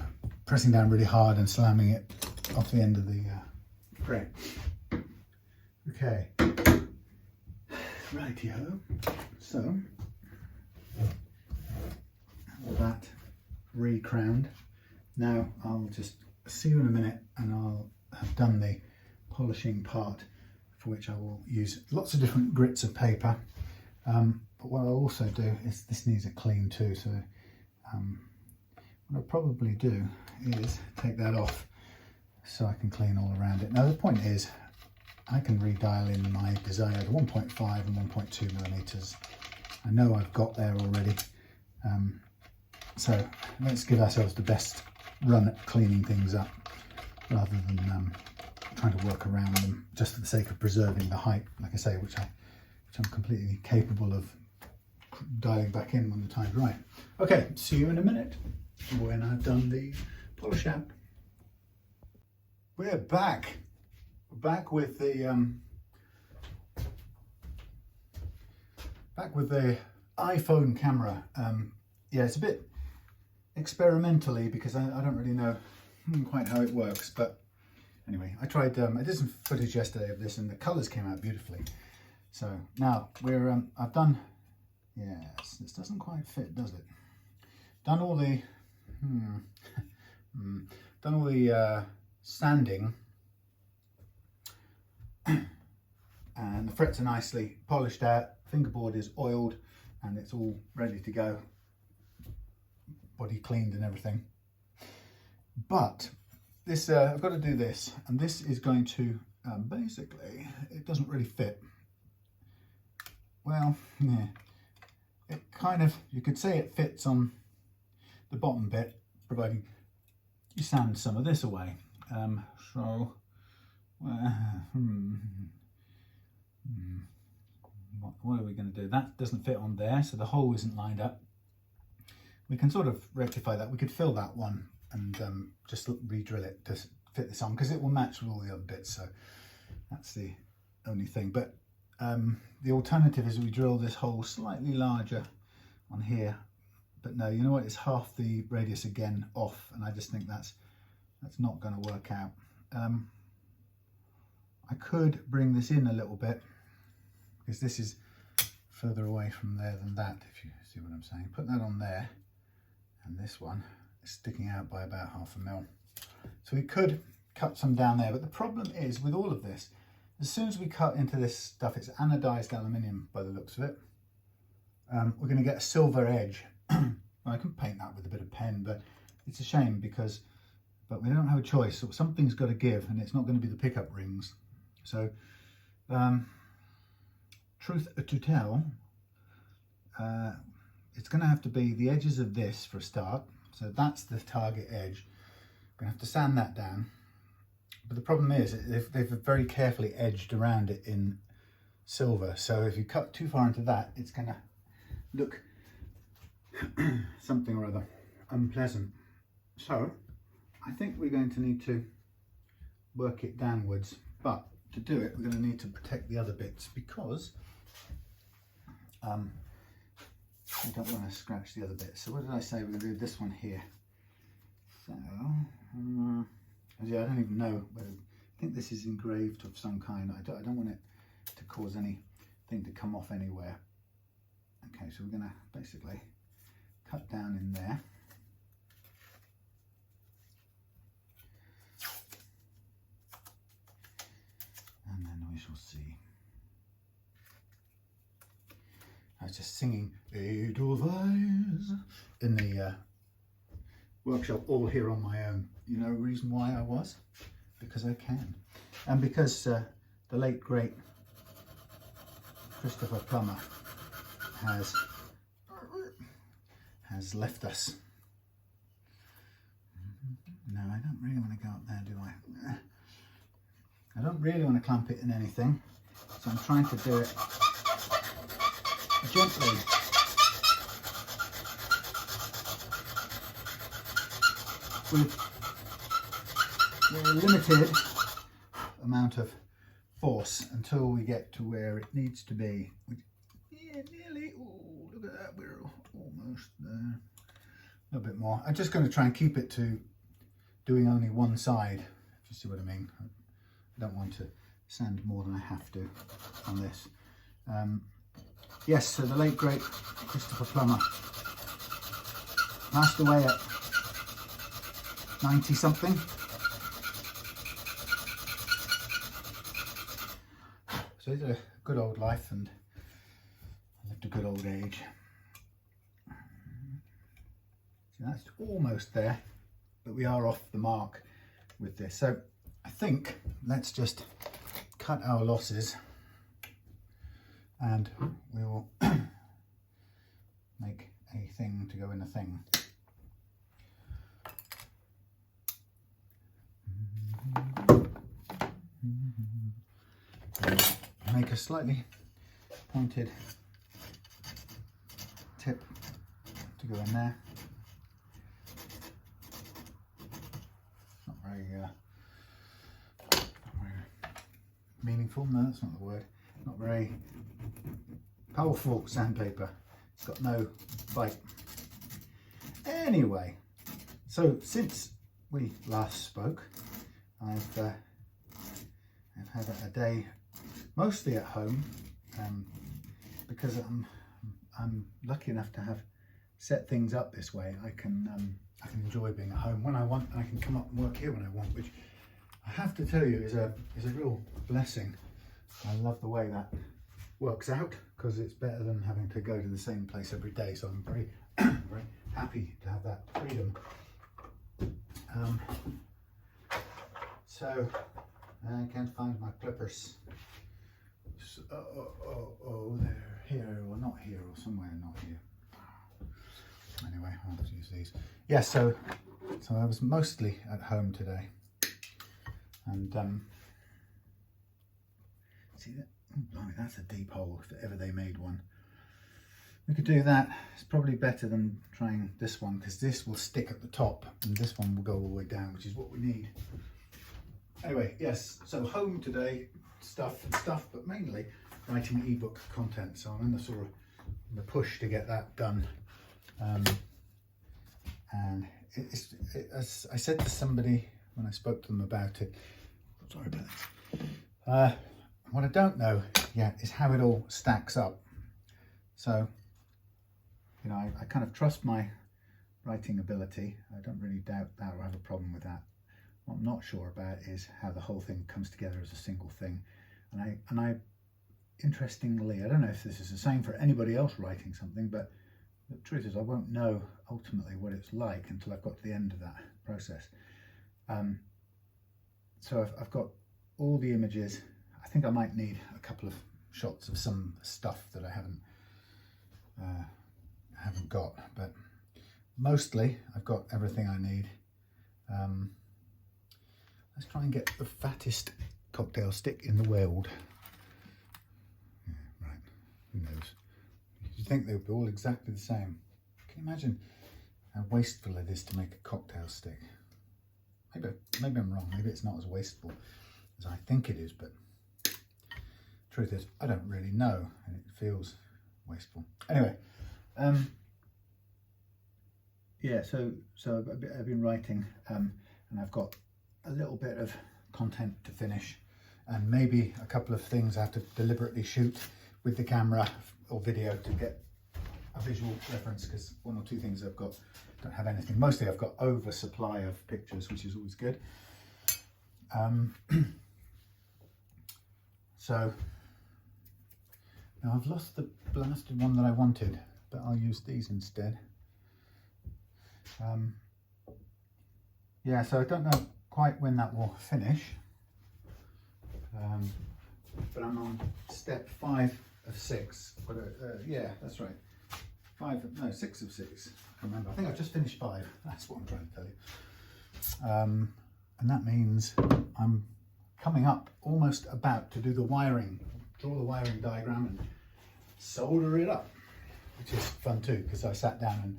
Speaker 1: pressing down really hard and slamming it off the end of the frame. Okay, rightio. So that re-crowned. Now I'll just see you in a minute, and I'll have done the polishing part, for which I will use lots of different grits of paper. But what I'll also do is, this needs a clean too, so what I'll probably do is take that off so I can clean all around it. Now the point is, I can redial in my desired 1.5 and 1.2 millimeters. I know I've got there already. So let's give ourselves the best run at cleaning things up, rather than trying to work around them just for the sake of preserving the height, like I say, which I'm completely capable of dialing back in when the time's right. Okay, see you in a minute when I've done the polish out. We're back. We're back with the iPhone camera. Yeah, it's a bit experimentally, because I don't really know quite how it works, but anyway, I tried. I did some footage yesterday of this, and the colours came out beautifully. So now we're I've done. Yes, this doesn't quite fit, does it? Done all the done all the sanding, and the frets are nicely polished out. Fingerboard is oiled, and it's all ready to go. Body cleaned and everything. But this I've got to do this, and this is going to basically, it doesn't really fit. Well, yeah, it kind of, you could say it fits on the bottom bit, providing you sand some of this away. So what are we going to do? That doesn't fit on there, so the hole isn't lined up. We can sort of rectify that. We could fill that one and just re-drill it to fit this on, because it will match with all the other bits. So that's the only thing. But the alternative is we drill this hole slightly larger on here. But no, you know what? It's half the radius again off, and I just think that's not going to work out. I could bring this in a little bit, because this is further away from there than that, if you see what I'm saying. Put that on there, and this one is sticking out by about 0.5 mil. So we could cut some down there, but the problem is with all of this, as soon as we cut into this stuff, it's anodized aluminium by the looks of it. We're going to get a silver edge Well, I can paint that with a bit of pen, but it's a shame because, but we don't have a choice. So something's got to give, and it's not going to be the pickup rings. So, truth to tell, it's going to have to be the edges of this for a start. So that's the target edge. I'm going to have to sand that down. But the problem is they've very carefully edged around it in silver. So if you cut too far into that, it's going to look something or other unpleasant. So I think we're going to need to work it downwards. But to do it, we're going to need to protect the other bits because we don't want to scratch the other bits. So what did I say? We're going to do this one here. So, yeah, I don't even know whether, I think this is engraved of some kind. I don't want it to cause anything to come off anywhere. Okay, so we're going to basically cut down in there. And then we shall see. I was just singing Edelweiss in the workshop all here on my own. You know the reason why I was? Because I can. And because the late great Christopher Plummer has left us. No, I don't really want to go up there, do I? I don't really want to clamp it in anything, so I'm trying to do it gently. With a limited amount of force until we get to where it needs to be. Yeah, nearly. Oh, look at that, we're almost there. A little bit more. I'm just going to try and keep it to doing only one side, if you see what I mean. I don't want to sand more than I have to on this. Yes, so the late great Christopher Plummer passed away at 90 something. So he had a good old life and lived a good old age. So that's almost there, but we are off the mark with this. So I think let's just cut our losses and we will make a thing to go in a thing. Make a slightly pointed tip to go in there. Not very meaningful, no, that's not the word. Not very powerful sandpaper. It's got no bite. Anyway, so since we last spoke, I've had a day mostly at home because I'm lucky enough to have set things up this way. I can enjoy being at home when I want, and I can come up and work here when I want, which I have to tell you is a real blessing. I love the way that works out because it's better than having to go to the same place every day. So I'm very very happy to have that freedom. So I can't find my clippers. So, they're here or not here or somewhere not here. Anyway, I'll have to use these. Yeah, so I was mostly at home today, and see that? Oh, blimey, that's a deep hole if ever they made one. We could do that. It's probably better than trying this one because this will stick at the top and this one will go all the way down, which is what we need. Anyway, yes, so home today, stuff, but mainly writing ebook content. So I'm in the sort of the push to get that done. And as I said to somebody when I spoke to them about it, sorry about this. What I don't know yet is how it all stacks up. So, you know, I kind of trust my writing ability. I don't really doubt that or have a problem with that. What I'm not sure about is how the whole thing comes together as a single thing. And I interestingly, I don't know if this is the same for anybody else writing something, but The truth is I won't know ultimately what it's like until I've got to the end of that process. So I've got all the images. I think I might need a couple of shots of some stuff that I haven't got, but mostly I've got everything I need. Let's try and get the fattest cocktail stick in the world. Yeah, right, who knows? You'd think they would be all exactly the same. Can you imagine how wasteful it is to make a cocktail stick? Maybe I'm wrong, maybe it's not as wasteful as I think it is, but truth is I don't really know and it feels wasteful. Anyway, yeah, so I've been writing and I've got a little bit of content to finish and maybe a couple of things I have to deliberately shoot with the camera or video to get a visual reference, because one or two things I've got don't have anything. Mostly I've got oversupply of pictures, which is always good. So now I've lost the blasted one that I wanted, but I'll use these instead. Yeah, so I don't know quite when that will finish, but I'm on step 5 of 6. But, yeah, that's right. 6 of 6. I can't remember. I think I've just finished 5. That's what I'm trying to tell you. And that means I'm coming up, almost about to do the wiring, draw the wiring diagram and solder it up, which is fun too, because I sat down and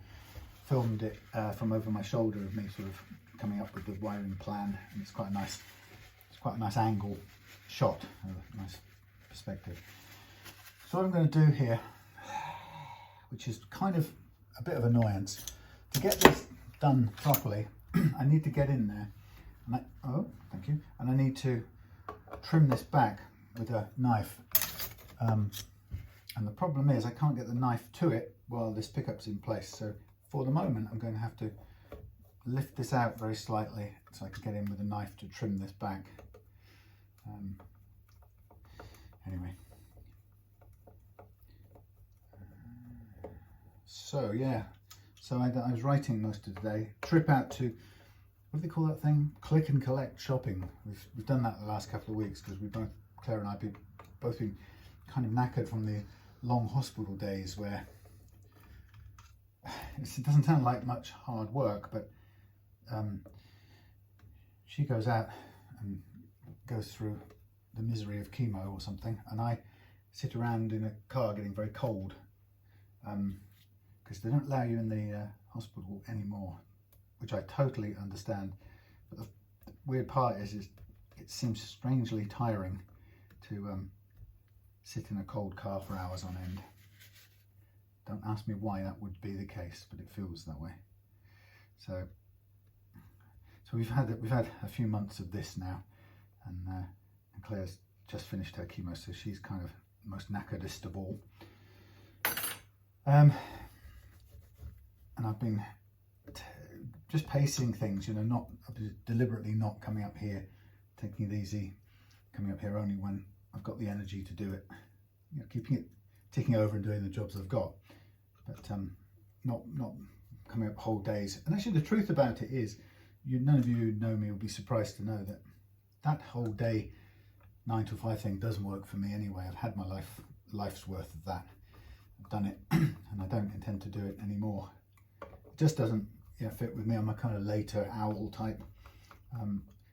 Speaker 1: filmed it from over my shoulder of me sort of coming up with the wiring plan, and it's quite a nice angle shot, a nice perspective. So what I'm going to do here, which is kind of a bit of annoyance, to get this done properly, I need to get in there, and thank you, and I need to trim this back with a knife, and the problem is I can't get the knife to it while this pickup's in place, so for the moment I'm going to have to lift this out very slightly so I can get in with a knife to trim this back. Anyway, so yeah, so I was writing most of the day. Trip out to, what do they call that thing? Click and collect shopping. We've done that the last couple of weeks because Claire and I both been kind of knackered from the long hospital days where it doesn't sound like much hard work, but she goes out and goes through the misery of chemo or something, and I sit around in a car getting very cold because they don't allow you in the hospital anymore, which I totally understand. But the weird part is it seems strangely tiring to sit in a cold car for hours on end. Don't ask me why that would be the case, but it feels that way. So we've had a few months of this now, and Claire's just finished her chemo, so she's kind of most knackeredest of all. And I've been just pacing things, not deliberately not coming up here, taking it easy, coming up here only when I've got the energy to do it, keeping it ticking over and doing the jobs I've got, but not coming up whole days. And actually the truth about it is, none of you who know me will be surprised to know that whole day 9 to 5 thing doesn't work for me anyway. I've had my life's worth of that. I've done it and I don't intend to do it anymore. It just doesn't fit with me. I'm a kind of later owl type.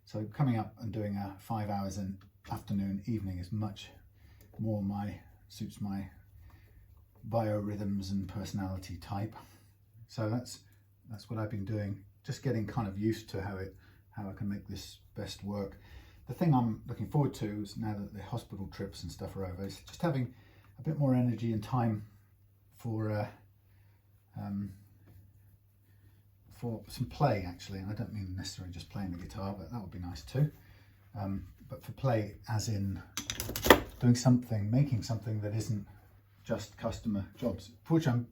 Speaker 1: So coming up and doing 5 hours in afternoon, evening is much more suits my biorhythms and personality type. So that's what I've been doing, just getting kind of used to how I can make this best work. The thing I'm looking forward to is, now that the hospital trips and stuff are over, is just having a bit more energy and time for some play, actually. And I don't mean necessarily just playing the guitar, but that would be nice too. But for play as in doing something, making something that isn't just customer jobs, for which I'm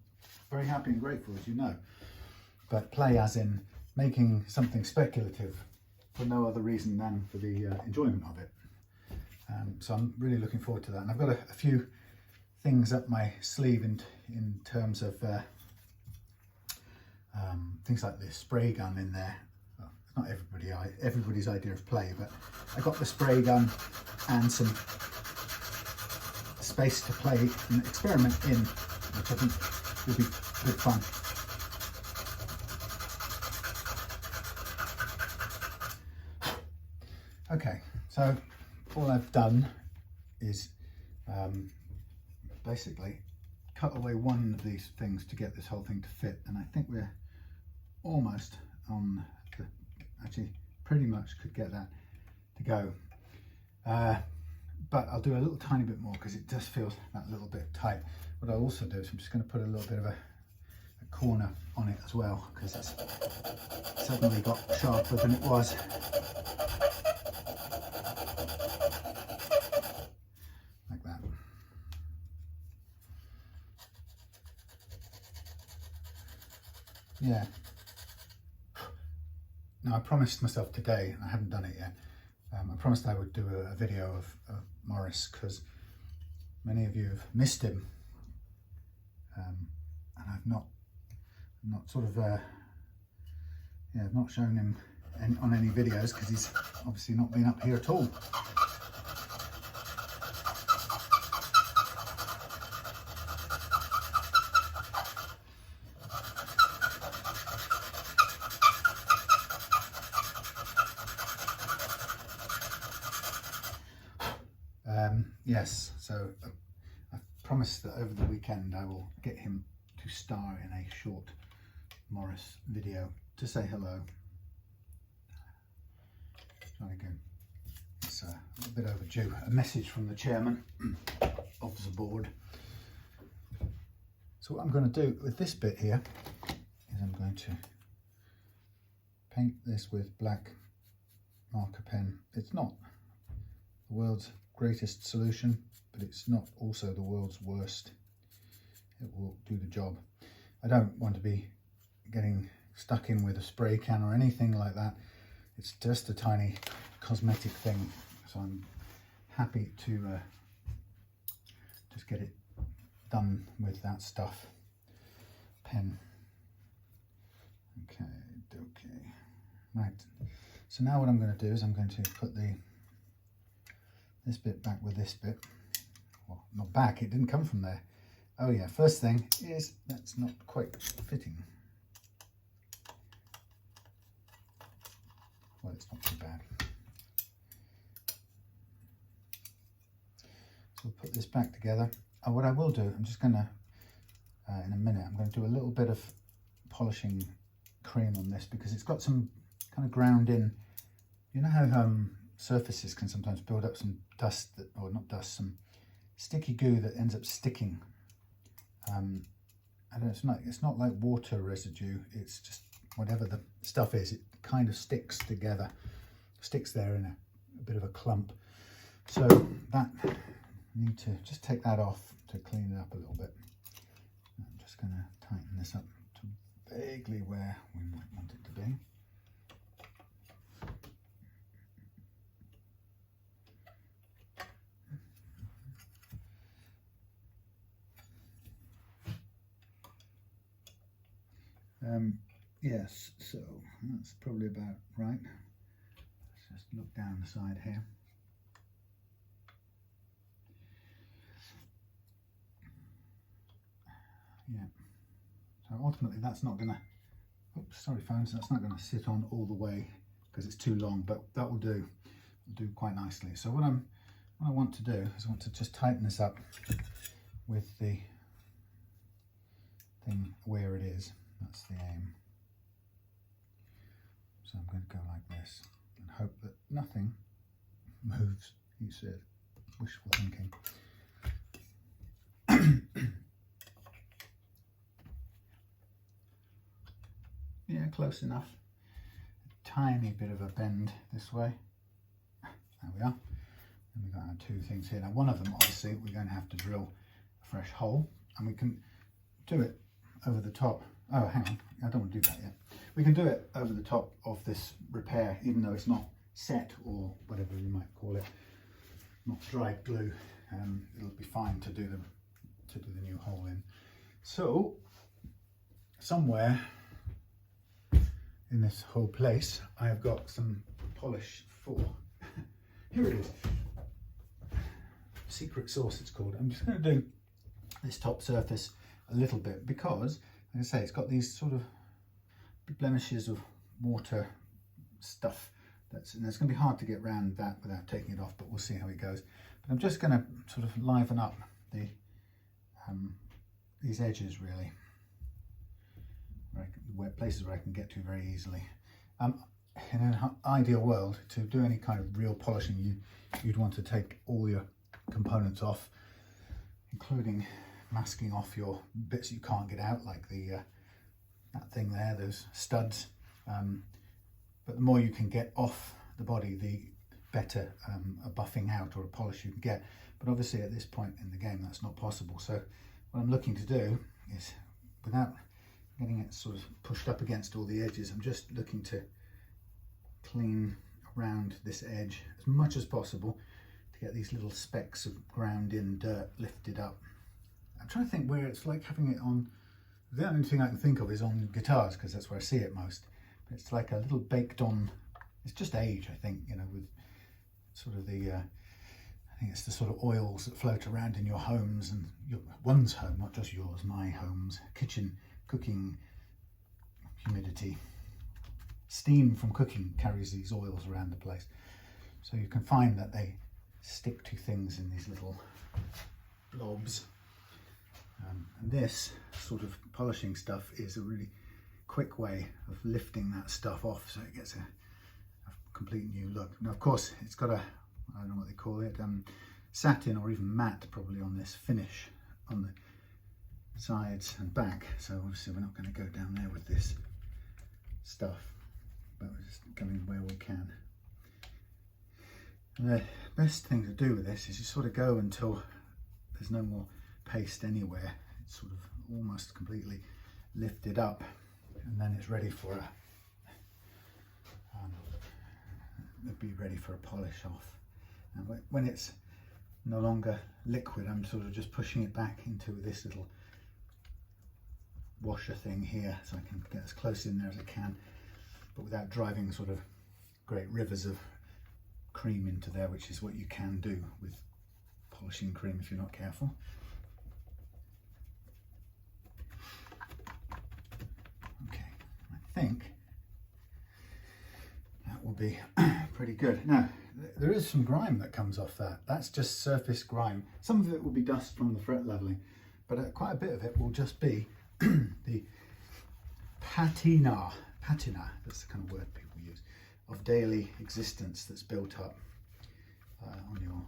Speaker 1: very happy and grateful, as you know. But play as in making something speculative for no other reason than for the enjoyment of it. So I'm really looking forward to that. And I've got a few things up my sleeve in terms of things like this spray gun in there. Well, it's not everybody's idea of play, but I got the spray gun and some space to play and experiment in, which I think will be good fun. Okay, so all I've done is basically cut away one of these things to get this whole thing to fit, and I think we're almost on the, actually pretty much could get that to go, but I'll do a little tiny bit more because it does feel that little bit tight. What I'll also do is I'm just going to put a little bit of a corner on it as well, because it's suddenly got sharper than it was. Like that. Yeah. Now I promised myself today, and I haven't done it yet, I promised I would do a video of Morris, because many of you have missed him, and I've not sort of I've not shown him on any videos because he's obviously not been up here at all. Yes, so I've promised that over the weekend I will get him to star in a short Morris video to say hello. Jolly good. It's a little bit overdue. A message from the chairman of the board. So what I'm going to do with this bit here is I'm going to paint this with black marker pen. It's not the world's greatest solution, but it's not also the world's worst. It will do the job. I don't want to be getting stuck in with a spray can or anything like that. It's just a tiny cosmetic thing, so I'm happy to just get it done with that stuff. Pen. Okay. Right, so now what I'm going to do is I'm going to put this bit back with this bit. Well, not back, it didn't come from there. Oh yeah, first thing is that's not quite fitting. Well, it's not too bad. So we'll put this back together. What I will do, I'm just going to, in a minute, I'm going to do a little bit of polishing cream on this because it's got some kind of ground in. You know how surfaces can sometimes build up some dust, or not dust, some sticky goo that ends up sticking. I don't know, it's not like water residue, it's just whatever the stuff is, it kind of sticks together, sticks there in a bit of a clump. So that, I need to just take that off to clean it up a little bit. I'm just going to tighten this up to vaguely where we might want it to be. Yes, so that's probably about right. Let's just look down the side here. Yeah, so ultimately that's not gonna, oops, sorry phones, that's not gonna sit on all the way because it's too long, but that will do quite nicely. So what I want to do is I want to just tighten this up with the thing where it is. That's the aim. So I'm going to go like this and hope that nothing moves, he said. Wishful thinking. Yeah, close enough. A tiny bit of a bend this way. There we are. And we've got our two things here. Now one of them, obviously, we're going to have to drill a fresh hole, and we can do it over the top. Oh, hang on, I don't want to do that yet. We can do it over the top of this repair, even though it's not set, or whatever you might call it, not dried glue. It'll be fine to do the new hole in. So somewhere in this whole place, I have got some polish for. Here it is. Secret sauce it's called. I'm just going to do this top surface a little bit because, like I say, it's got these sort of blemishes of water stuff. And it's going to be hard to get around that without taking it off, but we'll see how it goes. But I'm just going to sort of liven up the these edges really, places where I can get to very easily. In an ideal world, to do any kind of real polishing, you'd want to take all your components off, including masking off your bits you can't get out, like that thing there, those studs. But the more you can get off the body, the better a buffing out or a polish you can get. But obviously at this point in the game that's not possible. So what I'm looking to do is, without getting it sort of pushed up against all the edges, I'm just looking to clean around this edge as much as possible to get these little specks of ground in dirt lifted up. I'm trying to think where it's like having it on. The only thing I can think of is on guitars, because that's where I see it most. But it's like a little baked on, it's just age, I think, you know, with sort of the I think it's the sort of oils that float around in your homes, and one's home, not just yours, my home's kitchen, cooking, humidity, steam from cooking carries these oils around the place. So you can find that they stick to things in these little blobs. And this sort of polishing stuff is a really quick way of lifting that stuff off so it gets a complete new look. Now, of course, it's got a, I don't know what they call it, satin or even matte probably on this finish on the sides and back. So obviously we're not going to go down there with this stuff, but we're just going where we can. And the best thing to do with this is you sort of go until there's no more paste anywhere. It's sort of almost completely lifted up, and then it's ready for a polish off. And when it's no longer liquid, I'm sort of just pushing it back into this little washer thing here, so I can get as close in there as I can, but without driving sort of great rivers of cream into there, which is what you can do with polishing cream if you're not careful. Okay, I think that will be pretty good. Now, there is some grime that comes off that. That's just surface grime. Some of it will be dust from the fret leveling, but quite a bit of it will just be the patina, that's the kind of word people use, of daily existence that's built up on your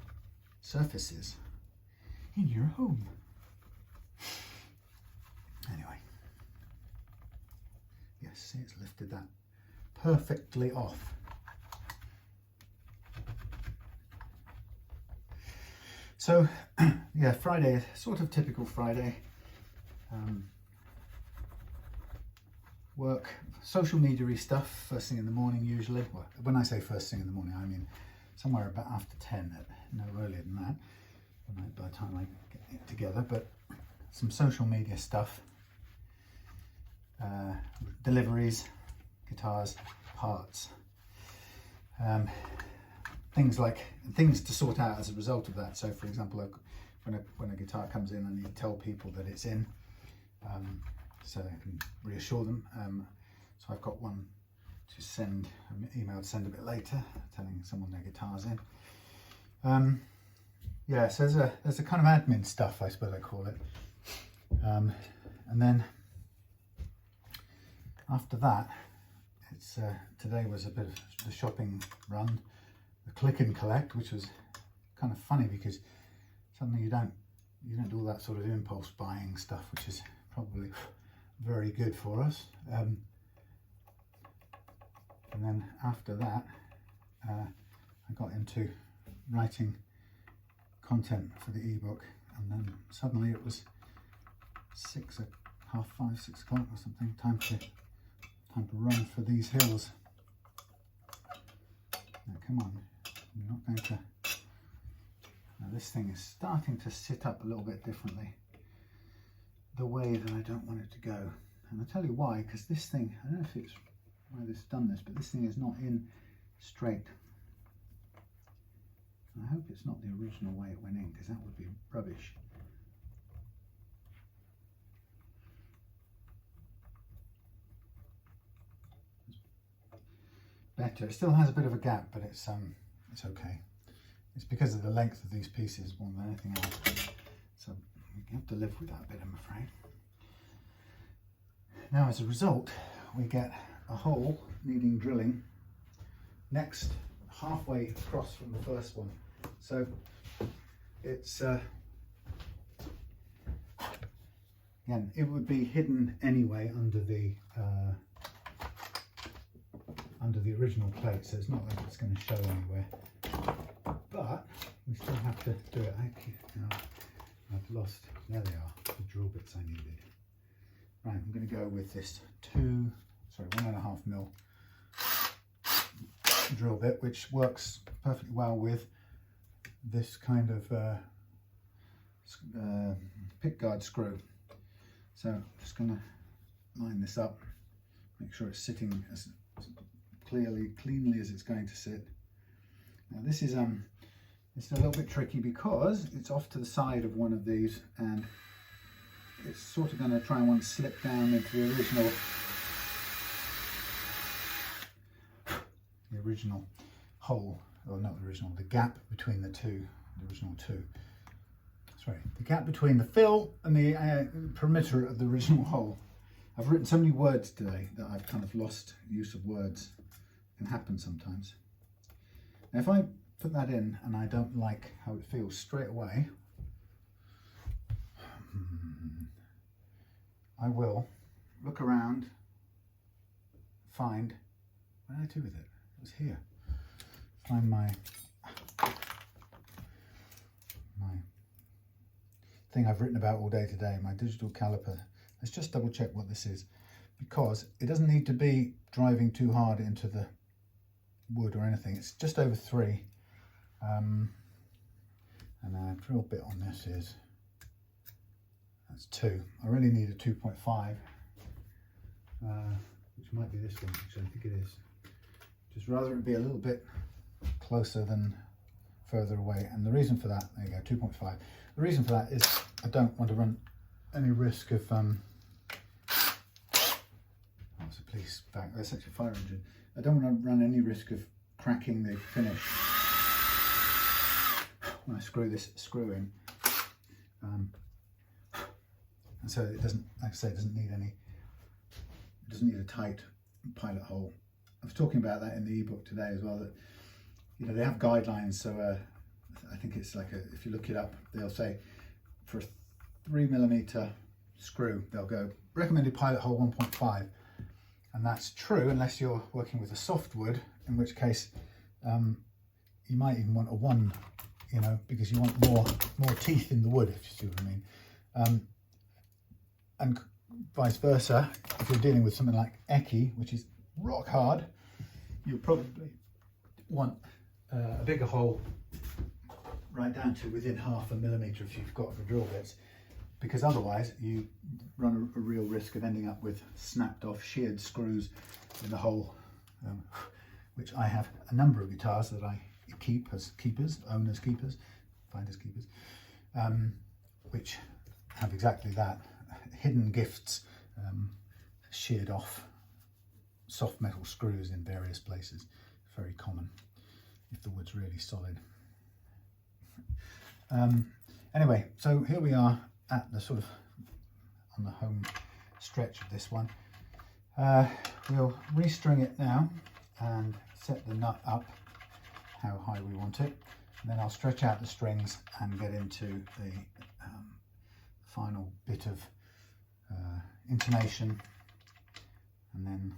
Speaker 1: surfaces in your home. Anyway, yes, see, it's lifted that perfectly off. So yeah, Friday, sort of typical Friday. Work, social media-y stuff first thing in the morning usually. Well, when I say first thing in the morning, I mean somewhere about after 10, no earlier than that, by the time I get it together. But some social media stuff, deliveries, guitars, parts, things to sort out as a result of that. So for example, when a guitar comes in, I need to tell people that it's in, so I can reassure them. So I've got one to send, an email to send a bit later, telling someone their guitar's in. Yeah, so there's a kind of admin stuff, I suppose I call it. And then after that, it's today was a bit of the shopping run, the click and collect, which was kind of funny because suddenly you don't do all that sort of impulse buying stuff, which is probably very good for us. And then after that, I got into writing content for the ebook, and then suddenly it was 6 o'clock or something. Time to run for these hills. Now come on, you're not going to. Now this thing is starting to sit up a little bit differently, the way that I don't want it to go. And I'll tell you why, because this thing, I don't know if it's why this done this, but this thing is not in straight. I hope it's not the original way it went in, because that would be rubbish. Better. It still has a bit of a gap, but it's okay. It's because of the length of these pieces more than anything else. So we have to live with that bit, I'm afraid. Now, as a result, we get a hole needing drilling next, halfway across from the first one. So it's again, it would be hidden anyway under the original plate, so it's not like it's going to show anywhere. But we still have to do it. I've lost. There they are, the drill bits I needed. Right, I'm going to go with this 1.5 mil drill bit, which works perfectly well with this kind of pick guard screw. So I'm just going to line this up, make sure it's sitting as cleanly as it's going to sit. Now this is it's a little bit tricky because it's off to the side of one of these, and it's sort of going to try and want to slip down into the original hole, or not the original, the gap between the original two. Sorry, the gap between the fill and the perimeter of the original hole. I've written so many words today that I've kind of lost use of words. It can happen sometimes. Now if I put that in and I don't like how it feels straight away, I will look around, find, what did I do with it? It was here. Find my thing I've written about all day today, my digital caliper. Let's just double check what this is, because it doesn't need to be driving too hard into the wood or anything. It's just over 3. And our drill bit on this is, that's 2. I really need a 2.5, which might be this one, which I think it is. Just rather it be a little bit closer than further away. And the reason for that, there you go, 2.5. The reason for that is I don't want to run any risk of, that's a police back, that's actually a fire engine. I don't want to run any risk of cracking the finish when I screw this screw in. And so it doesn't, like I say, it doesn't need a tight pilot hole. I was talking about that in the ebook today as well, that, you know, they have guidelines. So I think it's like if you look it up, they'll say for a 3mm screw, they'll go recommended pilot hole 1.5. And that's true unless you're working with a softwood, in which case you might even want a 1, you know, because you want more teeth in the wood, if you see what I mean. And vice versa, if you're dealing with something like Eki, which is rock hard, you'll probably want a bigger hole, right down to within 0.5 mm if you've got the drill bits, because otherwise you run a real risk of ending up with snapped off sheared screws in the hole, which I have a number of guitars that I keep as keepers, owners keepers, finders keepers, which have exactly that, hidden gifts, sheared off soft metal screws in various places. Very common if the wood's really solid. Anyway, so here we are at the sort of on the home stretch of this one. We'll restring it now and set the nut up how high we want it, and then I'll stretch out the strings and get into the final bit of intonation, and then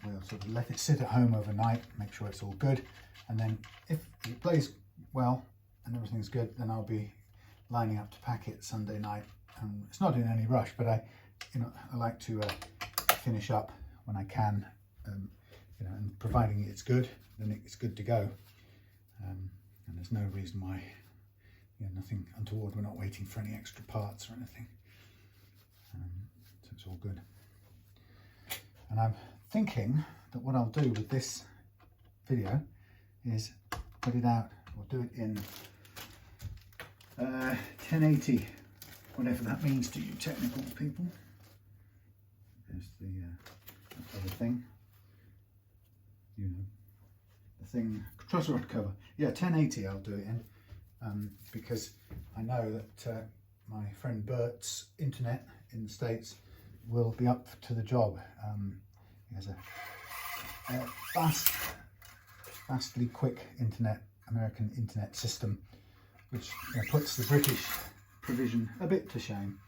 Speaker 1: we'll sort of let it sit at home overnight, make sure it's all good, and then if it plays well and everything's good, then I'll be lining up to pack it Sunday night. It's not in any rush, but I like to finish up when I can, and providing it's good, then it's good to go. And there's no reason why, nothing untoward. We're not waiting for any extra parts or anything, so it's all good. And I'm thinking that what I'll do with this video is put it out, or do it in 1080, whatever that means to you technical people. There's the other thing, you know, the thing, truss rod cover. Yeah, 1080 I'll do it in, because I know that my friend Bert's internet in the States will be up to the job. He has a vastly quick internet, American internet system, which puts the British provision a bit to shame.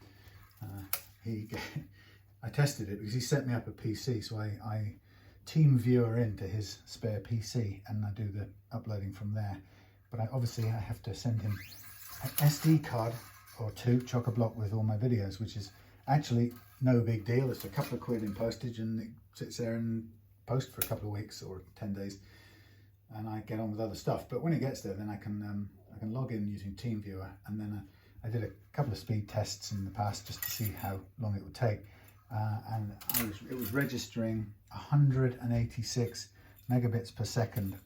Speaker 1: I tested it because he set me up a PC, so I team viewer into his spare PC and I do the uploading from there. But obviously I have to send him an SD card or two, chock-a-block with all my videos, which is actually no big deal. It's a couple of quid in postage and it sits there and posts for a couple of weeks or 10 days, and I get on with other stuff. But when it gets there, then I can log in using TeamViewer, and then I did a couple of speed tests in the past just to see how long it would take, and it was registering 186 megabits per second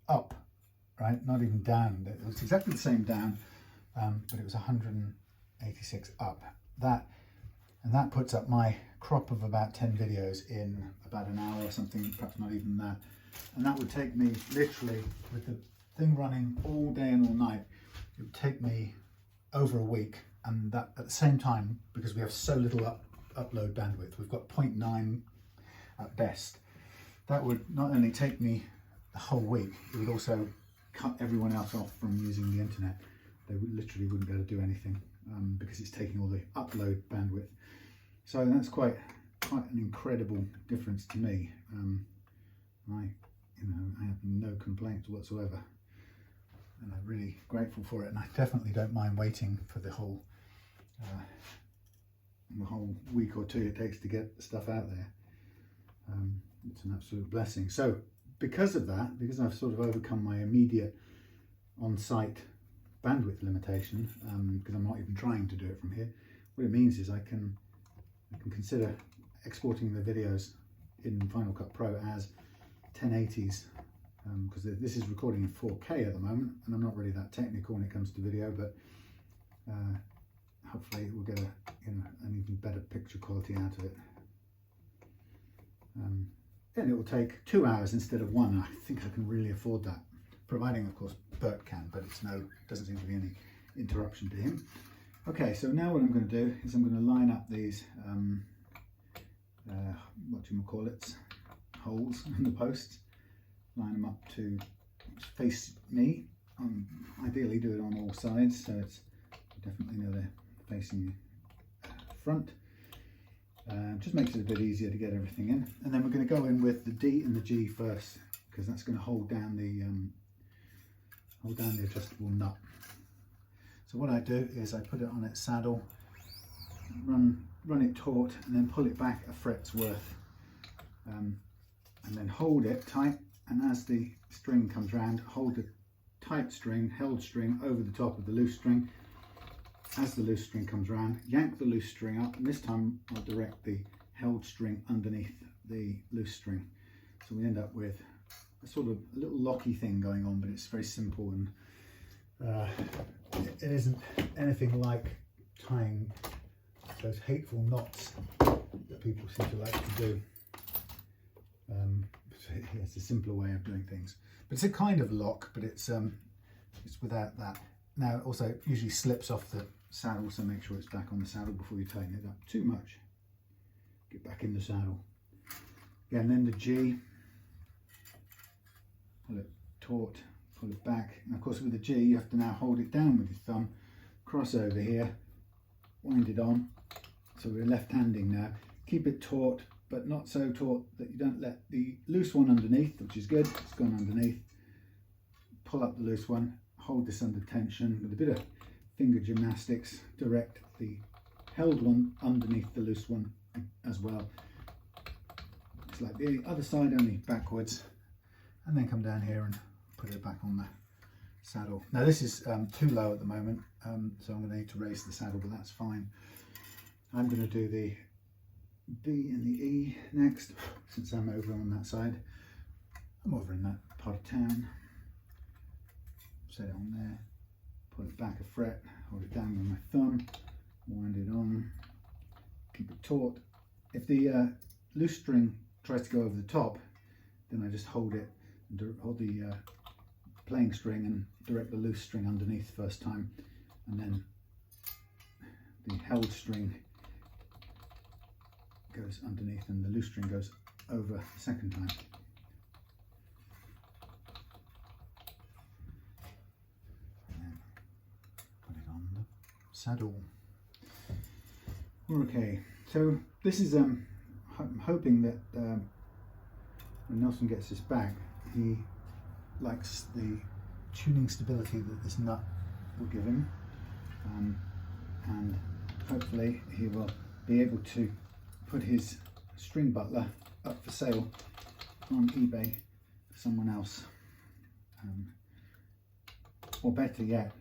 Speaker 1: up, right? Not even down. It was exactly the same down, but it was 186 up. That puts up my crop of about 10 videos in about an hour or something, perhaps not even that. And that would take me literally, with the thing running all day and all night, it would take me over a week. And that at the same time, because we have so little upload bandwidth, we've got 0.9 at best, that would not only take me the whole week, it would also cut everyone else off from using the internet. They literally wouldn't be able to do anything because it's taking all the upload bandwidth. So that's quite an incredible difference to me. I have no complaints whatsoever, and I'm really grateful for it. And I definitely don't mind waiting for the whole week or two it takes to get the stuff out there. It's an absolute blessing. So because of that, because I've sort of overcome my immediate on-site bandwidth limitation, because I'm not even trying to do it from here, what it means is I can consider exporting the videos in Final Cut Pro as 1080s, because this is recording in 4K at the moment, and I'm not really that technical when it comes to video, but hopefully we'll get an even better picture quality out of it. And it will take 2 hours instead of 1. I think I can really afford that, providing of course Bert can, but doesn't seem to be any interruption to him. Okay, so now what I'm going to do is I'm going to line up these holes in the posts, line them up to face me. Ideally do it on all sides, so it's definitely know they're facing front. Just makes it a bit easier to get everything in. And then we're going to go in with the D and the G first, because that's going to hold down the adjustable nut. So what I do is I put it on its saddle, run it taut, and then pull it back a fret's worth, and then hold it tight. And as the string comes round, hold the tight string, held string, over the top of the loose string. As the loose string comes round, yank the loose string up, and this time I'll direct the held string underneath the loose string. So we end up with a sort of a little locky thing going on, but it's very simple, and it isn't anything like tying those hateful knots that people seem to like to do. It's a simpler way of doing things, but it's a kind of lock, but it's without that. Now also it usually slips off the saddle, so make sure it's back on the saddle before you tighten it up too much. Get back in the saddle. Yeah, and then the G, pull it taut, pull it back. And of course with the G you have to now hold it down with your thumb, cross over here, wind it on. So we're left-handing now. Keep it taut, but not so taut that you don't let the loose one underneath, which is good, it's gone underneath. Pull up the loose one, hold this under tension with a bit of finger gymnastics, direct the held one underneath the loose one as well. It's like the other side, only backwards, and then come down here and put it back on the saddle. Now this is too low at the moment, so I'm going to need to raise the saddle, but that's fine. I'm going to do the B and the E next, since I'm over on that side. I'm over in that part of town. Set it on there, pull it back a fret, hold it down with my thumb, wind it on, keep it taut. If the loose string tries to go over the top, then I just hold it, hold the playing string and direct the loose string underneath first time, and then the held string goes underneath and the loose string goes over the second time. And then put it on the saddle. Okay, so this is I'm hoping that when Nelson gets this back, he likes the tuning stability that this nut will give him, and hopefully he will be able to put his string butler up for sale on eBay for someone else, or better yet,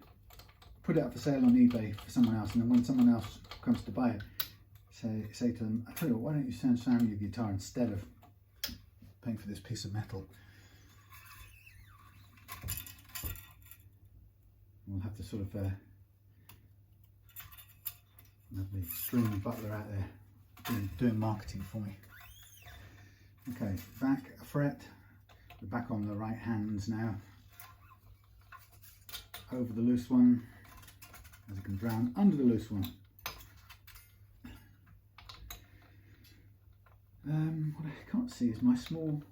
Speaker 1: put it up for sale on eBay for someone else, and then when someone else comes to buy it, say to them, I tell you what, why don't you sound your guitar instead of paying for this piece of metal. We'll have to sort of have the string butler out there doing marketing for me. Okay, back a fret, we're back on the right hands now, over the loose one, as it comes round, under the loose one. What I can't see is my small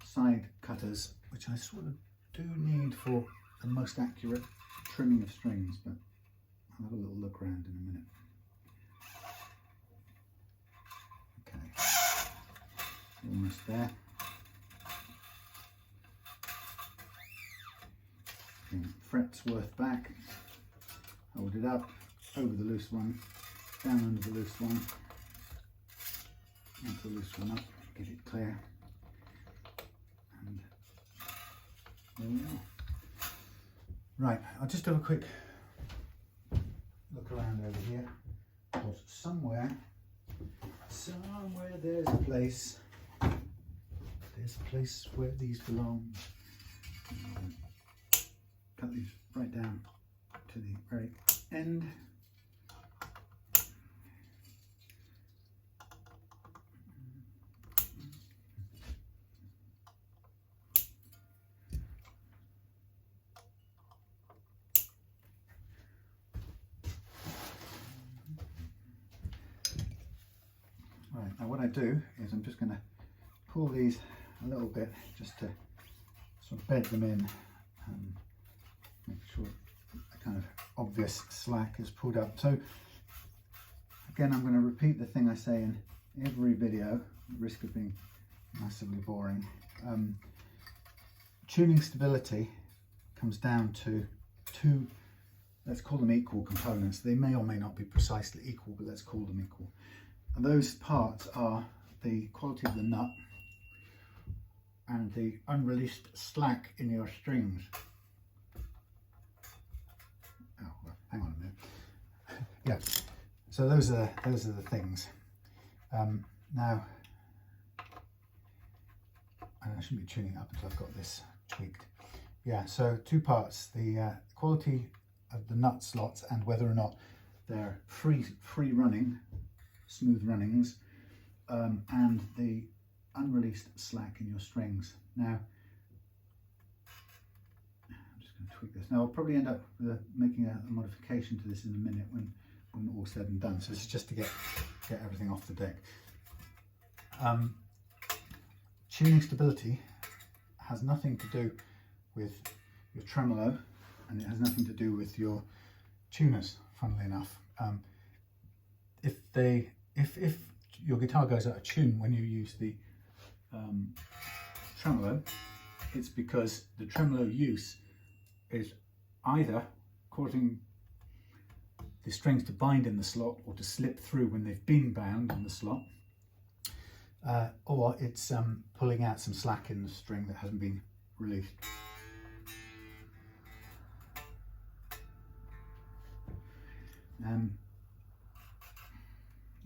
Speaker 1: side cutters, which I sort of do need for the most accurate trimming of strings, but I'll have a little look around in a minute. Okay, almost there. Okay, frets worth back, hold it up, over the loose one, down under the loose one, onto the loose one up, get it clear, and there we are. Right, I'll just have a quick look around over here, because somewhere there's a place where these belong. Cut these right down to the very end. Now what I do is I'm just going to pull these a little bit just to sort of bed them in, make sure a kind of obvious slack is pulled up. So again, I'm going to repeat the thing I say in every video, at risk of being massively boring. Tuning stability comes down to two, let's call them equal components. They may or may not be precisely equal, but let's call them equal. And those parts are the quality of the nut and the unreleased slack in your strings. Oh, well, hang on a minute. Yeah, so those are the things. Now, I shouldn't be tuning it up until I've got this tweaked. Yeah, so two parts: the quality of the nut slots and whether or not they're free running, smooth runnings, and the unreleased slack in your strings. Now, I'm just going to tweak this. Now, I'll probably end up making a modification to this in a minute when all said and done. So this is just to get everything off the deck. Tuning stability has nothing to do with your tremolo, and it has nothing to do with your tuners, funnily enough. If your guitar goes out of tune when you use the tremolo, it's because the tremolo use is either causing the strings to bind in the slot or to slip through when they've been bound in the slot, or it's pulling out some slack in the string that hasn't been released.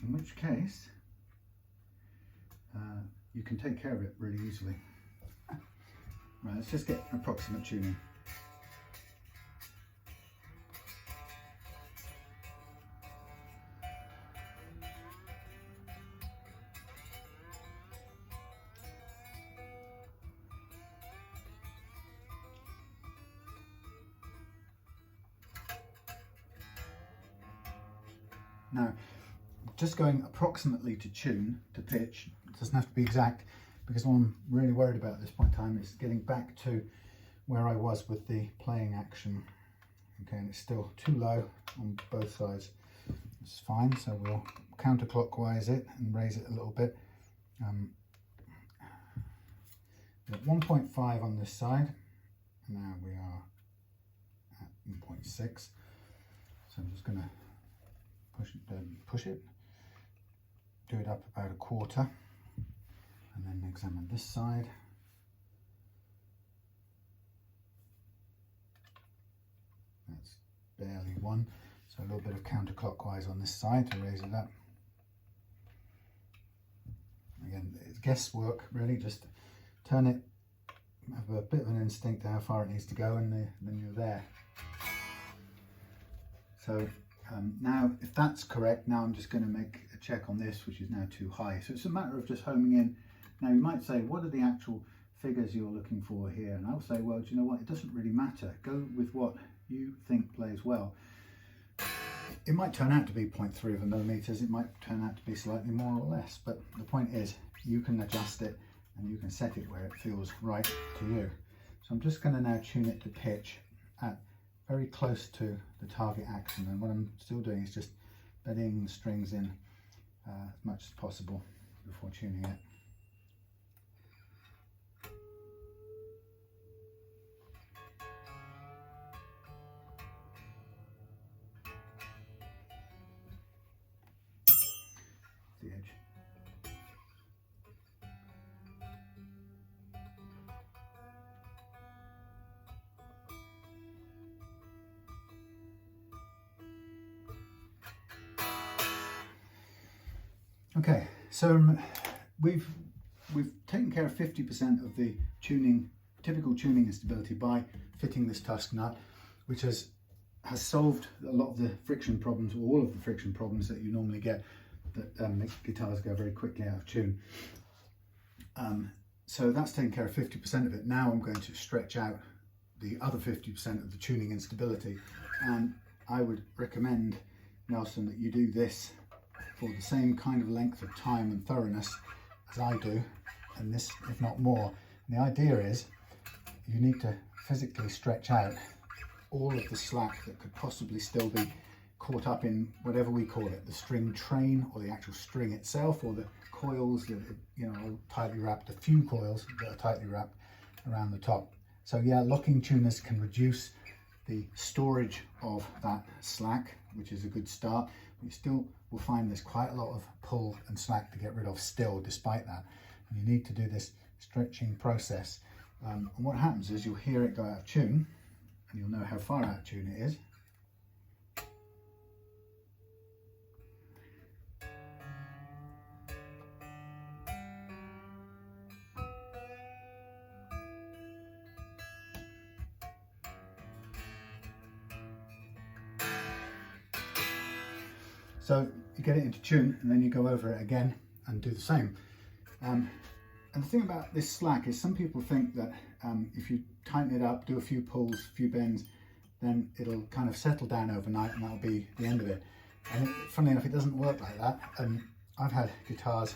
Speaker 1: In which case, you can take care of it really easily. Right, let's just get approximate tuning. Now, just going approximately to tune, to pitch, it doesn't have to be exact, because what I'm really worried about at this point in time is getting back to where I was with the playing action. Okay, and it's still too low on both sides. It's fine, so we'll counterclockwise it and raise it a little bit. At 1.5 on this side, now we are at 1.6, so I'm just going to push it, do it up about a quarter, and then examine this side. That's barely one, so a little bit of counterclockwise on this side to raise it up. Again, it's guesswork really, just turn it, have a bit of an instinct to how far it needs to go, and then you're there. So now, if that's correct, now I'm just going to make a check on this, which is now too high. So it's a matter of just homing in. Now you might say, what are the actual figures you're looking for here? And I'll say, well, do you know what? It doesn't really matter. Go with what you think plays well. It might turn out to be 0.3 of a millimeters. It might turn out to be slightly more or less. But the point is, you can adjust it and you can set it where it feels right to you. So I'm just going to now tune it to pitch at very close to the target action, and what I'm still doing is just bedding the strings in as much as possible before tuning it. The edge. Okay, so we've taken care of 50% of the tuning, typical tuning instability by fitting this Tusq nut, which has solved a lot of the friction problems, or all of the friction problems that you normally get that make guitars go very quickly out of tune. So that's taken care of 50% of it. Now I'm going to stretch out the other 50% of the tuning instability, and I would recommend, Nelson, that you do this for the same kind of length of time and thoroughness as I do, and this, if not more. And the idea is you need to physically stretch out all of the slack that could possibly still be caught up in whatever we call it, the string train, or the actual string itself, or the coils that, you know, are tightly wrapped, a few coils that are tightly wrapped around the top. So yeah, locking tuners can reduce the storage of that slack, which is a good start. You still will find there's quite a lot of pull and slack to get rid of still, despite that. And you need to do this stretching process. And what happens is you'll hear it go out of tune, and you'll know how far out of tune it is. So you get it into tune, and then you go over it again and do the same. And the thing about this slack is some people think that if you tighten it up, do a few pulls, a few bends, then it'll kind of settle down overnight and that'll be the end of it. And funnily enough, it doesn't work like that. I've had guitars,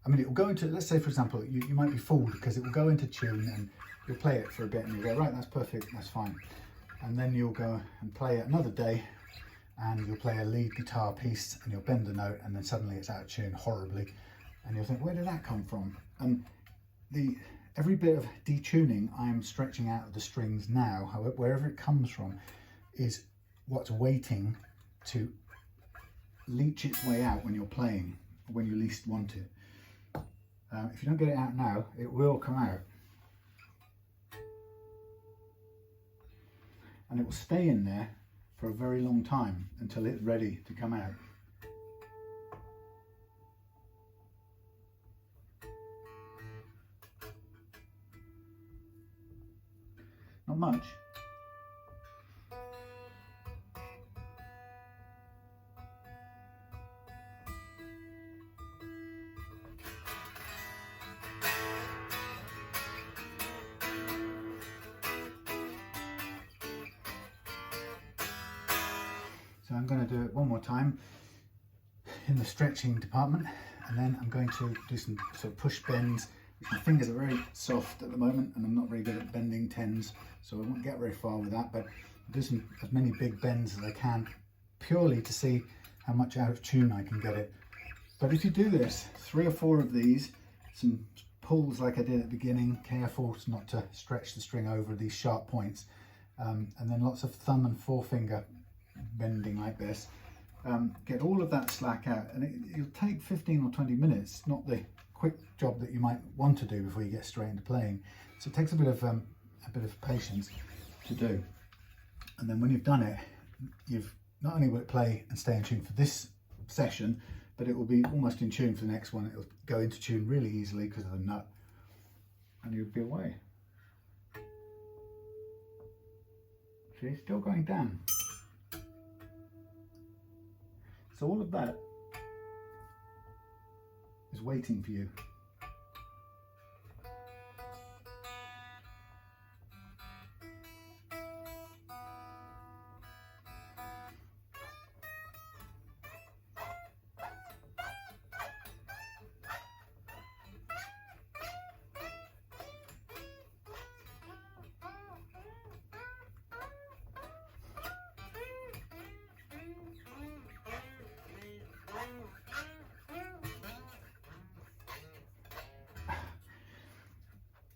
Speaker 1: I mean, it will go into, let's say for example, you might be fooled because it will go into tune and you'll play it for a bit and you'll go, right, that's perfect, that's fine. And then you'll go and play it another day, and you'll play a lead guitar piece and you'll bend a note, and then suddenly it's out of tune horribly, and you'll think, where did that come from? And every bit of detuning I'm stretching out of the strings now, however, wherever it comes from, is what's waiting to leach its way out when you're playing, when you least want it. If you don't get it out now, it will come out. And it will stay in there for a very long time until it's ready to come out. not much. So I'm going to do it one more time in the stretching department, and then I'm going to do some sort of push bends. My fingers are very soft at the moment and I'm not very good at bending tens, so I won't get very far with that, but I'll do as many big bends as I can, purely to see how much out of tune I can get it. But if you do this, 3 or 4 of these, some pulls like I did at the beginning, careful not to stretch the string over these sharp points, and then lots of thumb and forefinger bending like this, get all of that slack out, and it'll take 15 or 20 minutes, not the quick job that you might want to do before you get straight into playing. So it takes a bit of patience to do, and then when you've done it, you've not only will it play and stay in tune for this session, but it will be almost in tune for the next one. It'll go into tune really easily because of the nut, and you'll be away. See, still going down. So all of that is waiting for you.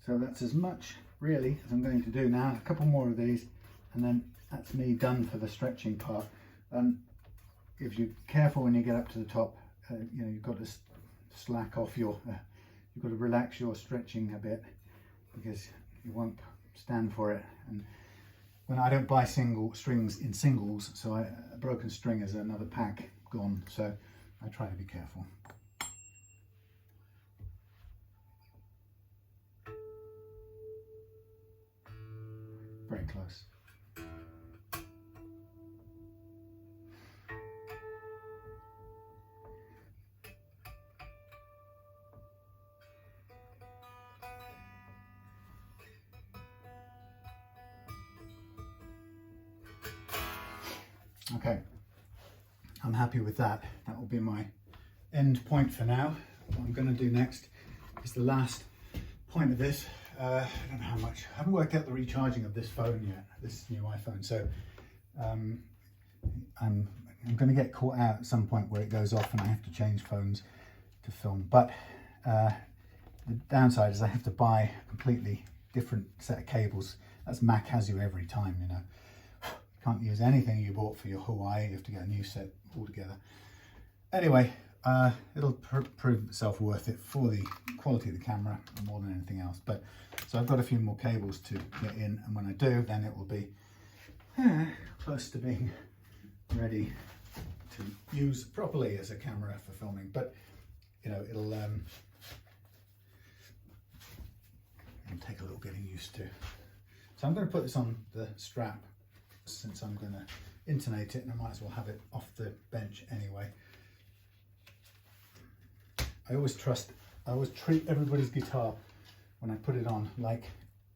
Speaker 1: So that's as much really as I'm going to do now. A couple more of these, and then that's me done for the stretching part. If you're careful when you get up to the top, you know, you've got to slack off your, you've got to relax your stretching a bit, because you won't stand for it. And when I don't buy single strings in singles, so a broken string is another pack gone. So I try to be careful. Very close. Okay, I'm happy with that. That will be my end point for now. What I'm going to do next is the last point of this. I don't know how much. I haven't worked out the recharging of this phone yet, this new iPhone. So I'm going to get caught out at some point where it goes off and I have to change phones to film. But the downside is I have to buy a completely different set of cables. That's Mac has you every time, you know. You can't use anything you bought for your Hawaii. You have to get a new set altogether. Anyway, it'll prove itself worth it for the quality of the camera more than anything else. But so I've got a few more cables to get in, and when I do, then it will be close to being ready to use properly as a camera for filming. But you know, it'll take a little getting used to. So I'm going to put this on the strap, since I'm going to intonate it, and I might as well have it off the bench anyway. I always treat everybody's guitar when I put it on like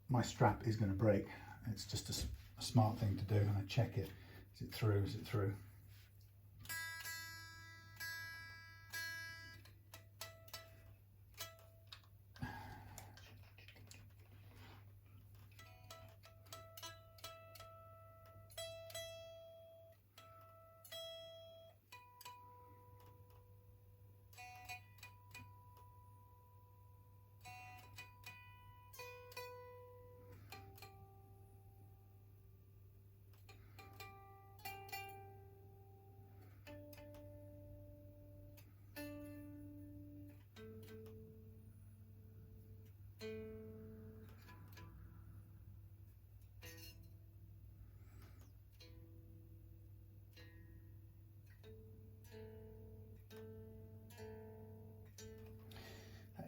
Speaker 1: my strap is going to break. It's just a smart thing to do, and I check it. Is it through? Is it through?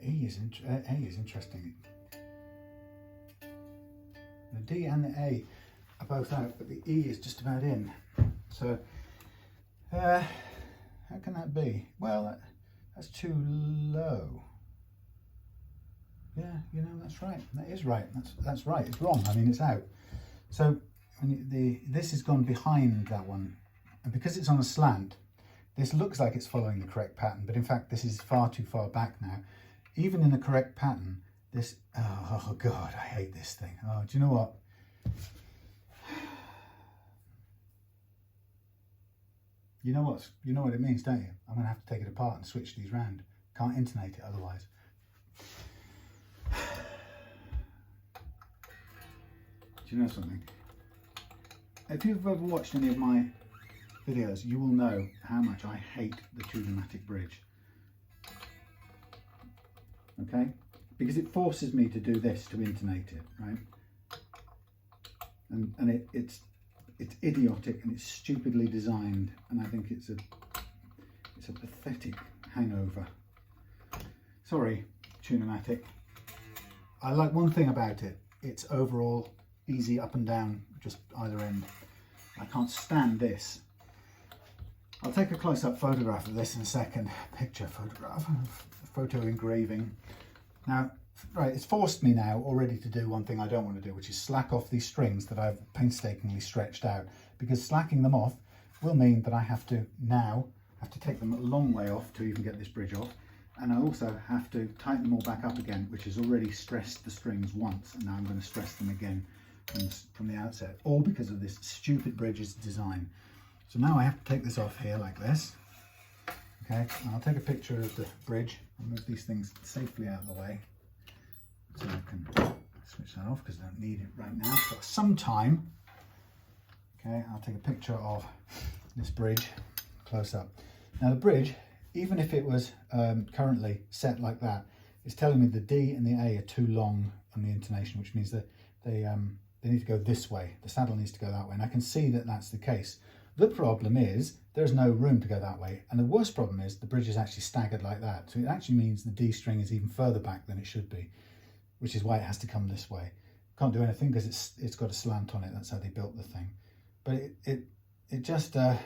Speaker 1: A is interesting. The The D and the A are both out, but the E is just about in. So how can that be? Well, that's too low. Yeah, you know, that's right. That is right. That's right. It's wrong. I mean, it's out. So this has gone behind that one, and because it's on a slant, this looks like it's following the correct pattern, but in fact this is far too far back now. Even in the correct pattern, this, oh God, I hate this thing. Oh, do you know what? You know what it means, don't you? I'm gonna have to take it apart and switch these round. Can't intonate it otherwise. Do you know something? If you've ever watched any of my videos, you will know how much I hate the tune-o-matic bridge. Okay? Because it forces me to do this to intonate it, right? And it's idiotic and it's stupidly designed, and I think it's a pathetic hangover. Sorry, tune-o-matic. I like one thing about it. It's overall easy up and down, just either end. I can't stand this. I'll take a close-up photograph of this in a second. Photo engraving. Now, right, it's forced me now already to do one thing I don't want to do, which is slack off these strings that I've painstakingly stretched out, because slacking them off will mean that I have to take them a long way off to even get this bridge off, and I also have to tighten them all back up again, which has already stressed the strings once, and now I'm going to stress them again from the outset, all because of this stupid bridge's design. So now I have to take this off here like this. Okay, and I'll take a picture of the bridge and move these things safely out of the way, so I can switch that off because I don't need it right now. So sometime, okay, I'll take a picture of this bridge close up. Now the bridge, even if it was currently set like that, it's telling me the D and the A are too long on the intonation, which means that they need to go this way. The saddle needs to go that way, and I can see that that's the case. The problem is there's no room to go that way, and the worst problem is the bridge is actually staggered like that. So it actually means the D string is even further back than it should be, which is why it has to come this way. Can't do anything because it's got a slant on it. That's how they built the thing. But it just yeah,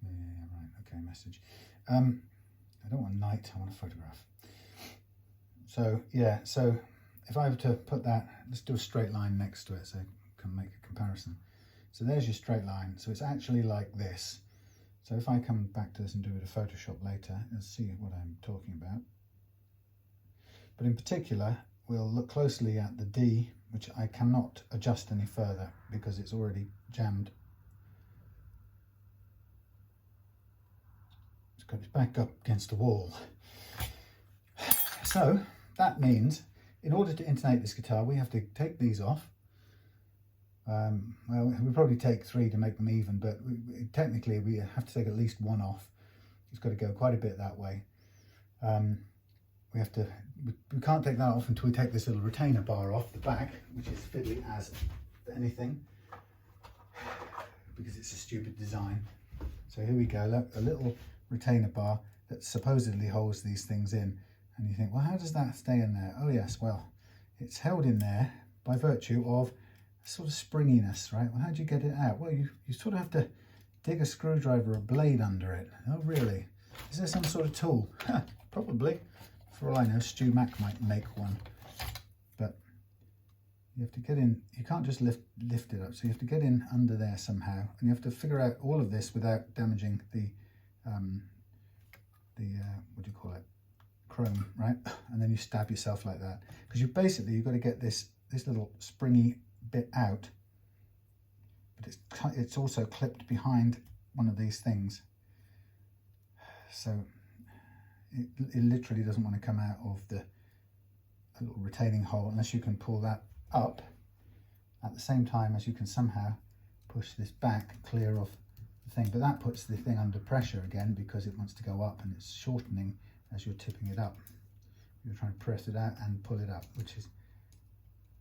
Speaker 1: right, okay, message. I don't want night, I want a photograph. So yeah, so if I were to put that, let's do a straight line next to it so I can make a comparison. So there's your straight line. So it's actually like this. So if I come back to this and do a bit of Photoshop later, you'll see what I'm talking about. But in particular, we'll look closely at the D, which I cannot adjust any further because it's already jammed. It's got its back up against the wall. So that means in order to intonate this guitar, we have to take these off. Well, we'll probably take 3 to make them even, but technically we have to take at least 1 off. It's got to go quite a bit that way. We can't take that off until we take this little retainer bar off the back, which is fiddly as anything, because it's a stupid design. So here we go, look, a little retainer bar that supposedly holds these things in. And you think, well, how does that stay in there? Oh yes, well, it's held in there by virtue of a sort of springiness, right? Well, how do you get it out? Well, you sort of have to dig a screwdriver or a blade under it. Oh, really? Is there some sort of tool? Probably. For all I know, Stu Mac might make one. But you have to get in, you can't just lift it up. So you have to get in under there somehow. And you have to figure out all of this without damaging the what do you call it? Chrome, right? And then you stab yourself like that, because you've got to get this little springy bit out, but it's also clipped behind one of these things, so it literally doesn't want to come out of the little retaining hole unless you can pull that up at the same time as you can somehow push this back clear of the thing. But that puts the thing under pressure again because it wants to go up, and it's shortening as you're tipping it up. You're trying to press it out and pull it up, which is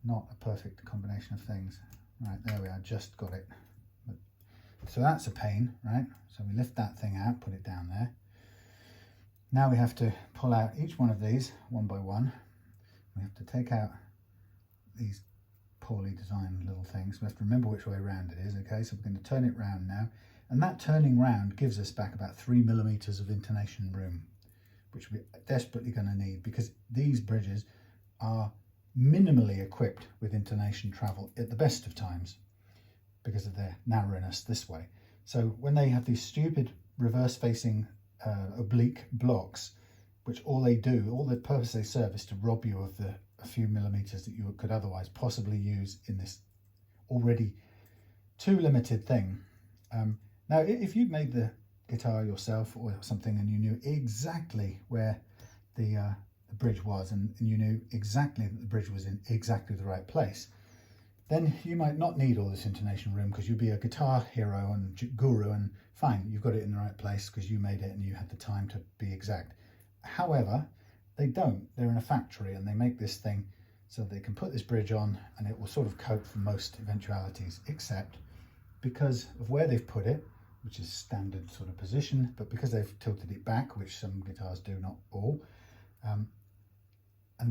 Speaker 1: not a perfect combination of things. Right, there we are, just got it. So that's a pain, right? So we lift that thing out, put it down there. Now we have to pull out each one of these one by one. We have to take out these poorly designed little things. We have to remember which way around it is, okay? So we're going to turn it round now. And that turning round gives us back about 3mm of intonation room, which we're desperately going to need, because these bridges are minimally equipped with intonation travel at the best of times because of their narrowness this way. So when they have these stupid reverse facing oblique blocks, which all the purpose they serve is to rob you of a few millimeters that you could otherwise possibly use in this already too limited thing. Now, if you'd made the guitar yourself or something and you knew exactly where the bridge was and you knew exactly that the bridge was in exactly the right place, then you might not need all this intonation room, because you'd be a guitar hero and guru, and fine, you've got it in the right place because you made it and you had the time to be exact. However, they don't. They're in a factory and they make this thing so they can put this bridge on and it will sort of cope for most eventualities, except because of where they've put it, which is standard sort of position, but because they've tilted it back, which some guitars do, not all, and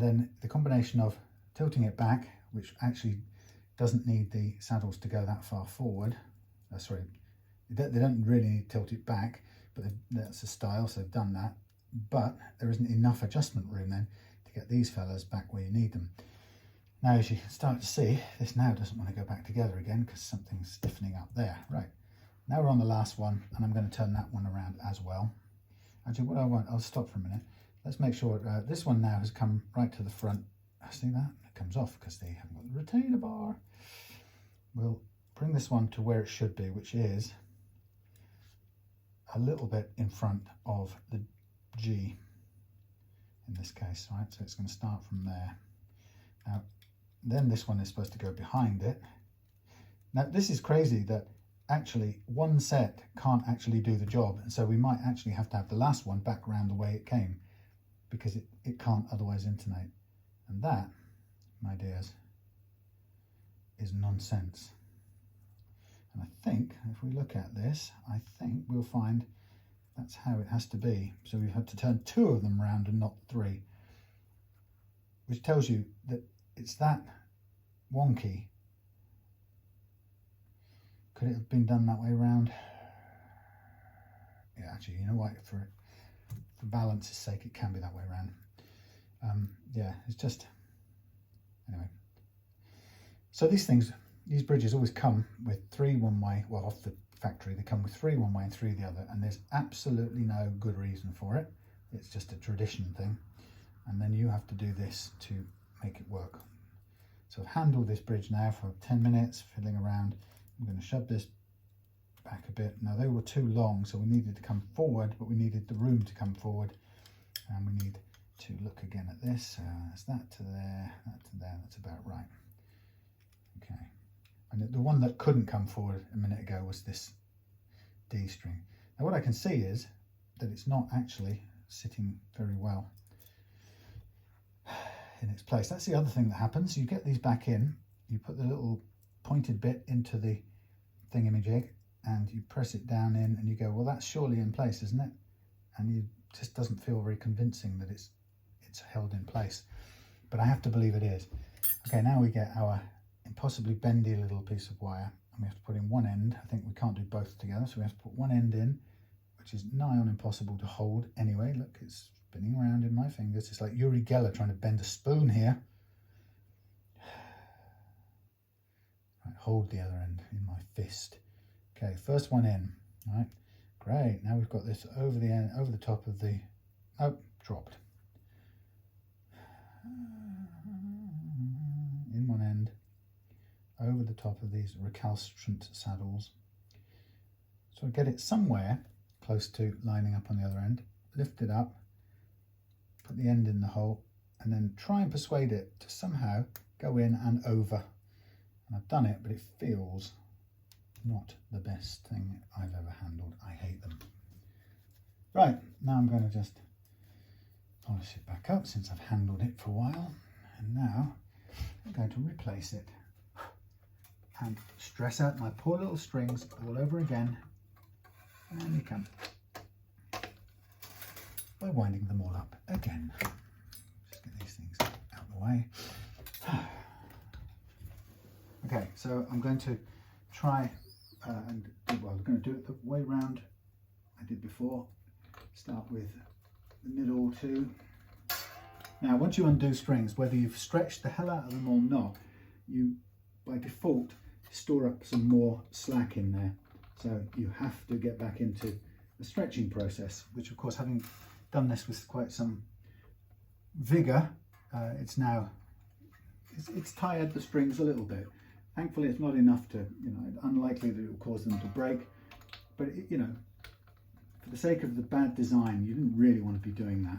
Speaker 1: then the combination of tilting it back, which actually doesn't need the saddles to go that far forward. Sorry, they don't really need to tilt it back, but that's a style, so they've done that. But there isn't enough adjustment room then to get these fellas back where you need them. Now, as you can start to see, this now doesn't want to go back together again because something's stiffening up there. Right, now we're on the last one, and I'm going to turn that one around as well. Actually, what I want, I'll stop for a minute. Let's make sure this one now has come right to the front. See that? It comes off because they haven't got the retainer bar. We'll bring this one to where it should be, which is a little bit in front of the G in this case, right? So it's going to start from there. Now, then this one is supposed to go behind it. Now, this is crazy that actually one set can't actually do the job, and so we might actually have to have the last one back around the way it came, because it can't otherwise intonate. And that, my dears, is nonsense. And I think if we look at this, I think we'll find that's how it has to be. So we've had to turn 2 of them round and not 3, which tells you that it's that wonky. Could it have been done that way around? Yeah, actually, you know what, for balance's sake, it can be that way around. Yeah, it's just, anyway. So these bridges always come with 3 one way, well, off the factory, they come with 3 one way and 3 the other, and there's absolutely no good reason for it. It's just a tradition thing. And then you have to do this to make it work. So I've handled this bridge now for 10 minutes, fiddling around. I'm going to shove this back a bit. Now, they were too long, so we needed to come forward, but we needed the room to come forward. And we need to look again at this. It's that to there, that to there. That's about right. Okay. And the one that couldn't come forward a minute ago was this D string. Now, what I can see is that it's not actually sitting very well in its place. That's the other thing that happens. You get these back in, you put the little pointed bit into the thingamajig and you press it down in and you go, well, that's surely in place, isn't it? And it just doesn't feel very convincing that it's held in place. But I have to believe it is. Okay, now we get our impossibly bendy little piece of wire, and we have to put in one end. I think we can't do both together, so we have to put one end in, which is nigh on impossible to hold anyway. Look, it's spinning around in my fingers. It's like Uri Geller trying to bend a spoon here. Right, hold the other end in my fist. Okay, first one in. All right, great. Now we've got this over the end, over the top of the, oh, dropped. In one end, over the top of these recalcitrant saddles. So get it somewhere close to lining up on the other end, lift it up, put the end in the hole, and then try and persuade it to somehow go in and over. And I've done it, but it feels not the best thing I've ever handled. I hate them. Right, now I'm going to just polish it back up since I've handled it for a while. And now I'm going to replace it and stress out my poor little strings all over again. And you come. by winding them all up again. Just get these things out of the way. Okay, so I'm going to try I'm going to do it the way round I did before. Start with the middle two. Now, once you undo strings, whether you've stretched the hell out of them or not, you by default store up some more slack in there. So you have to get back into the stretching process, which of course, having done this with quite some vigor, it's tired the strings a little bit. Thankfully, it's not enough to, unlikely that it will cause them to break, but for the sake of the bad design, you didn't really want to be doing that.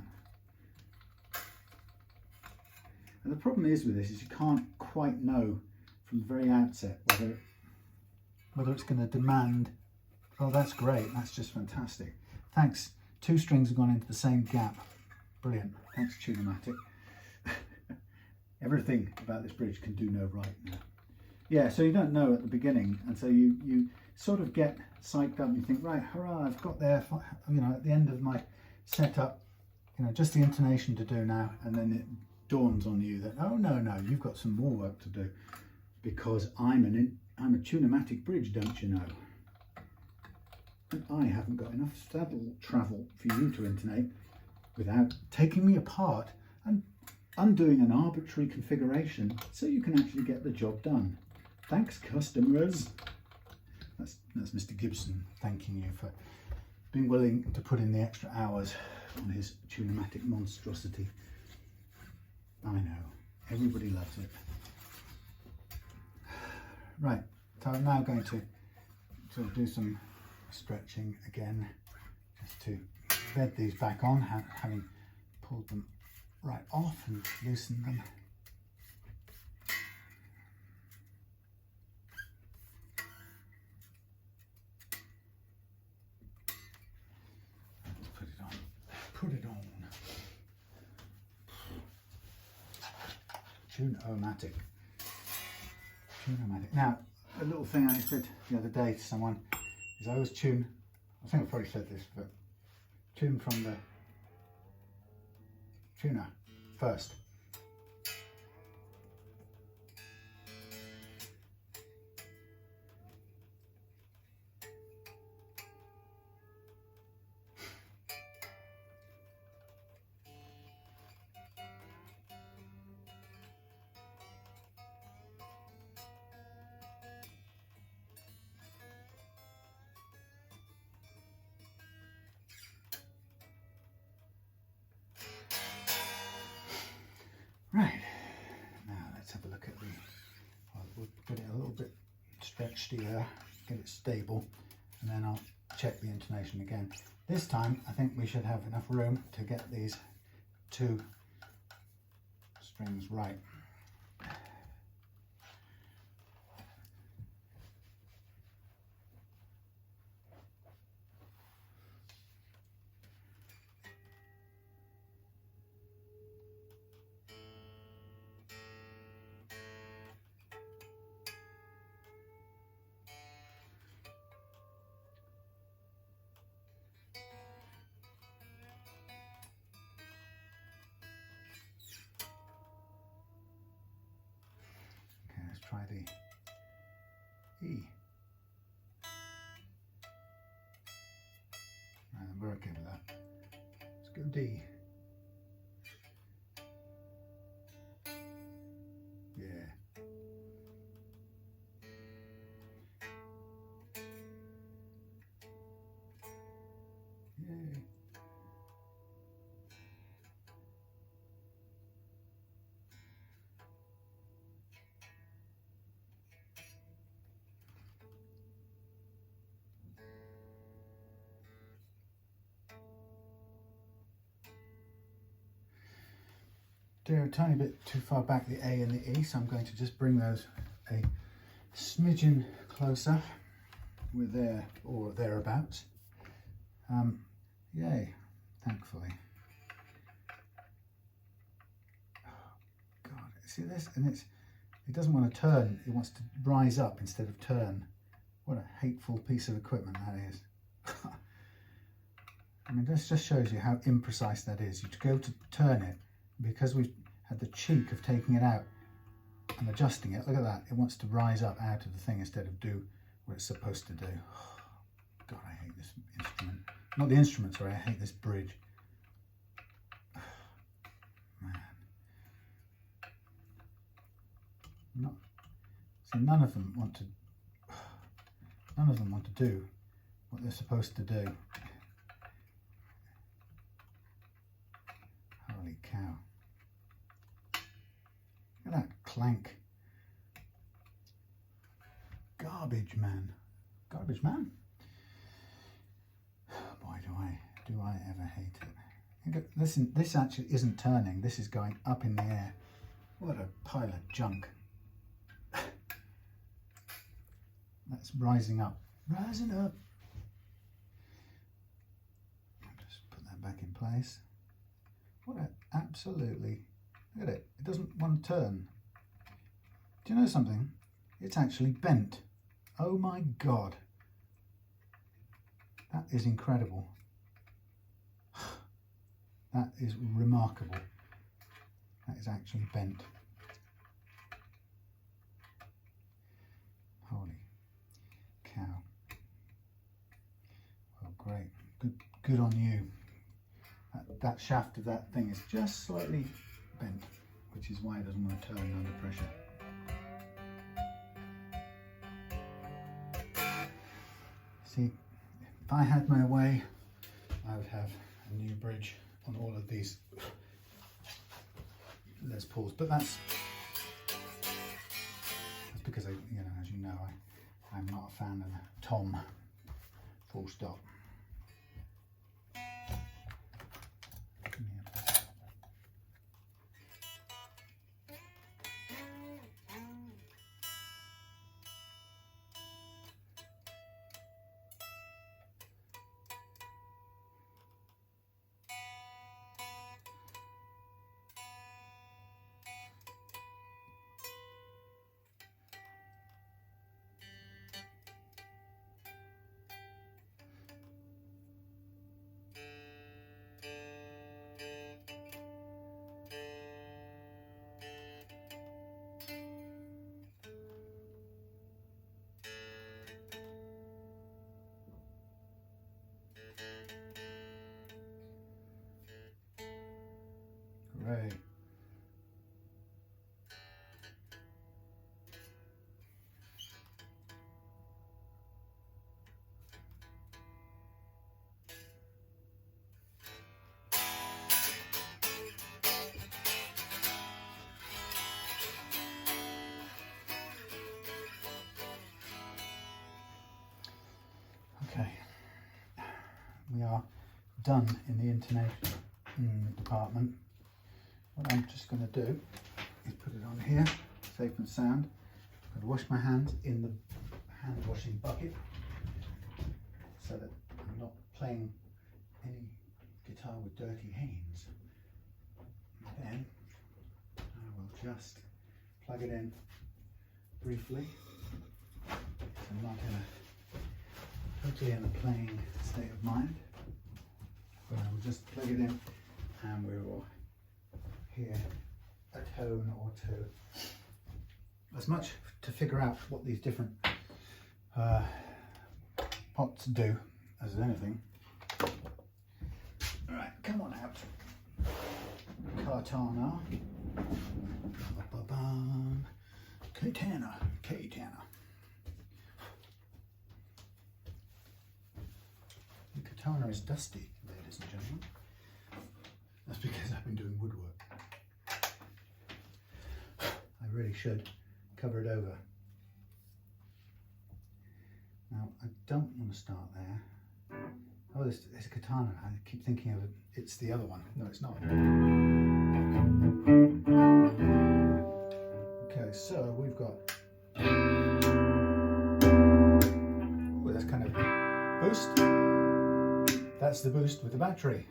Speaker 1: And the problem is with this is you can't quite know from the very outset whether it's going to demand. Oh, that's great. That's just fantastic. Thanks. 2 strings have gone into the same gap. Brilliant. Thanks, Tune-O-Matic. Everything about this bridge can do no right now. Yeah, so you don't know at the beginning, and so you sort of get psyched up and you think, right, hurrah, I've got there, at the end of my setup, just the intonation to do now, and then it dawns on you that, oh no, you've got some more work to do, because I'm a Tune-O-Matic bridge, don't you know? And I haven't got enough saddle travel for you to intonate without taking me apart and undoing an arbitrary configuration so you can actually get the job done. Thanks, customers. That's Mr. Gibson thanking you for being willing to put in the extra hours on his Tune-O-Matic monstrosity. I know, everybody loves it. Right, so I'm now going to sort of do some stretching again, just to bed these back on, having pulled them right off and loosened them. Put it on. Tune-O-Matic. Tune-O-Matic. Now, a little thing I said the other day to someone is I always tune, I think I've probably said this, but tune from the tuner first. Right, now let's have a look at we'll get it a little bit stretched here, get it stable, and then I'll check the intonation again. This time I think we should have enough room to get these 2 strings right. Try the E. We're okay with that. Let's go D. Yeah. Yay. They're a tiny bit too far back, the A and the E, so I'm going to just bring those a smidgen closer with there or thereabouts. Yay, thankfully. Oh God, see this? And it doesn't want to turn, it wants to rise up instead of turn. What a hateful piece of equipment that is. I mean, this just shows you how imprecise that is. You go to turn it, because we've had the cheek of taking it out and adjusting it. Look at that. It wants to rise up out of the thing instead of do what it's supposed to do. God, I hate this instrument. Not the instrument, sorry. I hate this bridge. Man. See, none of them want to do what they're supposed to do. Holy cow. Look at that clank. Garbage man. Garbage man? Boy, do I ever hate it. Listen, this actually isn't turning. This is going up in the air. What a pile of junk. That's rising up. Rising up. I'll just put that back in place. What a absolutely, look at it. It doesn't want to turn. Do you know something? It's actually bent. Oh my God. That is incredible. That is remarkable. That is actually bent. Holy cow. Well, great. Good on you. That shaft of that thing is just slightly bent, which is why it doesn't want to turn under pressure. See, if I had my way, I would have a new bridge on all of these Les Pauls, but that's because as you know, I'm not a fan of tom, full stop. Right. Okay, we are done in the intonation department. What I'm just going to do is put it on here, safe and sound. I'm going to wash my hands in the hand washing bucket so that I'm not playing any guitar with dirty hands. And then I will just plug it in briefly. I'm not totally in a playing state of mind, but I will just plug it in and we will hear a tone or two. As much to figure out what these different pots do as anything. Alright, come on out. Katana. Katana. Katana. The katana is dusty, ladies and gentlemen. That's because I've been doing woodwork. I really should cover it over. Now, I don't want to start there. Oh, there's a katana. I keep thinking of it. It's the other one. No, it's not. Okay, so we've got... Oh, that's kind of boost. That's the boost with the battery.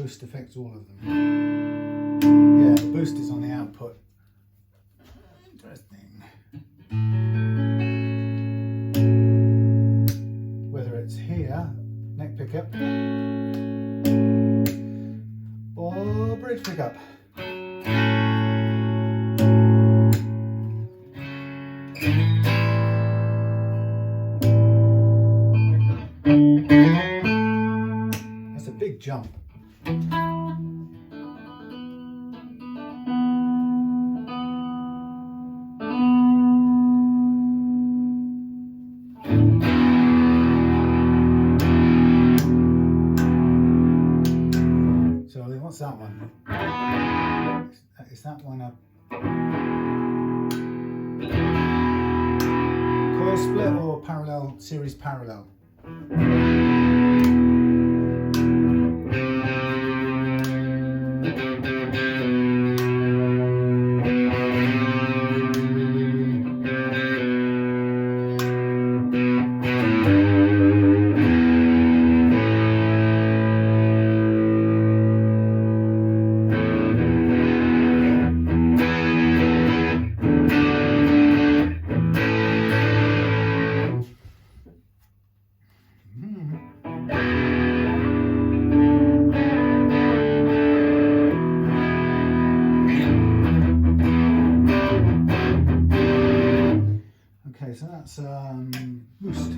Speaker 1: boost affects all of them. Yeah, the boost is on the output. Interesting. Whether it's here, neck pickup, or bridge pickup. That's a big jump. So what's that one? Is that one a coil split or parallel, series parallel? So that's boost.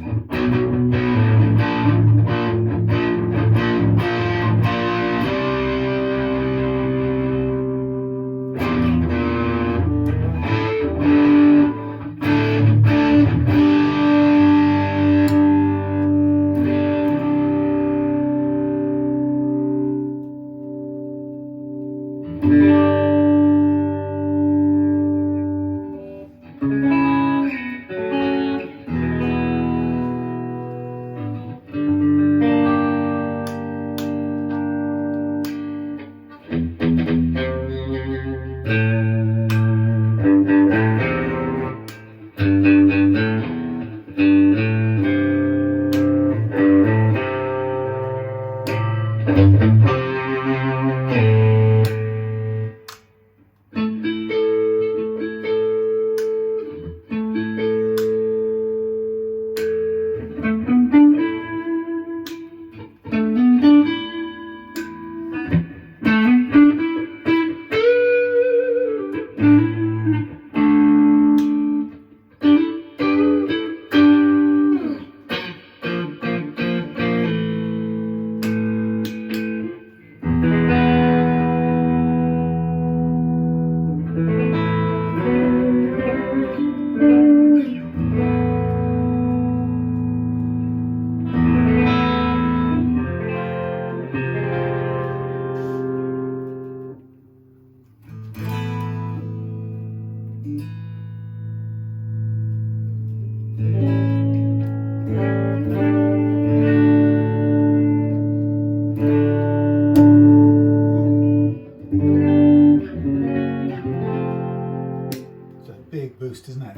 Speaker 1: Big boost, isn't it?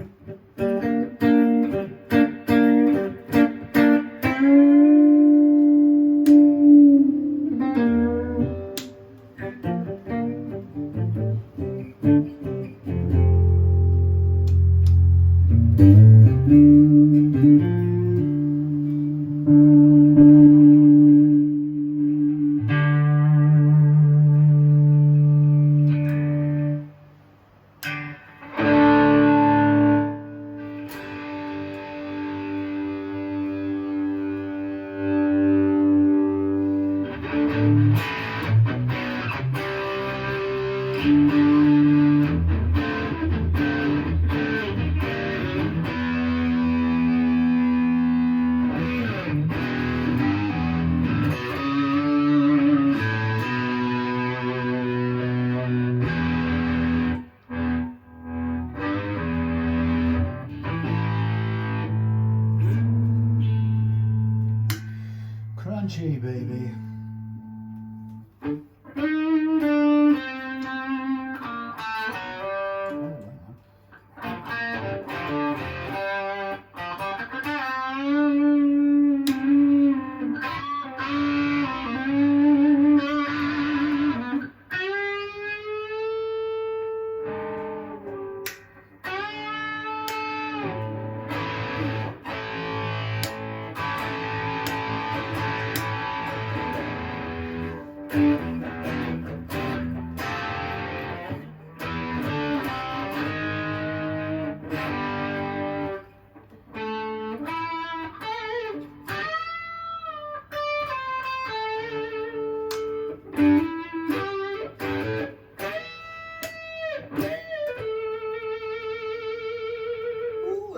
Speaker 1: Crunchy, baby.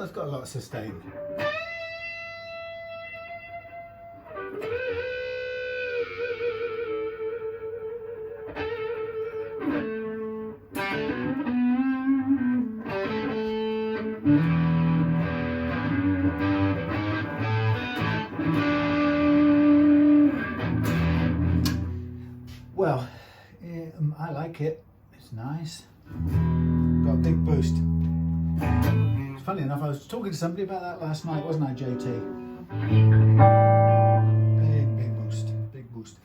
Speaker 1: that's got a lot of sustain. Well, I like it. It's nice. Got a big boost. Funny enough, I was talking to somebody about that last night, wasn't I, JT? Big boost. Big boost.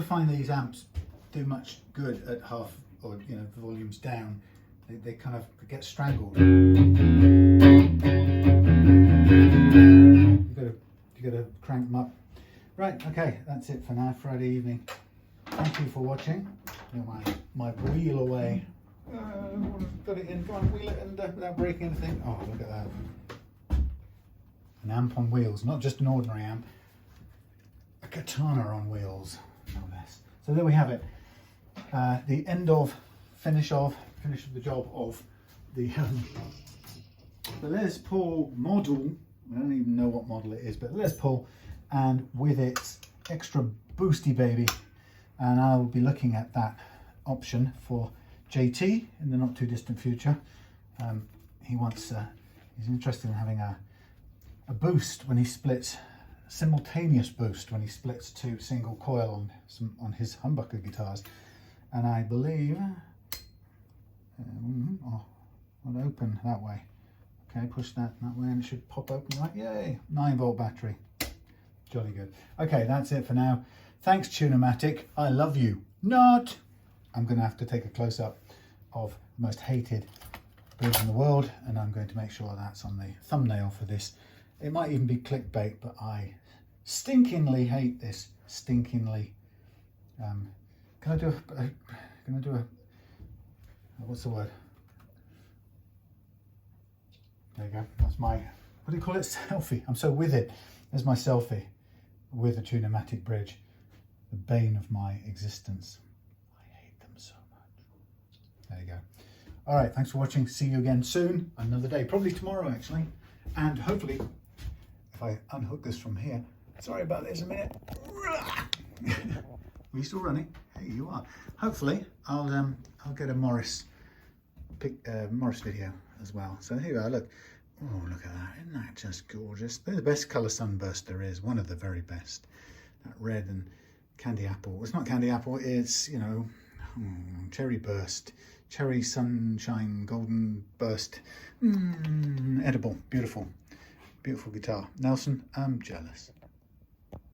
Speaker 1: Find these amps do much good at half or the volumes down. They kind of get strangled. You gotta crank them up. Right, okay, that's it for now. Friday evening. Thank you for watching. My wheel away. Got it in. Go on, wheel it in without breaking anything. Oh, look at that. An amp on wheels, not just an ordinary amp. A katana on wheels. No less. So there we have it. The end of finish of the job of the Les Paul model. I don't even know what model it is, but Les Paul, and with its extra boosty baby. And I will be looking at that option for JT in the not too distant future. He's interested in having a boost when he splits. Simultaneous boost when he splits to single coil on his humbucker guitars, and I believe will open that way. Okay, push that way and it should pop open, right? Yay! 9-volt battery, jolly good. Okay, that's it for now. Thanks, Tunematic. I love you. Not. I'm going to have to take a close-up of the most hated bridge in the world, and I'm going to make sure that's on the thumbnail for this. It might even be clickbait, but I stinkingly hate this. Stinkingly. Can I do a what's the word? There you go. That's my, what do you call it? Selfie. I'm so with it. There's my selfie with a Tunematic bridge. The bane of my existence. I hate them so much. There you go. All right. Thanks for watching. See you again soon. Another day. Probably tomorrow, actually. And hopefully, if I unhook this from here, sorry about this a minute. Are you still running? Hey, you are. Hopefully, I'll get a Morris video as well. So here you are. Look. Oh, look at that. Isn't that just gorgeous? They're the best colour sunburst there is. One of the very best. That red and candy apple. It's not candy apple. It's, cherry burst. Cherry sunshine golden burst. Edible. Beautiful. Beautiful guitar. Nelson, I'm jealous.